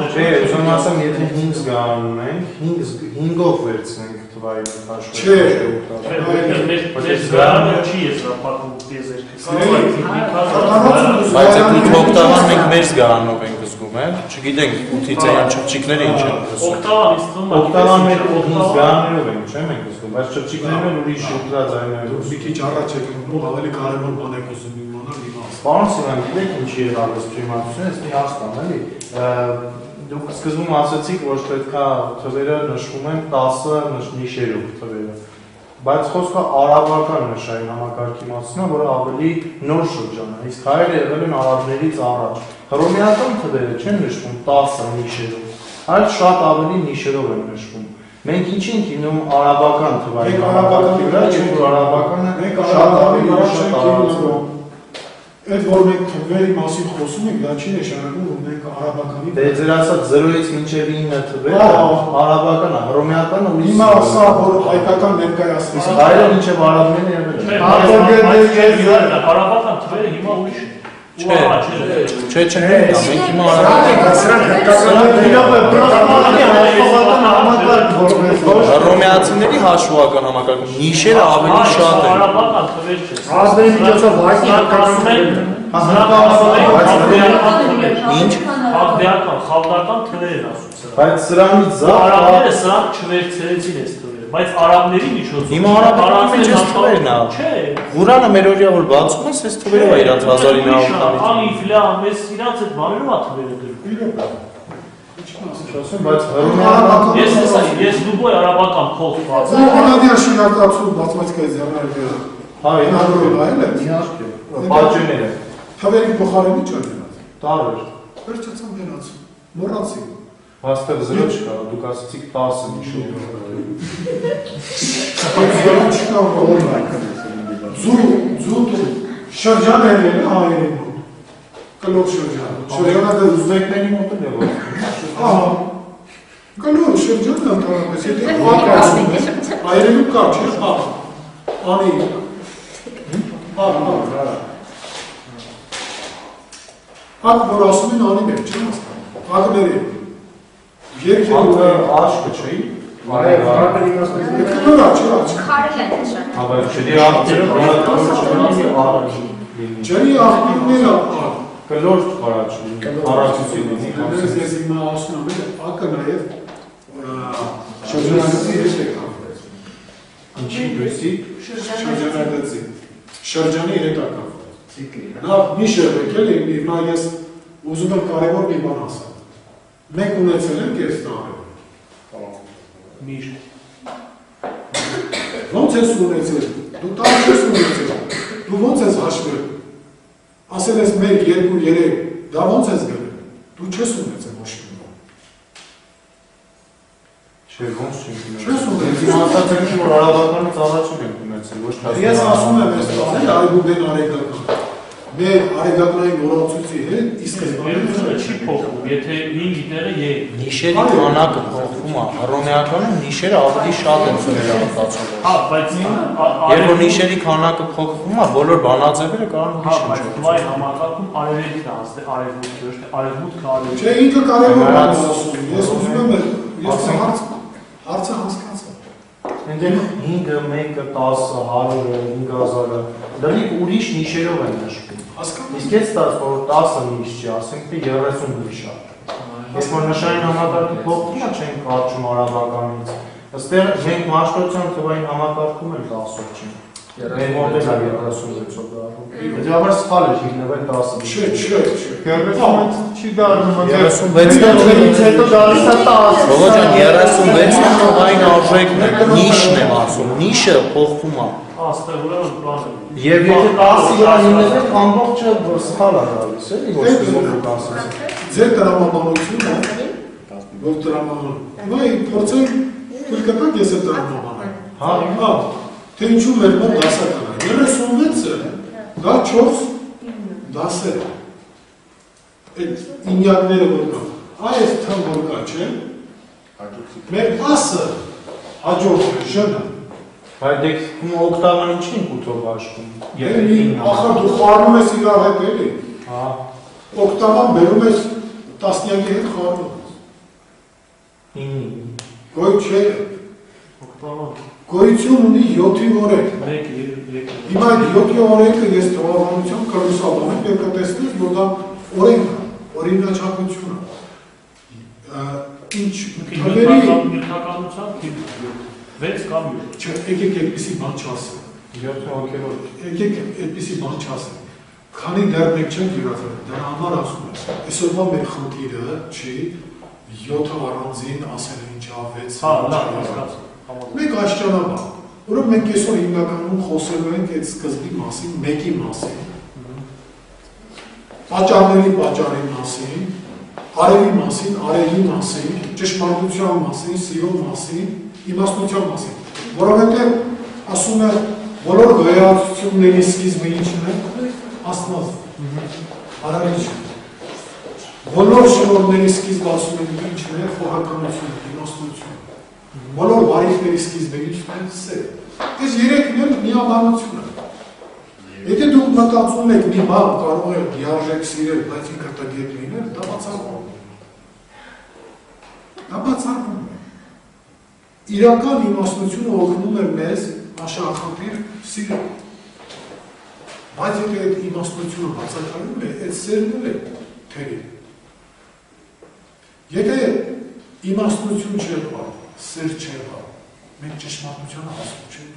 Չէ, ուզում ասեմ, եթե 5 զգայարան ունենք, 5-ով վերցնենք թվայի հաշվը։ Չէ։ Մեր զգայարանը չի ես պատմում տիեզերքը։ Բայց այդ 8 օկտավան մենք մեր զգարանով ենք զգում, չգիտենք 8-ից այն չփչիկները ինչ են լսում։ Օկտավան մենք 5 զգարաններով ենք, չէ՞ մենք զգում, բայց չփչիկներն էլ ուրիշ ուլտրաձայներով։ Մի քիչ առաջ եկեք, ավելի կարևոր բան եք ուզում իմանալ հիմա։ Պարոն Սիմոն, գիտեք ինչի է հանդես պրիմատությունը, ես մի հասկան, էլի։ Դուք սկզբում ասացիք, որ պետքա թվերը նշվում են 10 նիշերով թվերը։ Բայց խոսքը արաբական նշային համակարգի մասին է, որը ավելի նոր շրջան է, իսկ հայերը եղել են արաբներից առաջ։ Հռոմեական թվերը չեն նշվում 10 նիշերով, այլ շատ ավելի նիշերով են նշվում։ Մենք ինչ ենք ինում արաբական թվային համակարգի վրա, երբ որ արաբականը շատ ավելի շատ տարածվում։ Այդ որ մենք թվերի մասին խոսում ենք, դա չի նշանակում, որ մենք արաբականի Դե ձեր ասած 0-ից մինչև 9 թվերը արաբական է, հռոմեականը ուրիշ։ Հիմա ասա, որ հայկական ներկայացնում։ Իսկ հայերը մինչև արաբները եղել են։ Արաբական թվերը հիմա ուրիշ են։ Չէ, մենք հիմա հռոմեացիների հաշվական համակարգում նիշերը ավելի շատ են։ Արաբական թվեր չէ։ Ազգերի միջոցով հայտնի Ինչ։ Աղդեական, խալդական թվեր են ասում սրանք։ Բայց սրանից զատ Արաբները սրանք չվերցրեցին այս թվերը։ բայց արաբների միջոցով Հիմա արաբական մեջ էս թվերն է։ Չէ։ Ղուրանը մեր օրյա որ բացում ես, այս թվերով է իրանց 1900-ից։ Ալիֆ, լամ, ես իրանց այդ բաներով է թվերը դրում։ Բայց հռոմեական Ես դուբոյ արաբական կոդ բացում։ Անադիա շիրակացու բացվածքայից եղել է։ հա, Ինագրոյլ այլ է։ իհարկե։ Պատճենները։ Թվերի փոխարինի չէ դրանց։ Տարեր։ Վերջացան դրանց։ Մոռացի։ Հաստեղ 0 չկա, դուք ասացիք 10 հիշում։ Չկա որոնք։ Զու շրջան է հայերի մոտ։ Կլոր շրջան։ Շրջանը դա ուզբեկների մոտ է եղել։ Ահա։ Կլոր շրջանն ընդհանրապես եթե պատրաստում է, հայերենու կա, չէ՞, հա։ Անի։ Հա։ Ակ որ ասում են անի մեր, չեմ հասկանում։ Ակների։ Ակը աշկը չէի։ Կլոր աչի աչի։ Քարել են նշան։ Հա, բայց ջրի աղբերը հրոմեական Ջրի աղբյուրները կլոր առաջություն լինի։ Ես հիմա ասում եմ, ակը նաև շրջանագծի հետ է կապված։ Ինչի դույսի Շրջանագծի։ Շրջանի հետ է կապված։ Նա մի շերտ եկել է, հիմա ես ուզում եմ կարևոր մի բան ասեմ։ Մենք ունեցել ենք այս տարը։ Միշտ։ Ոնց ես ունեցել։ Դու տարի ես ունեցել։ Դու ոնց ես հաշվել։ Ասել ես 1, 2, 3, դա ոնց ես գնել։ Դու չես ունեցել ոչ մի բան։ Չէ, ոնց չենք Չես ունեցել։ Իմ ասացել եմ, որ արաբականից առաջում ենք ունեցել, ոչ թե Ես ասում եմ այս տարի այգուբեն արեգական։ Մեր արեգականային նորացույցի հետ իսկ Երբևէ չի փոխվում, եթե 5 գիտերը ե։ Նիշերի քանակը փոխվում է, հռոմեականում նիշերը ավելի շատ են վերահսկացվում։ Հա, բայց Երբ որ նիշերի քանակը փոխվում է, բոլոր բանաձևերը կարող հա, են բայց նիշ վայ համակարգում արևելքն է, ասել արևմուտքը, ոչ թե արևմուտքը արևելք։ Չէ, ինքը կարևոր բան է ասում։ Ես ուզում եմ ես հարցը հասկացա։ Ընդդեմ 5-ը, 1-ը, 10-ը, 100-ը, 5000-ը, դրանք ուրիշ նիշերով են նշվում։ Հասկանում Իսկ ես տաս, որ 10-ը նիշ չի, ասենք թե 30 նիշ է։ Ես որ նշային համակարգի փոխվում է, չենք կարճում արաբականից։ Այստեղ մենք մաշտոցյան թվային համակարգում ենք 10-ով չենք։ Մեր մոդելը 36-ով դառնում։ Դժվար սխալ է հիմնվել 10-ը։ Չէ, չէ, չէ։ 36-ից չի դառնում, 36-ից հետո դառնում է 10։ Բողոջան 36-ը թվային արժեքն է, նիշն եմ ասում, նիշը փոխվում է։ Աստեղ ուրեմն բան է։ Եվ եթե 10-ի վրա հիմնվեք, ամբողջը սխալ է գալիս, էլի, ոչ թե ոք ասես։ Ձեր տրամաբանությունը, որ տրամաբան։ Վայ, փորձենք թույլ կտակ ես այդ տրամաբանը։ Հա, թե ինչու մեր մոտ դասական է։ 36-ը դա 4 դասեր է։ Այդ ինյակները որ կա։ Այս թեմ որ կա, չէ։ Մեր 10-ը հաջորդ շնը։ Բայց դեք օկտավան ինչի ենք 8-ով հաշվում։ Ախր դու խառնում ես իրար հետ էլի։ Հա։ Օկտավան բերում ես տասնյակի հետ խառնում ես։ 9-ին։ Գոյ չէ։ Օկտավան։ Գոյություն ունի 7-ի օրենք։ 1, 2, 3։ Հիմա այդ 7-ի օրենքը ես թվականությամբ կրուսաբանում եմ և կտեսնես, որ դա օրենք է, օրինաչափություն է։ Ինչ թվերի… Նյութականությամբ 6 կամ 7։ Չէ, եկեք այդպիսի բան չասեմ։ 7 հոգևոր։ Եկեք այդպիսի բան չասեմ։ Քանի դեռ մենք չենք յուրացել, դրա համար ասում եմ։ Այսօրվա մեր խնդիրը չի 7 առանձին ասել ինչա 6։ Հա, լավ, հասկացա։ Մենք աշճանաբար, որով մենք այսօր հիմնականում խոսելու ենք այդ սկզբի մասին, մեկի մասին, պատճառի մասին, արևի մասին, արևի մասին, ճշմարտության մասին, սիրո մասին, իմաստության մասին, որովհետև ասում է բոլոր գոյացությունների սկիզբը ինչն է, Աստված, արարիչը, բոլոր շնորհների սկիզբը ասում են ինչն է, խոհականություն, իմաստություն, բոլոր բարիքների սկիզբը ինչն է, սեր։ Այս երեքն էլ միաբանություն է։ Եթե դուք մտածում եք մի բան կարող է լիարժեք սիրել, բայց ինքը տգետ լինել, դա բացառվում է։ Դա բացառվում է։ Իրական իմաստությունը օգնում է մեզ աշխարհախնդիր սիրել։ Բայց եթե այդ իմաստությունը բացակայում է, այդ սերն էլ է թերի։ Եթե իմաստություն չեղվա, սեր չեղվա, մենք ճշմարտությանը հասնում չենք։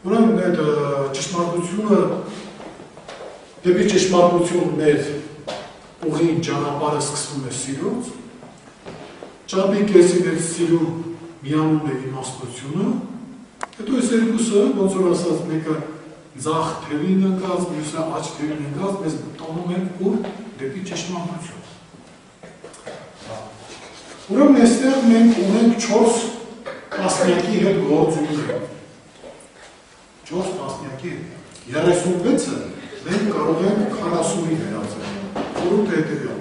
Ուրեմն այդ ճշմարտությունը դեպի ճշմարտություն մեր ուղին ճանապարհը սկսվում է սիրուց, ճապի կեսին այդ սիրուն միանում է իմաստությունը, հետո այս երկուսը, ոնց որ ասած, մեկը ձախ թևին ընկած, մյուսը աջ թևին ընկած, մեզ տանում են ուր դեպի ճշմարտություն։ Ուրեմն այստեղ մենք ունենք 4 տասնյակի հետ գործ ունենք։ 4 տասնյակի հետ։ 36-ը մենք կարող ենք 40-ի վերածել։ Որում թե հետևյալ։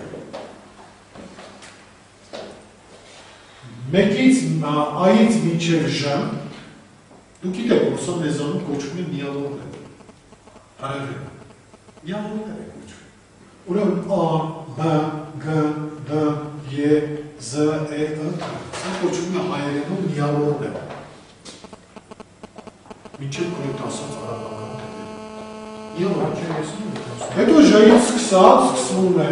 Մեկից այից մինչև ժ, դուք գիտեք, որ սա մեզանում կոչվում է միավորներ։ Հարևեն։ Միավորներ է կոչվում։ Ուրեմն A, B, G, D, E, Z, E, սա կոչվում է հայերենում միավորներ։ Մինչև կորեկտ ասած արաբական թեթեր։ Միավոր։ Հետո ժայից սկսած սկսվում է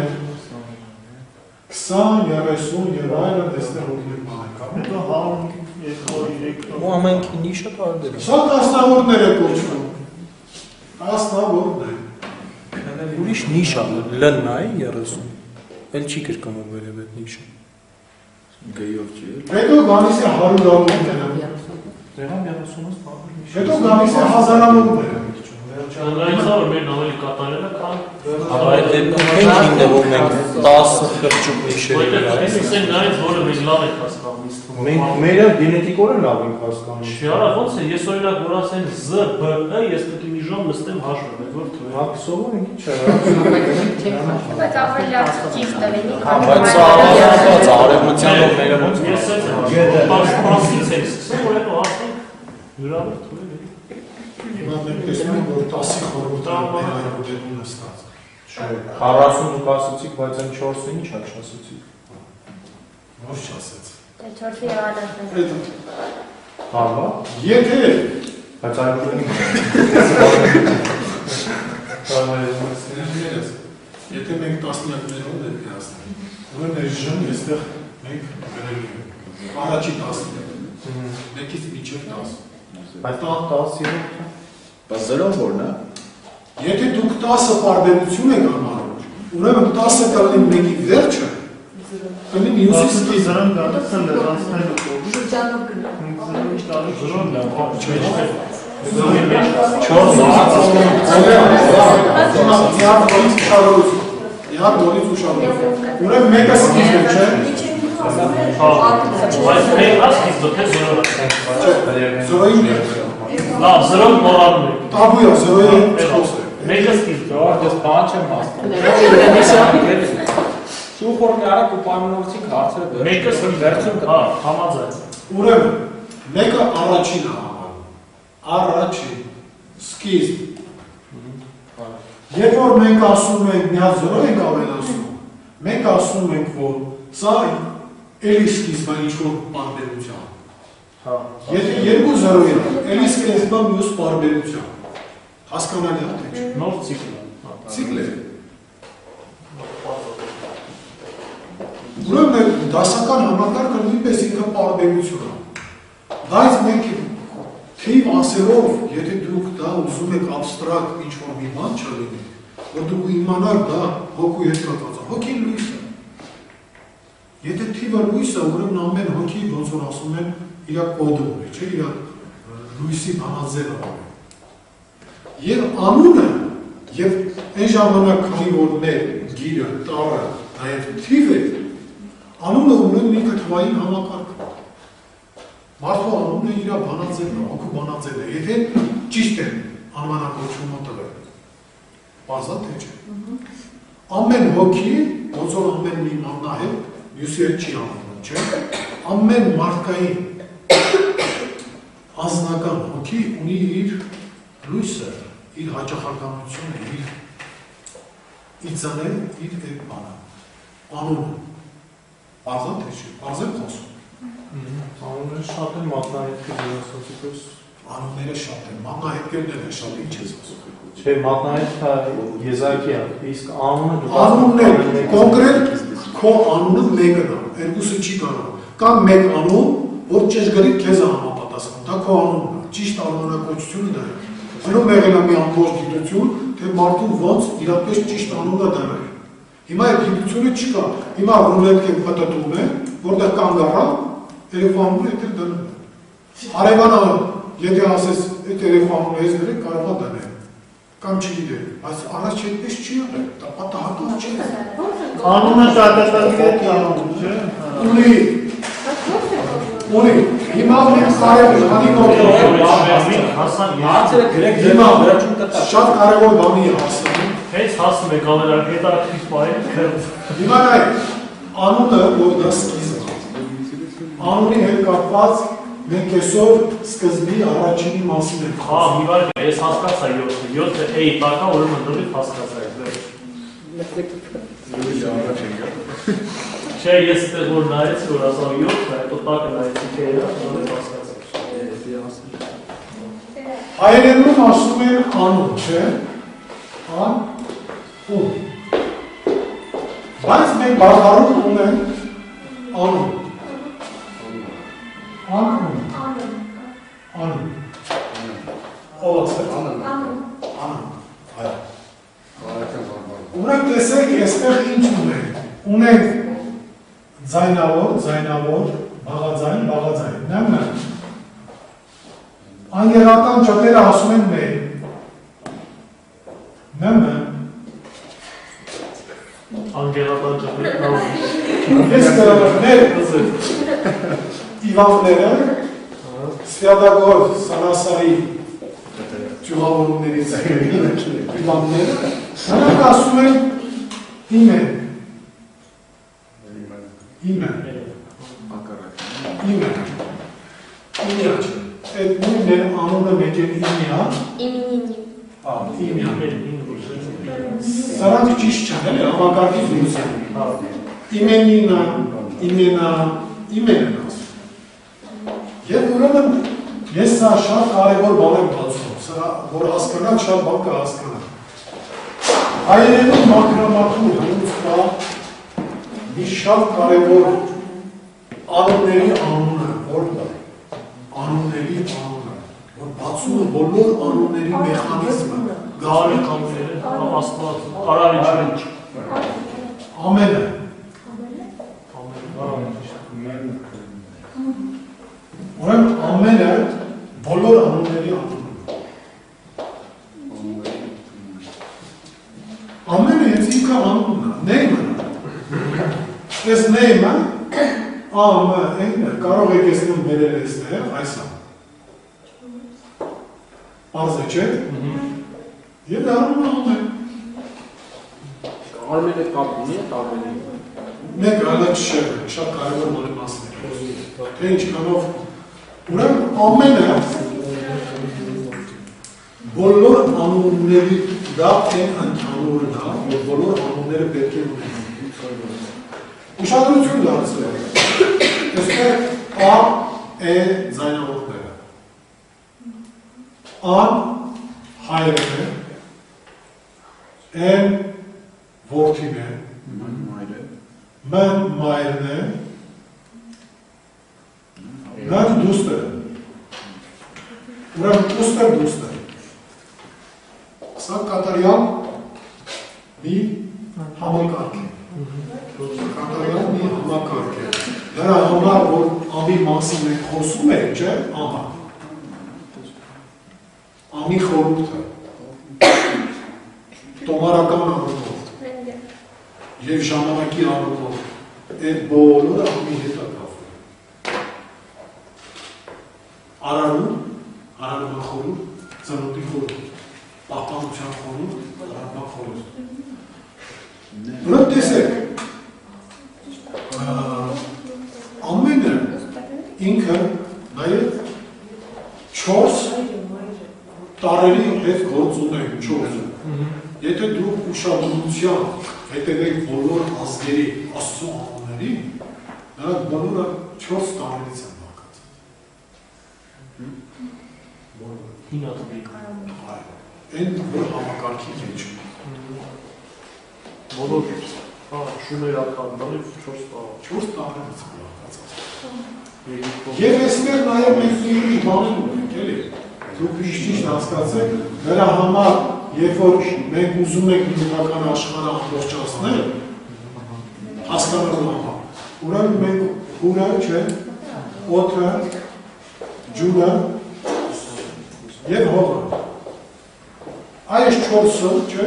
20, 30 եւ այլն այստեղ ունենք բանակը։ Հետո 100, 2, 3 Ու ամենքի նիշը տարբեր է։ Սա տասնավորներ է կոչվում։ Տասնավորներ։ Ուրիշ նիշ ա, L-նայ 30։ Էլ չի կրկնվում վերև այդ նիշը։ Գեյով չի էլ։ Հետո գալիս է 100-ավորները։ Դրամ 30-ից բաղր նիշ։ Հետո գալիս է 1000-ավորները։ Նրանից որ մերն ավելի կատարել է, քան Այդ դեպքում մենք ինձ մենք 10 խրճուկ նիշերի վրա։ Այսինքն նրանից որը մենք լավ ենք հասկանում, իսկ Մենք մերը գենետիկորեն լավ ենք հասկանում։ Շիարա ոնց է, ես օրինակ որ ասեն Z, B, E, ես պետք է մի ժամ նստեմ հաշվեմ, այդ որ թվի։ Ակսովը ինքի չէ։ Բայց ավելի լավ ճիշտ է լինի, Բայց սա արևմտյանով մերը ոնց Ես էլ պարսից եմ սկսում, որ հետո ասենք հյուրավոր թվի։ Հիմա մենք տեսնում ենք, որ 10-ի խորհուրդը այրուդերում նստած։ Չէ, 40 դուք ասացիք, բայց այն 4-ը ինչ ա չասացիք։ Ոչ չասեց։ 4-ի հավանականություն։ Հարվա։ Եթե Բայց այրուդերին Եթե մենք տասնյակներով դեպի հասնենք, ուրեմն այս ժամ այստեղ մենք գրելու ենք։ Առաջի տասնյակ։ Մեկից մինչև 10։ Բայց 10-ը Բայց զրով որն է։ Եթե դուք 10-ը պարբերություն եք համարում, ուրեմն 10-ը կլինի մեկի վերջը, կլինի մյուսի սկիզբը։ Զրոն գալիս են լեզանցնելու կողմ։ Շրջանով գնա։ Զրոն լավ, Իհար նորից ուշադրություն։ Ուրեմն մեկը սկիզբ է, չէ։ Բայց մենք ասկիզբը թե զրոն է։ Զրոյի մեկը։ Լավ, զրոն մորանում է։ Տաբու է, զրոյի խոսքը։ Մեկը սկիզբը։ Ես բան չեմ հասկանում։ Սուխորն արեք ու պայմանավորեցիք հարցերը։ Մեկը սկիզբը։ Հա, համաձայն։ Ուրեմն մեկը առաջին է համարում։ Առաջին սկիզբ։ Երբ որ մենք ասում ենք մի հատ զրո ենք ավելացնում, մենք ասում ենք, որ սա էլի սկիզբը ինչ-որ պարբերության։ Եթե երկու զրո է, էլի սկիզբը մյուս պարբերության։ Հասկանալի է, թե չէ։ Նոր ցիկլ։ Ցիկլ է։ Ուրեմն դասական համակարգը նույնպես ինքը պարբերություն է։ Բայց մենք թիվ ասելով, եթե դուք դա ուզում եք աբստրակտ ինչ-որ մի բան չլինի, որ դուք իմանաք դա հոգու հետ կապված է, հոգին լույս է։ Եթե թիվը լույս է, ուրեմն ամեն հոգի, ոնց որ ասում են, իր կոդը ունի, չէ, իր լույսի բանաձևը ունի։ Եվ անունը, եւ այն ժամանակ, քանի որ մեր գիրը, տառը, նաեւ թիվ է, անունը ունեն ինքը թվային համակարգ։ Մարդու անունը իր բանաձևն է, հոգու բանաձև է, եթե ճիշտ է անվանակոչումը տվել։ Բազա թե չէ։ Ամեն հոգի, ոնց որ ամեն մի մատնահետ, մյուսի հետ չի անվում, չէ։ Ամեն մարդկային ազնական հոգի ունի իր լույսը, իր հաճախականությունը, իր ձանը, իր այդ բանը, անունը։ Բազա թե չէ, բազա խոսում։ Անունները շատ են մատնահետքը դերասացիկոս։ Անունները շատ են, մատնահետքերն են շատ, ինչ ես ասում։ Չէ, մատնահետքը եզակի է, իսկ անունը Անունն է, կոնկրետ քո անունը մեկն է, երկուսը չի կարող։ Կամ մեկ անուն, որ ճշգրիտ քեզ է համապատասխան, դա քո անունն է, ճիշտ անվանակոչությունն է։ Դնում եղել է մի ամբողջ գիտություն, թե մարդու ոնց իրապես ճիշտ անունը դնել։ Հիմա այդ գիտությունը չկա։ Հիմա ռուլետկեն պտտում է, որտեղ կանգ առա, երեխանուն հետ էլ դնում է։ Արևանը, եթե ասես, այդ երեխանուն ես դրեք, կարող է դնել։ Կամ չգիտեմ, բայց առաջ այդպես չի եղել, դա պատահական չի։ Անունը շարքատակի է, ունի, հիմա մենք կարևոր բանի նորտով Հարցերը գրեք հիմա վերջում կտա։ շատ կարևոր բանի է հասնում։ Հենց հասնում է կամերան հետաքրքիր պահել քրտ։ Հիմա նայ, անունը, որ դա սկիզբ է, անունի հետ կապված մենք այսօր սկզբի առաջինի մասին ենք Հա, իվարկե, ես հասկացա 7-ը A տակա, ուրեմն դրիվ հասկացա ես, Չէ, ես ստեղ որ նայեցի, որ ասա 7-ը, հետո տակը նայեցի կերա, դրիվ հասկացա Հայերենում ասում են անուն, չէ, ան, ուն Բայց մենք բարձարում ունենք անուն Անուն Անուն Ովաց է? Անուն Այո Ունենք տեսեք, եստեղ ինչ ունենք Ունենք ձայնավոր, բաղաձայն, նեմն է Անգերատան ճոտերը ասում են մեր Նեմն է Անգերատան ճոտերը Ես կրավներ Իվանները Սվյադագոր Սանասարի ճուղավորումներից Իվանները Նրանք ասում են իմ են Իմիաչ Այդ նույնն է անունը մեկ են իմիա Սրանք ճիշտ չան էլ համակարգի զույս են Իմենա են ասում Եվ ուրեմն ես սա շատ կարևոր բան եմ բացում Սա որ հասկանանք շատ բան կհասկանանք Հայերենում մակրամակու հնուց կա մի շատ կարևոր անունների անունը Անունների անունը որ բացում է բոլոր անունների մեխանիզմը Գարի կանունները, աստված, արարիչ Ամենը Ուրեմն ամենը բոլոր անունների անունը Ամենը հենց ինքը անունն է, նեյմն է Ես նեյմը կարող եք ես նմ բերել ես տեղ, այս է Պարզ է չէ Եվ դարում է Արմենը կապ ունի է տարբերի Մեկ հալա չշեր, շատ կարևոր մոլիմասներ Թե ինչքանով Ուրեմն ամենը բոլոր անունների դա են ընդհանուրն է, որ բոլոր անունները պետք է ունեն Ուշադրություն դարձրել Տեսնեք A, E ձայնավորները An հայրն է N որդին է Mən մայրն է Mən դուստր Ուրեմն դուստր Սա կատարյալ մի համակարգ է Կատարյալ մի համակարգ է Դրա համար, որ ամի մասին մենք խոսում ենք, չէ, ամա Ամի խորհուրդը Տոմարական անունով Եվ ժամանակի անունով Այդ բոլորը ամի հետ է կապվում Արարում խորհուրդ, ծնունդի խորհուրդ, պահպանության խորհուրդ, արարման խորհուրդ Ուրեմն տեսեք Ամենը ինքը նաև 4 տարերի հետ գործ ունենք 4 Եթե դու ուշադրությամբ հետևեք բոլոր ազգերի աստծո անունների, նրանք բոլորը 4 տարերից են բաղկացած։ 9 տարի։ Այն որ համակարգի մեջ։ Բոլոր Շուներ ականդալի 4 տարի։ 4 տարից կողացած։ Եվ այստեղ նաև մենք մի բան ունենք, էլի։ Դուք ճիշտ հասկացեք, նրա համար, երբ որ մենք ուզում ենք բնական աշխարհը ամբողջացնել, հասկանալու համար, ուրեմն մենք հուրը, չէ, օդը, ջուրը եւ հողը։ Այս 4-ը, չէ,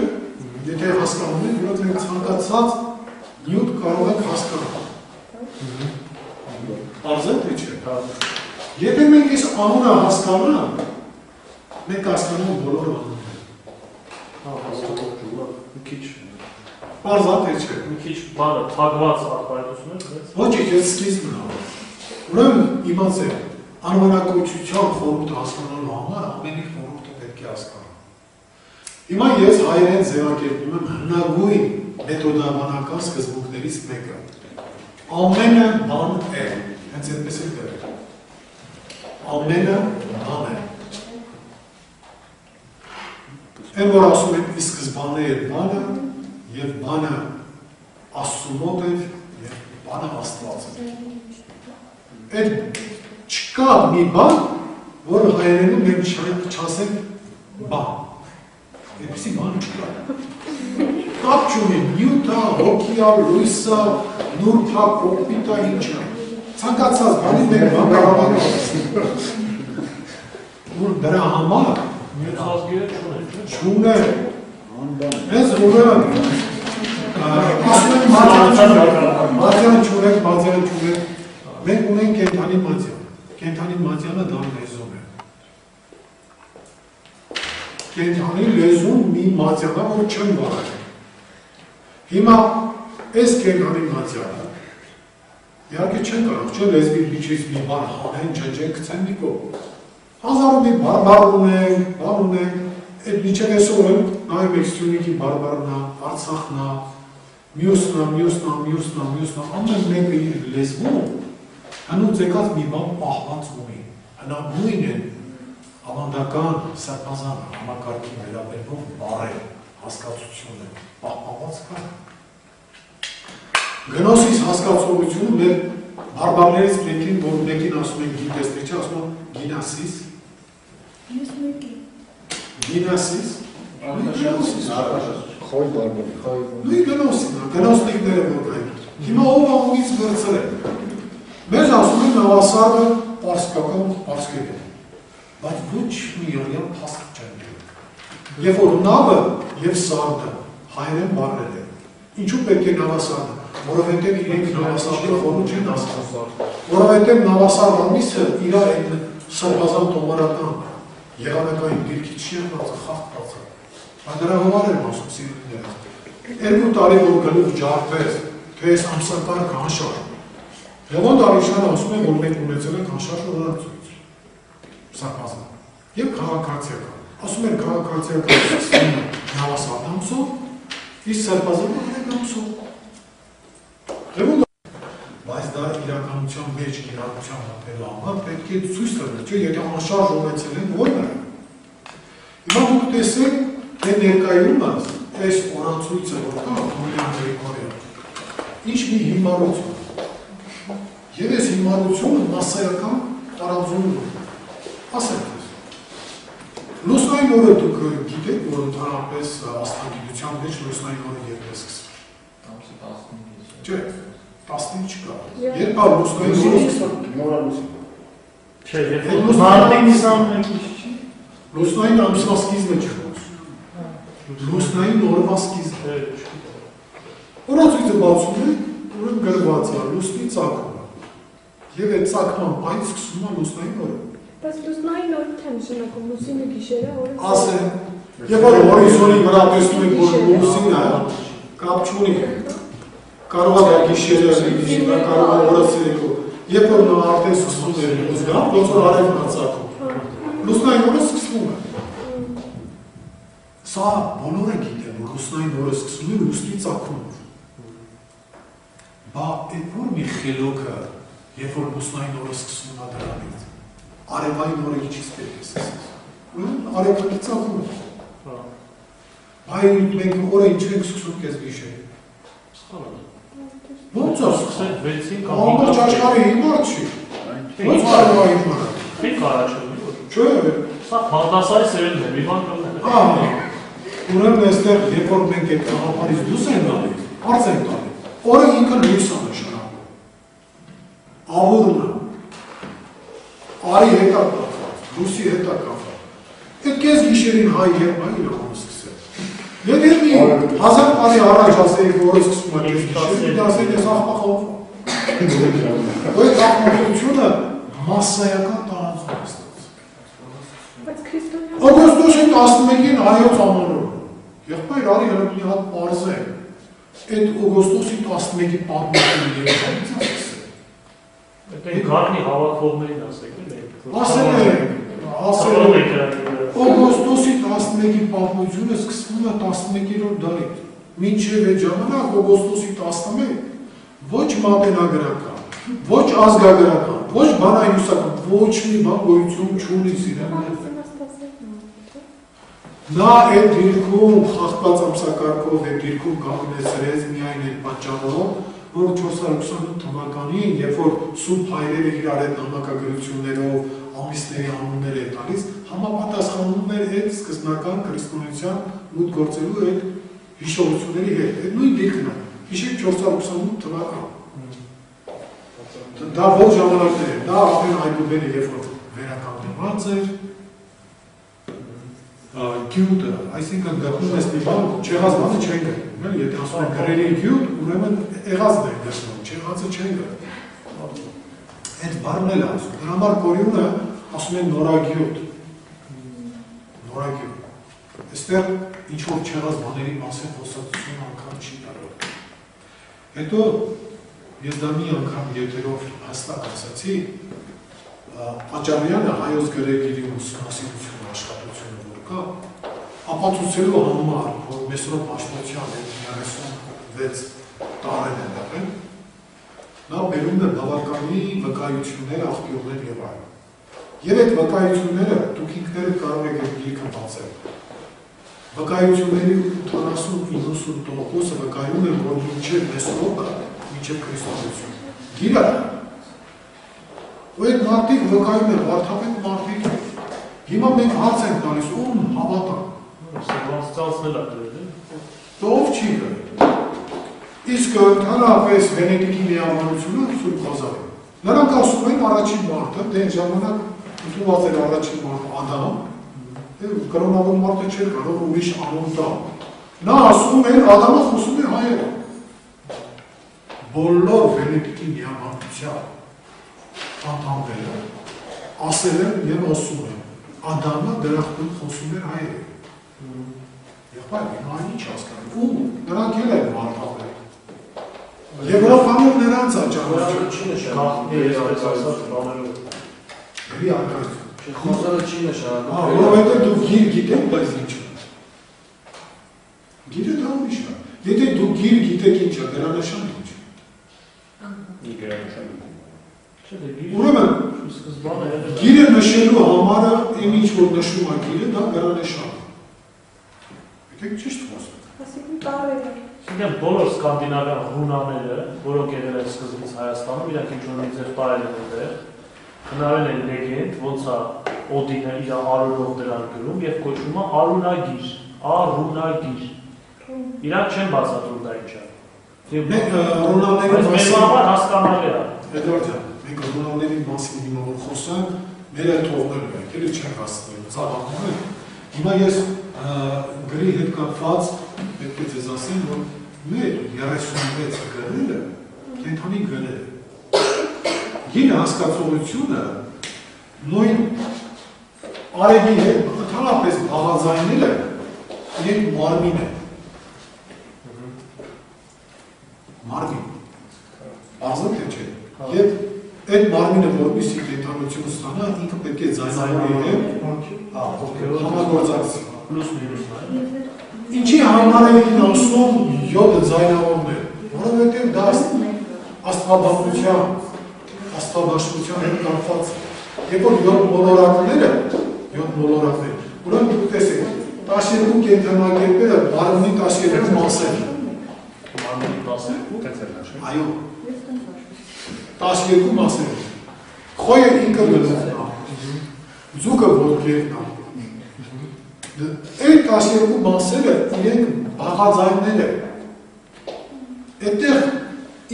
եթե հասկանում եք, ուրեմն մենք ցանկացած նյութ կարող ենք հասկանալ։ Արզեն թե չէ։ Եթե մենք այս անունը հասկանանք, մենք հասկանում բոլոր անունները։ Մի քիչ Արզան թե չէ։ մի քիչ բանը թագված արտահայտություն է, Ոչ է, ես սկիզբն եմ։ Ուրեմն իմացեք, անվանակոչության խորհուրդը հասկանալու համար ամենի խորհուրդը պետք է հասկանալ։ Հիմա ես հայերեն ձևակերպում եմ հնագույն մեթոդաբանական սկզբունքներից մեկը։ Ամենը բան է, հենց այդպես էլ դեռ։ Ամենը բան է։ Այն որ ասում են ի սկզբանե էր բանը, եւ բանը Աստծու մոտ էր, եւ բանը Աստված էր։ Այդ չկա մի բան, որ հայերենում մենք չասենք բան։ Այդպիսի բան չկա։ Կապ չունի նյութա, հոգիա, լույսա, նուրբա, կոպիտա, ինչա։ Ցանկացած բանի մենք բան կարող ենք ասել։ Որ դրա համար Նյութազգերը չունե։ Ես ուրեմն ասում եմ մատյան չունենք, մենք ունենք կենթանի մատյան։ Կենթանի մատյանը դա լեզուն է։ Կենթանի լեզուն մի մատյան է, որ չեն վարել։ Հիմա այս կենթանի մատյանը իհարկե չեն կարող, չէ լեզվի միջից մի բան հանեն, ջնջեն, գցեն մի կողմ։ Հազարում մի բարբար ունենք, այդ միջև այսօր եմ նաև էքսյունիկի բարբարնա, Արցախնա, մյուսնա, ամեն մեկը իր լեզվում հնուց եկած մի բան պահված ունի, հնագույն են ավանդական սրբազան համակարգի վերաբերող բառեր, հասկացությունը պահպանված կա։ Գնոսիս հասկացողությունը մեր բարբարներից մեկին, որ մեկին ասում են գիտես, թե չէ, ասում են գինասիս, Գինասիս, Խոյ բարբարի, նույն գնոսին, գնոսնիկները որ կային, հիմա ով ամուից վրծր է, մեզ ասում են նավասարը պարսկական պարսկեր է, բայց ոչ մի օրյան պասկ չեն գել, և որ նավը և սարդը հայերեն բարներ է, ինչու պետք է նավասարդը, որովհետև իրենք նավասարդը խորու չեն ասկան, որովհետև նավասարդ ամիսը իրա են սրբազան տոմարական եղանակային դիրքի չի եղնացը, խաղթացը, բայց դրա համար եմ ասում սիրուները, երկու տարի որ գլուխ ջարդվեց, թե ես ամսակարգ հանշար, Լևոն Դավիթյանը ասում է, որ մենք ունեցել ենք հանշար օրացույց, սրբազան, և քաղաքացիական, ասում են քաղաքացիական սկսվում նավասարդ ամսով, իսկ սրբազանը հենց ամսով, բայց դա իրականության մեջ իրականության մտելու համար պետք է ցույց տվել, չէ, եթե անշարժ ունեցել են, ո՞րն է։ Հիմա դուք տեսեք, թե ներկայումս այս օրացույցը, որ կա ամենան տերիկորիա, ինչ մի հիմարություն։ Եվ այս հիմարությունը մասսայական տարածում ունի։ Ասենք ես։ Լուսնային օրը դուք գիտեք, որ ընդհանրապես աստղագիտության մեջ լուսնային օրը երբ է սկսվել։ Չէ։ 15 չկա։ Երբ ա լուսնային օրը նորալուսին։ Չէ, երբ Մարտին 21-ից չի։ լուսնային ամսվա սկիզբը չէ։ Լուսնային օրվա սկիզբը։ Օրացույցը բացում է, ուրեմն գրված է լուսնի ծագումը։ Եվ այդ ծագման պայթ սկսում է լուսնային օրը։ Բայց լուսնային օրը թե նշանակում լուսինը գիշերը օրը։ Ասեմ, երբ որ հորիզոնի վրա տեսնում եք, որ լուսինն է, կապ չունի։ Կարող է գիշերը լինի, կարող է օրը ցերեկո։ Երբ որ նա արդեն սկսում է լուսնա, ոնց որ արևն է ծագում։ Լուսնային օրը սկսվում է։ Սա բոլորը գիտեն, որ լուսնային օրը սկսում է լուսնի ծագումով։ Բա այդ որ մի խելոքը, երբ որ լուսնային օրը սկսվում է դրանից, արևային օրը ինչից պետք է սկսել։ Արևի ծագումը։ Բայց մենք օրը ինչ ենք սկսում կես գիշերը։ Ոնց է սկսել 6-ին կամ ամբողջ աշխարհի հիմար չի։ Ոնց կարող է հիմարը։ Ինչ կարաչը։ Չէ։ Սա փանդասարի սերունդն է, մի բան կողմել։ Ահա։ Ուրեմն այստեղ երբ որ մենք այդ գաղափարից դուրս ենք գալիս, արծ ենք տալիս, օրը ինքը լույս է նշանակում։ Ահուրն է։ Արի հետ է կապված, լույսի հետ է կապված։ Այդ կես գիշերին հայ երբ այն իրավանը սկսել։ Եթե մի 1000 տարի առաջ ասեի, որ օրը սկսում է կես գիշերին, դա ասեի ես աղբախով։ Այդ աղբախությունը մասսայական տարանցում է ստացել։ Բայց քրիստոնյա Օգոստոսի 11-ին հայոց ամանորը։ Եղբայր արի հենց մի հատ պարզե։ Այդ օգոստոսի 11-ի պատմությունը երբանից է սկսել։ Այդ գարնի հավաքողներին ասեք, Ասել եք, օգոստոսի 11-ի պատմությունը սկսվում է 11-րդ դարից։ Մինչև այդ ժամանակ օգոստոսի 11 ոչ մատենագրական, ոչ ազգագրական, ոչ բանահյուսական, ոչ մի բան գոյություն չունի սիրելիներ։ Նա այդ դիրքում խախտված ամսակարգով այդ դիրքում կանգնեցրեց միայն այդ պատճառով, որ 428 թվականին, երբ որ սուրբ հայրերը իրար այդ նամակագրություններով ամիսների անուններ են տալիս, համապատասխանում էր այդ սկզբնական քրիստոնեության մուտք գործելու այդ հիշողությունների հետ։ Այդ նույն դիրքն է։ Հիշեք 428 թվական։ Դա ո՞ր ժամանակներ է։ Դա արդեն այդուբել է, երբ որ վերականգնված էր գյուտը, այսինքն գտնում ես մի բան, չեղած բանը չեն գտնում, եթե ասում են գրելի գյուտ, ուրեմն եղածն են գտնում, չեղածը չեն գտնում։ Այդ բառն էլ ասում, դրա համար կորյունը ասում են նորագյուտ, նորագյուտ։ Այստեղ ինչ-որ չեղած բաների մասին խոսակցություն անգամ չի կարող։ Հետո ես դա մի անգամ եթերով հստակ ասացի, Աջարյանը հայոց գրեգիրի ուսումնասիրությունը աշխատությունը որ կա, ապացուցելու համար, որ Մեսրոպ Աշտոցյան 36 տարեն են եղել, նա բերում է բավականին վկայություններ, աղբյուրներ եւ այլն։ Եվ այդ վկայությունները դուք ինքներդ կարող եք այդ գիրքը բացել։ Վկայությունների 80-90% վկայում են, որ մինչև Մեսրոպը, մինչև քրիստոնեություն։ Գիրը ու այդ մարդիկ վկայում են, վարդապետ մարդիկ, հիմա մենք հարց ենք տալիս, ում հավատան։ Սեբաստիանսն էլ է դրել, ով չի դրել։ Իսկ հանրապես Վենետիկի միավորությունը Սուրբ Ղազարը։ Նրանք ասում են առաջին մարդը, դե ժամանակ ընդունված էր առաջին մարդը Ադամ, կրոնավոր մարդը չէր կարող ուրիշ անուն տալ։ Նա ասում էր Ադամը խոսում է հայերը։ Բոլոր Վենետիկի միավորության անդամները ասել են եւ ասում են Ադամը դրախտում խոսում էր հայերը։ Եղբայր, նա ինչ հասկանում, ու նրանք էլ են մարդաներ։ Եվրոպայում նրանց աճառություն չի նշանակում։ Գրի արկայություն։ Խոսալը չի նշանակում։ Որովհետեւ դուք գիր գիտեք, բայց ինչ է։ Գիրը դա ուրիշ է։ Եթե դուք գիր գիտեք ինչ է, դրա նշանը ինչ է։ Ուրեմն գիրը նշելու համարը իմ ինչ որ նշում է գիրը, դա գրանեշան է։ Եկեք ճիշտ խոսենք։ Այսինքն տարբեր է։ Այսինքն բոլոր սկանդինավյան հունաները, որոնք եղել են սկզբից Հայաստանում, իրանք ինչ-որ մի ձև տարել են այնտեղ, հնարել են լեգենդ, ոնց է Օդինը իր արունով դրան գրում եւ կոչվում է արունագիր, արունագիր։ Իրանք չեն բացատրում դա ինչ է։ Մենք ռոնալների Մեր համար հասկանալի է։ Էդվարդ ջան, մենք ռոնալների մասին հիմա որ խոսանք, մեր այդ թողնելու ենք, էլի չենք հասցնել, ծավալում ենք։ Հիմա ես գրի հետ կապված պետք է ձեզ ասեմ, որ մեր 36 գրերը կենթանի գրեր է։ Գինը հասկացողությունը նույն արևի հետ ընդհանրապես բաղաձայները իրենք մարմին է։ Մարմին։ Բազատ է չէ։ Եվ այդ մարմինը որպեսզի կենթանություն ստանա, ինքը պետք է ձայնավորի հետ համագործակցի։ Պլյուս մինուս է։ Ինչի համար են ասում 7 ձայնավորներ, որովհետև դա աստղաբաշխության հետ կապված է։ Երբ որ 7 մոլորակները, ուրեմն դուք տեսեք, 12 կենտրոնակերպերը մարմնի 12 մասեր։ Արմենի 12 Այո 12 մասեր Խոյը ինքը գլուխն է Ձուկը ոտքերն է Այդ 12 մասերը իրենք բաղաձայններ են Այդտեղ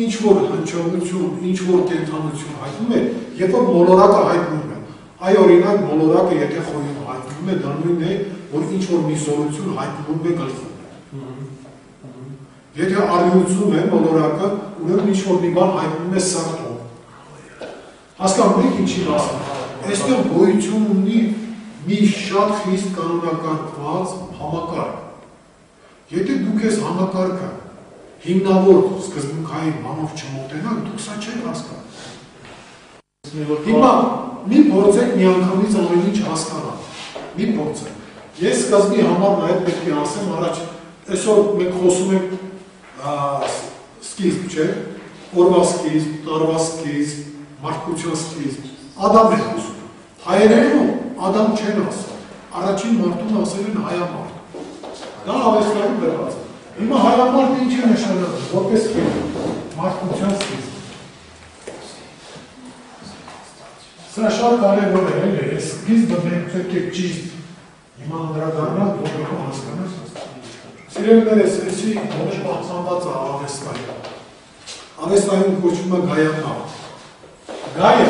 ինչ-որ հնչողություն, ինչ-որ կենթանություն հայտնում է, երբ որ մոլորակը հայտնում է Այ օրինակ մոլորակը եթե խոյում հայտնում է, դա նույնն է, որ ինչ-որ մի զորություն հայտնում է գլխում Եթե արյունցում է մոլորակը, ուրեմն ինչ-որ մի բան հայտնում է սրտում Հասկանում եք ինչի ասում Այստեղ գոյություն ունի մի շատ խիստ կանոնակարգված համակարգ Եթե դուք ես համակարգը հիմնավոր սկզբունքային բանով չմոտենաք, դուք սա չեք հասկանում Հիմա մի փորձեք միանգամից ամեն ինչ հասկանալ Մի փորձեք Ես սկզբի համար նաև պետք է ասեմ առաջ Այսօր մենք խոսում ենք սկիզբ չէ Օրվա սկիզբ, տարվա սկիզբ, մարդկության սկիզբ Ադամ են խոսում Հայերենում Ադամ չեն ասում Առաջին մարդուն ասել են հայամարդ Դա ավեստարում վերված Հիմա հայամարդը ինչ է նշանակում Որպես սկիզբ Մարդկության սկիզբ Սա շատ կարևոր է Այս սկիզբը մենք պետք է ճիշտ Հիմա անդրադառնալ որ հասկանաս Սիրելիներս, այսի ոչ պահծանված է ավեստայում Ավեստայում կոչվում է գայանա Գայը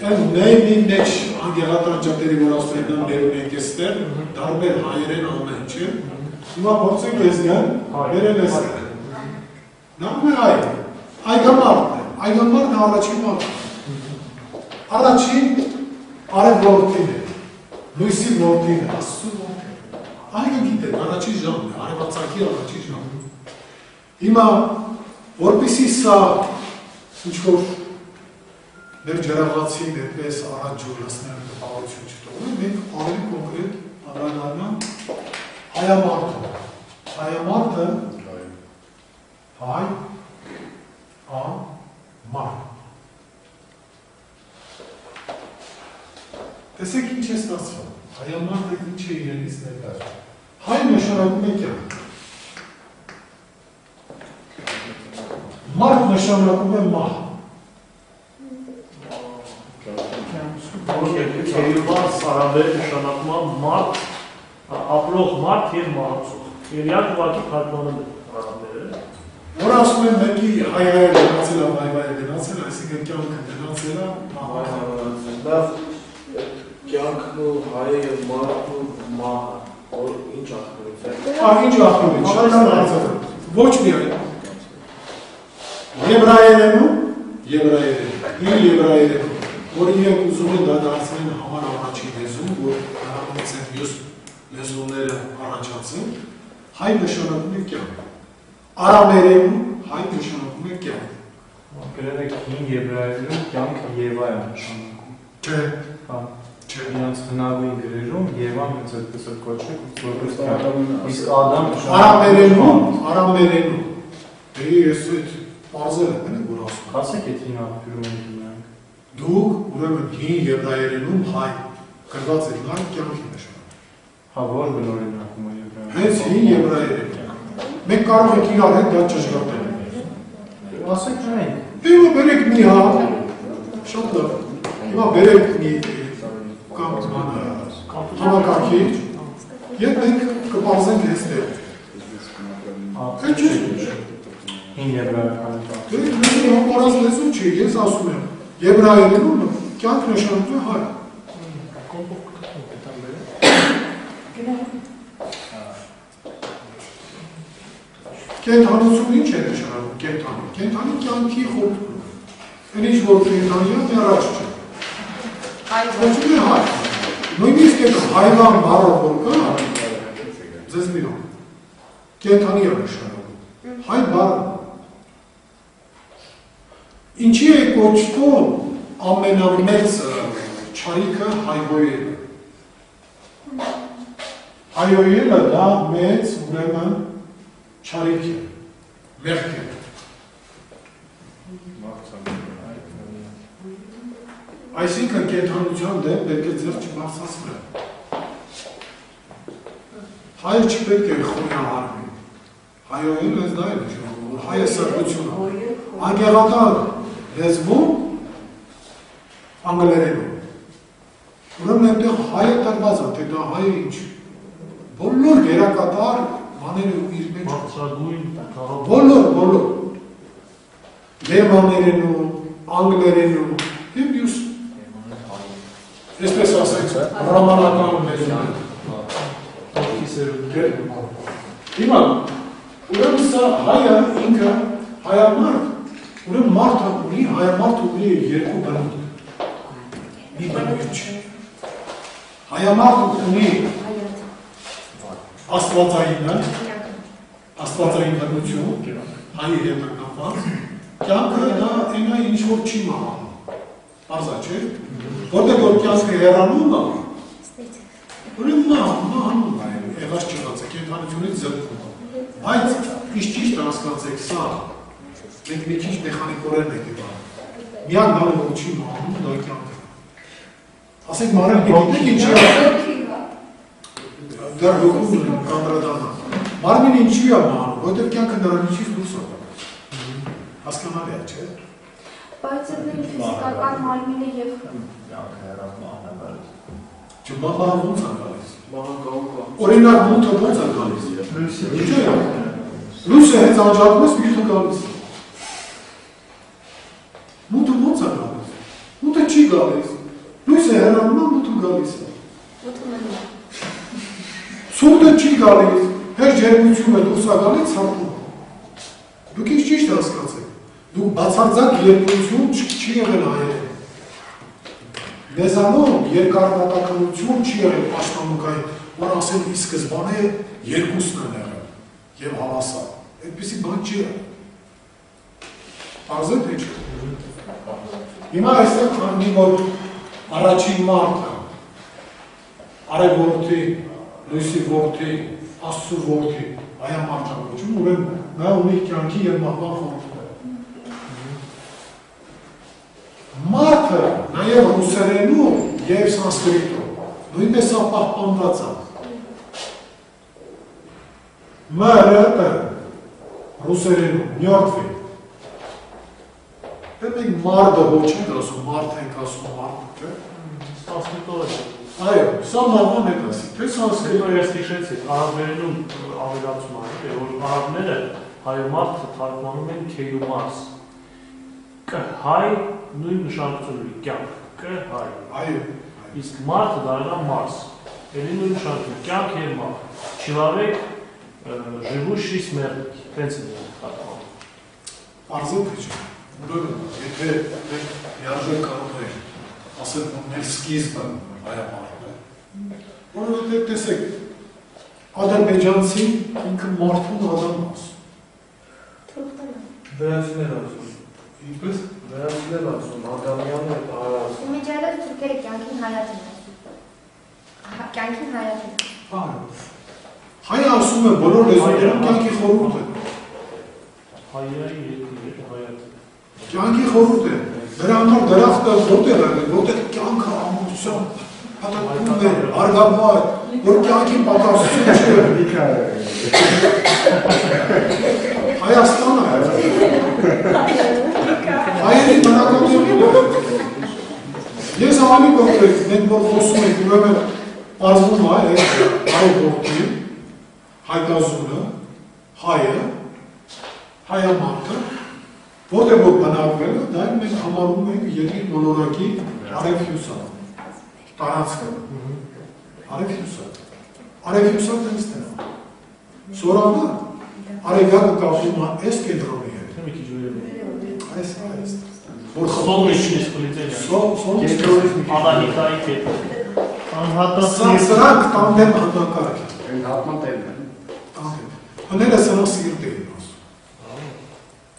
Այն նեյմի մեջ անգեղատանջատերի որ ասում են ներում ենք էստեղ Դարբեր հայերեն ամեն չէ Հիմա փորձենք ես գան, վերել ես Նամում է այ Այգամարդն է, այգամարդն առաջին մարդ Առաջին արև որդին է Լույսի որդին է, ասում Այգը գիտեք, առաջի ժամն է, արևացակի առաջի ժամն Հիմա, որպիսի սա ինչ-որ մեր ջրաղացին այդպես առաջ ջուրլասները տպավորություն չտողում, մենք ավելի կոնկրետ անդրադառնանք հայամարդը Հայամարդը Հայ-ա-մարդ Տեսեք ինչ է ստացվում, հայամարդը ինչ է իրենից ներկայացնում Հայ նշանակում է կյանք Մարդ նշանակում է մահ Կերիվար սարաբեր նշանակում է մարդ, ապրող մարդ և մահացող Եվ յակ ուղակի պարդոնում է հարաբերը Որ ասում են մեկի հայ-հայ գնացել է, վայ-վայ գնացել, այսինքն կյանքը գնացել է, Կյանքն ու հայը և մարդն ու մահը, որ ինչ ախտորից է։ Ինչ ախտորից, շատ հարցը, ոչ միայն։ Եբրայերենում, իր եբրայերենում, որ իրենք ուզում են դա դարձնեն համար առաջին լեզուն, որ նրանից են մյուս լեզուները առաջացին, հայ նշանակում է կյանք։ Արամերենում հայ նշանակում է կյանք։ Գրել եք հին եբրայերենում կյանք Եվա է նշանակում։ Չէ։ Իրանց հնագույն գրերում Եվան հենց այդպես է կոչվում, որպես կյանք։ Իսկ Ադամ Արամերենում։ Ես այդ պարզել եմ, որ ասում։ Ասեք այդ հին աղբյուրում ենք իրանք։ Դուք ուրեմն հին եբրայերենում հայ գրված եք նա կյանքի նշանակում։ Հա, որ բնօրինակում է եբրայերենում։ Հենց հին եբրայերենում։ Մենք կարող ենք իրար հետ դա ճշգրտել։ Ասեք մենք։ Հիմա բերեք մի հա, շատ լավ։ Հիմա բերեք մի համակարգիչ, և մենք կպարզենք եստեղ։ Այդ չէ։ Հին եբրայական Դե համարած լեզու չի, ես ասում եմ, եբրայերենում կյանք նշանակում է հայ։ Կենթանություն ինչ է նշանակում կենթանի։ Կենթանի կյանքի խորհուրդ։ Այն ինչ որ կենթանի է, մեռած չէ։ Ոչ մի հայ։ Նույնիսկ այդ հայվան բառը որ կա, ձեզ մի հոն, կենթանի է նշանակում, հայ բառը։ Ինչի է կոչվում ամենամեծ չարիքը հայհոյելը։ Հայհոյելը դա մեծ ուրեմն չարիք է, մեղք է։ Այսինքն կենթանության դեմ պետք է ձեռք չբարձրացնել։ Հայը չպետք է խոնարհվի, Հայոյին լեզ դա է նշանակում, որ հայը սրբություն է։ Անգեղատար լեզվում անգլերենով։ Ուրեմն այնտեղ հայը տրված է, թե դա հայը ինչ։ Բոլոր գերակատար բաները իր մեջ բոլոր գերմաներենով, անգլերենով եւ մյուս այսպես ասենք ռոմանական լեզուներով։ Հիմա ուրեմն սա հայը ինքը հայամարդ, ուրեմն մարդը ունի, հայամարդը ունի երկու բնույթ։ Մի բնույթ չէ։ Հայամարդը ունի աստվածային բնություն, հայի հետ կապված, կյանքը դա այնա ինչ որ չի մահանում։ Պարզա չէ։ Որտեղ որ կյանքը հեռանում է, ուրեմն մահանում է, եղած չեղած է, կենդանությունից զրկվում է։ Բայց ինչ ճիշտ հասկացեք սա, մենք մի քիչ մեխանիկորեն ենք դիպանում։ Միակ բանը որ չի մահանում, դա կյանքը։ Ասենք մարդ գիտեք ինչ է։ Դեռ հոգում կանդրադառնա։ Մարմինը ինչու է մահանում, որտեղ կյանքը նրանից դուրս է գալիս։ Հասկանալի է, չէ՞։ Բայց այդ ֆիզիկական մարմինը եւ կյանքը հեռացման գալիս։ Չմահը ոնց է գալիս։ Օրինակ մութը ոնց է գալիս։ Լույսը հենց անջատում ես մութը գալիս։ Մութը ոնց է գալիս։ Մութը չի գալիս։ Լույսը հեռանում է, մութը գալիս է։ Ցուրտը չի գալիս, հեր ջերմությունը դուրս է գալիս ցածում։ Դուք ինչ ճիշտ հասկացեք։ Դուք բացարձակ երկրություն չի եղել հայերեն։ Մեզանով երկարատակնություն չի եղել պաշտամունքային, որ ասել ի սկզբանե երկուսն են եղել եւ հավասար։ Այդպիսի բան չի եղել։ Պարզե թե չէ։ Հիմա այստեղ քանի որ առաջին մարդը արևորտի լույսի որդի, աստծու որդի, այա մարդակոչում, ուրեմն նա ունի կյանքի և մահվան խորհուրդ։ Մարդը նաև ռուսերենով և սանսկրիտով, նույնպես սա պահպանված է։ ՄՌՏ ռուսերենով, մյորդվի։ Դե մենք մարդը ոչ ենք ասում, մարդ ենք ասում, մարդ, չէ։ Սանսկրիտով է։ Այո, սա մահվան հետ ասի, թե սանսկրիտով։ Ես հիշեցի, արաբերենում ավելացում է, որ արաբները հայոմարդ թարգմանում են քեյլումարս։ Հայ նույն նշանակություն ունի, կյանք, հայ։ Այո։ Իսկ մարդը դառնա մարս, էլի նույն նշանակություն, կյանք և մարդ։ Չիլավեք ժիվուշի սմերդիկ, տենց է թարգմանում։ Պարզել թե չէ, ուրեմն, եթե մենք միարժեք կարող ենք ասել, որ մեր սկիզբը հայամարդն է, որովհետև տեսեք, ադրբեջանցին ինքը մարդուն adam ասում։ Վերացիներ ասում։ Ինչպես։ Վերացիներ ասում, Ադամյանը հայ ասում։ Իմիջիալով թուրքերը կյանքին հայատ են ասում։ Կյանքին հայատ են։ Հայը ասում է բոլոր լեզուներում կյանքի խորհուրդ է։ Հայայի հայատ։ Կյանքի խորհուրդ է։ Դրա համար դրախտը որտեղ է, որտեղ կյանքը ամբողջությամբ պատակվում է, արգապատ, որ կյանքին պատասխան չէ։ Հայաստանը է։ Հայերի բնակավայրն է։ Ես ավելի կոնկրետ, մենք որ խոսում ենք, ուրեմն պարզվում է հայ հայկազունը, հայը, հայամարդը, որտեղ որ բնակվել է, դա մենք համարում ենք երկիր մոլորակի արևհյուսակ, տարածքը, արևհյուսակ, արևհյուսակն ինձ տեղ, սորավը արևյակը կապվում է այս կենտրոնի հետ, այս, որ Անահիտայի կետ, սրանք տանդեմ հանդակարք են, հատման տերն է։ հները սրանք սիրտ էին ասում,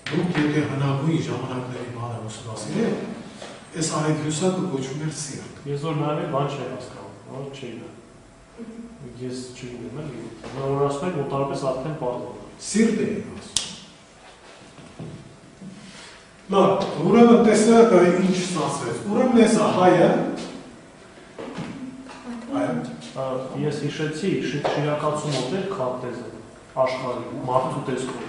դուք եթե հնագույն ժամանակների բանը ուսումնասիրել եք, այս արևհյուսակը կոչվում էր սիրտ։ Ես որ նայել բան չէ հասկանում, որ չի գա։ Ես չգիտեմ, էլի։ Որ ասում եք, մոտարապես արդեն պարզվում է։ Սիրտ էին ասում։ Լավ, ուրեմն տեսնեք ինչ ստացվեց։ Ուրեմն ես հայը Ես հիշեցի շիրակացու մոտ էր քարտեզը։ աշխարհի մարդու տեսքով։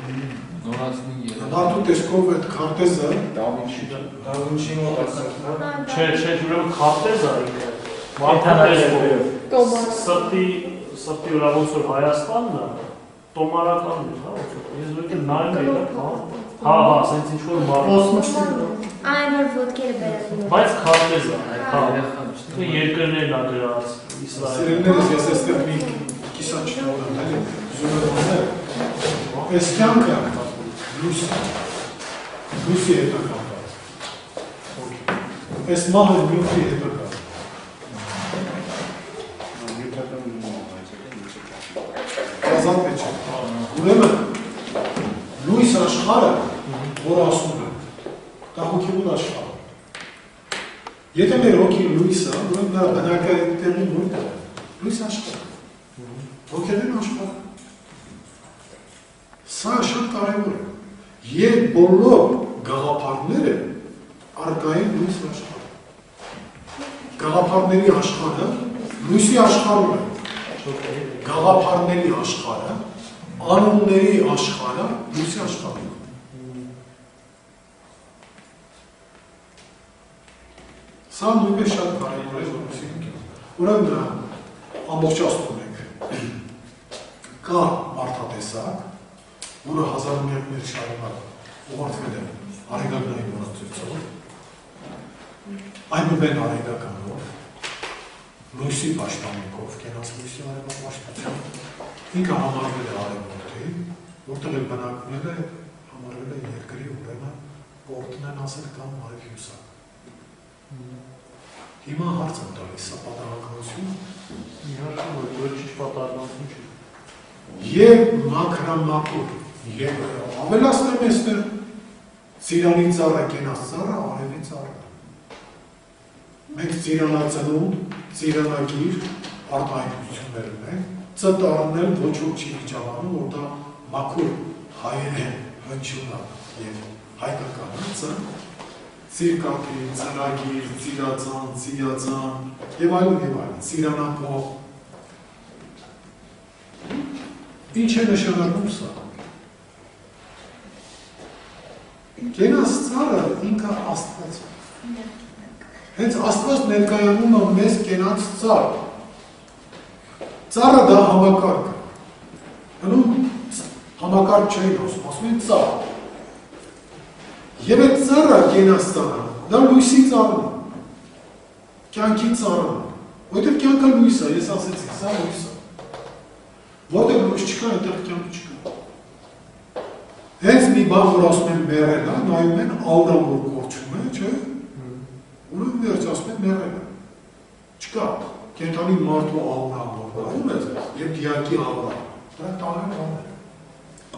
Մարդու տեսքով այդ քարտեզը Da Vinci մոտացած, Չէ, ուրեմն քարտեզը ինքը մարդու տեսքով սրտի վրա ոնց որ Հայաստանն է, տոմարականն է, հա, ոնց որ ես դուք նայում եք, հա, ասենց ինչ որ մարդ։ Այն որ ոտքերը բերել։ Բայց քարտեզը, հա, երկրներն ա գրած Իսրայել։ Սիրելիներս, ես այստեղ մի կիսաչ տողն եմ, այս կյանքը լույսի հետ է կապված։ Այս մահը լույսի հետ է կապված։ Ազատ է չէ։ Ուրեմն, լույս աշխարհը, որ ասում է, դա հոգևոր աշխարհ է։ Եթե մեր հոգի լույսը, ուրեմն նրա բնակարանի որտեղ է, լույս աշխարհ է, հոգևոր աշխարհ է։ Սա շատ կարևոր է։ Եվ բոլոր գաղափարները արկային լույս աշխարհ։ Գաղափարների աշխարհը լույսի աշխարհում է։ Գաղափարների աշխարհը, անունների աշխարհը լույսի աշխարհում է։ Սա նույնպես շատ կարևոր է, որովհետև ուրեմն ամբողջացնում ենք։ Կա մարդատեսակ, որը 1900-ներ շարունակ ուղղորդվել է արեգակնային մոռացույցով, այնուհետև արեգականով, լույսի պաշտպանникով, կենաց լույսի արևապաշտպանությամբ, ինքը համարվել է արևմուտքի, որտեղ էլ բնակվել է, համարվել է երկրի ուրեմն պորտն են ասել կամ արևհյուսակ։ Հիմա հարց եմ տալիս, սա պատահականություն։ Իհարկե, որ ճիշտ պատահականություն չի։ Եվ մաքրամաքուր, եւ ավելացնեմ այստեղ ծիրանի ծառը, կենաց ծառը, արևի ծառը։ Մենք ծիրանածնունդ, ծիրանագիր արտահայտություններ ունենք, ծտարն էլ ոչ ոք չի վիճաբանում, որ դա մաքուր հայերեն հնչյունա եւ հայկական ծիրկապի, ծրագիր, ծիրածան, ծիածան եւ այլն, ծիրանակող։ Ինչ է նշանակում սա։ Կենաց ծառը ինքը Աստված է։ Հենց Աստված ներկայանում է մեզ կենաց ծառ։ Ծառը դա համակարգ է։ Հնում համակարգ չէին ասում են ծառ։ Եվ այդ ծառը կենաց ծառը, դա լույսի ծառն է։ Կյանքի ծառն է։ Որտեղ կյանքը լույս է, ես ասեցի, սա լույս է։ Որտեղ լույս չկա, այնտեղ կյանք չկա։ Հենց մի բան, որ ասում են մեռել է, նայում են աուրան, որ կորչում է, չէ՞։ Ուրեմն վերջ ասում են մեռել է։ Չկա, կենդանի մարդու աուրան, որ նայում ես, եւ դիակի աուրան, դրանք տանել անել։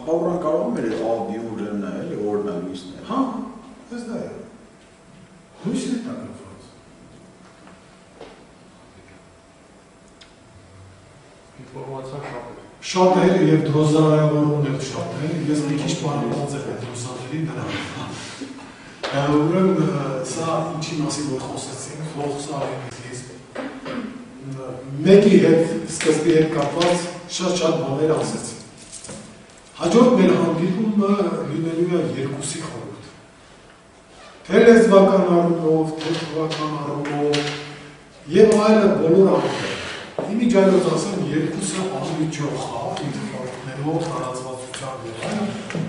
Աուրան կարող է աուդիոն է, էլի օրնալույսն է։ Հա, ես դա է։ Լույսն է տակնված։ Ինֆորմացիա շատ է։ Շատ է եւ դրոզարավորումն էլ շատ է։ Ես մի քիչ բանացել եմ դրոզաների դրան։ Ուրեմն սա ինչի մասին որ խոսեցինք, ֆլոքսարից մեկի հետ սկզբի հետ կապված շատ բաներ ասեցի։ Հաջորդ մեր հանդիպումը լինելու է երկուսի խորհուրդ։ Թե լեզվական առումով, թե թվական առումով եւ այլը բոլոր առումով։ Իմիջայլոց ասեմ երկուսը անմիջող է, ինտերվալներով, տարածվածությամբ եւ այլն։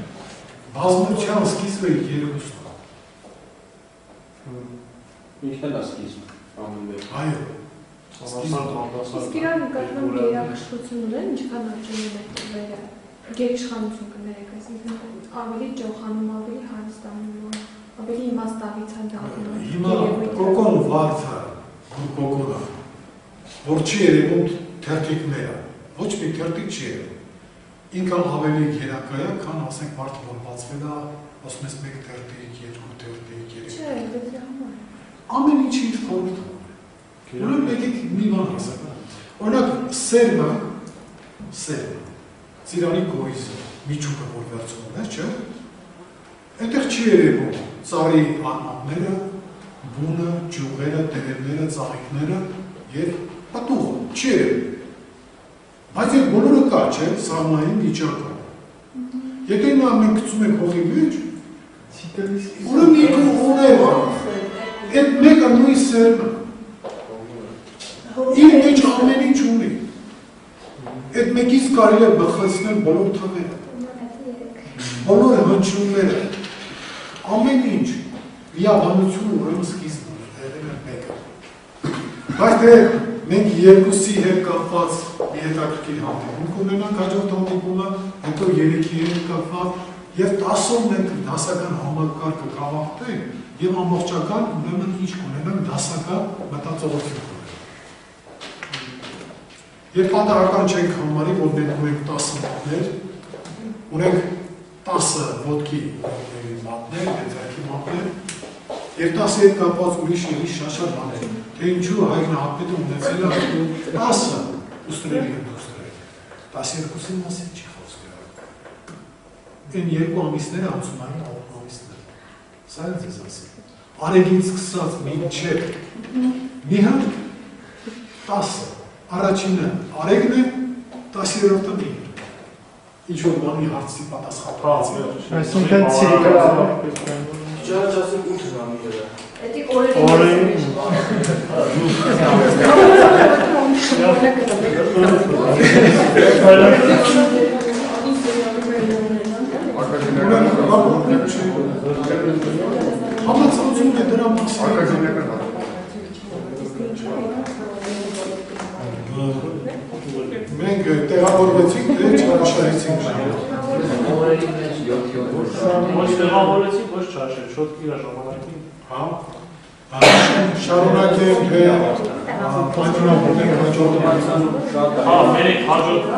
Բազմության սկիզբը երկուսն է։ Ինքն է սկիզբը, ամենը։ Այո։ Իսկ իրան նկատմամբ գերակշռություն ունեն, ինչքան աճում է տվերը, գերիշխանություն կներեք, այսինքն ավելի ջոխանում, ավելի հարստանում, ավելի իմաստավիցան դառնում։ Հիմա կոկոն վարդը, կոկոնը, որ չի երևում թերթիկները, ոչ մի թերթիկ չի երևում։ Ինքը ավելի երակա է, քան ասենք մարդը, որ բացվել է, ասում ես մեկ թերթիկ, երկու թերթիկ, երեք։ Չէ, դրա համար։ Ամեն ինչ ինչ խորհուրդ է։ Ուրեմն եկեք մի բան ասեմ։ Օրինակ սերմը, ծիրանի կորիզը, միջուկը, որ վերցնում է, չէ՞։ Այդտեղ չի երևում ծառի անմատները, բունը, ջուղերը, տերևները, ծաղիկները եւ պատուղը, չի երևում։ Բայց այդ բոլորը կա, չէ, սահմանային վիճակում։ Եթե նա մենք գցում ենք հողի մեջ, ուրեմն ինքը ունեմ, այդ մեկը նույն սերն է։ Իր մեջ ամեն ինչ ունի։ Այդ մեկից կարելի է բխեցնել բոլոր թվերը, բոլոր հնչյունները, ամեն ինչ, միաբանությունը ուրեմն սկիզբն է, եղել է մեկը։ Բայց թե մենք երկուսի հետ կապված մի հետաքրքիր հանդիպում կունենանք հաջորդ հանդիպումը, հետո 3-ի հետ կապված եւ 10-ով մենք դասական համակարգը կավարտենք եւ ամբողջական ուրեմն ինչ կունենանք դասական մտածողություն կունենանք։ Երբ պատահական չենք համարի, որ մենք ունենք 10 մատներ, ունենք 10 ոտքի մատներ, ձեռքի մատներ, եւ 10-ի հետ կապված ուրիշ շատ բաներ, թե ինչու հայ նահատները ունեցել է 10 ուստրերի հետ ուստրերի, 12-ի մասին չի խոսքը։ Այն երկու ամիսները անցումային ամիսներ, սա է ձեզ ասել, արեգից սկսած մինչև մի հատ 10, առաջինը արեգն է, 10-րդը մի հատ, ինչ-որ բանի հարցի պատասխան։ Այսինքն ցիկլը Ճարաճ ասենք 8 ժամի Էդի օրերի Համացանցում է դրա մասին։ Մենք տեղավորվեցինք, թե չարաշահեցինք։ Ոչ տեղավորեցինք, ոչ չարաշահ, շոտ իրա ժամանակին։ Շարունակենք, թե պայմանավորենք հաջորդ։ Հա, մեր հաջորդ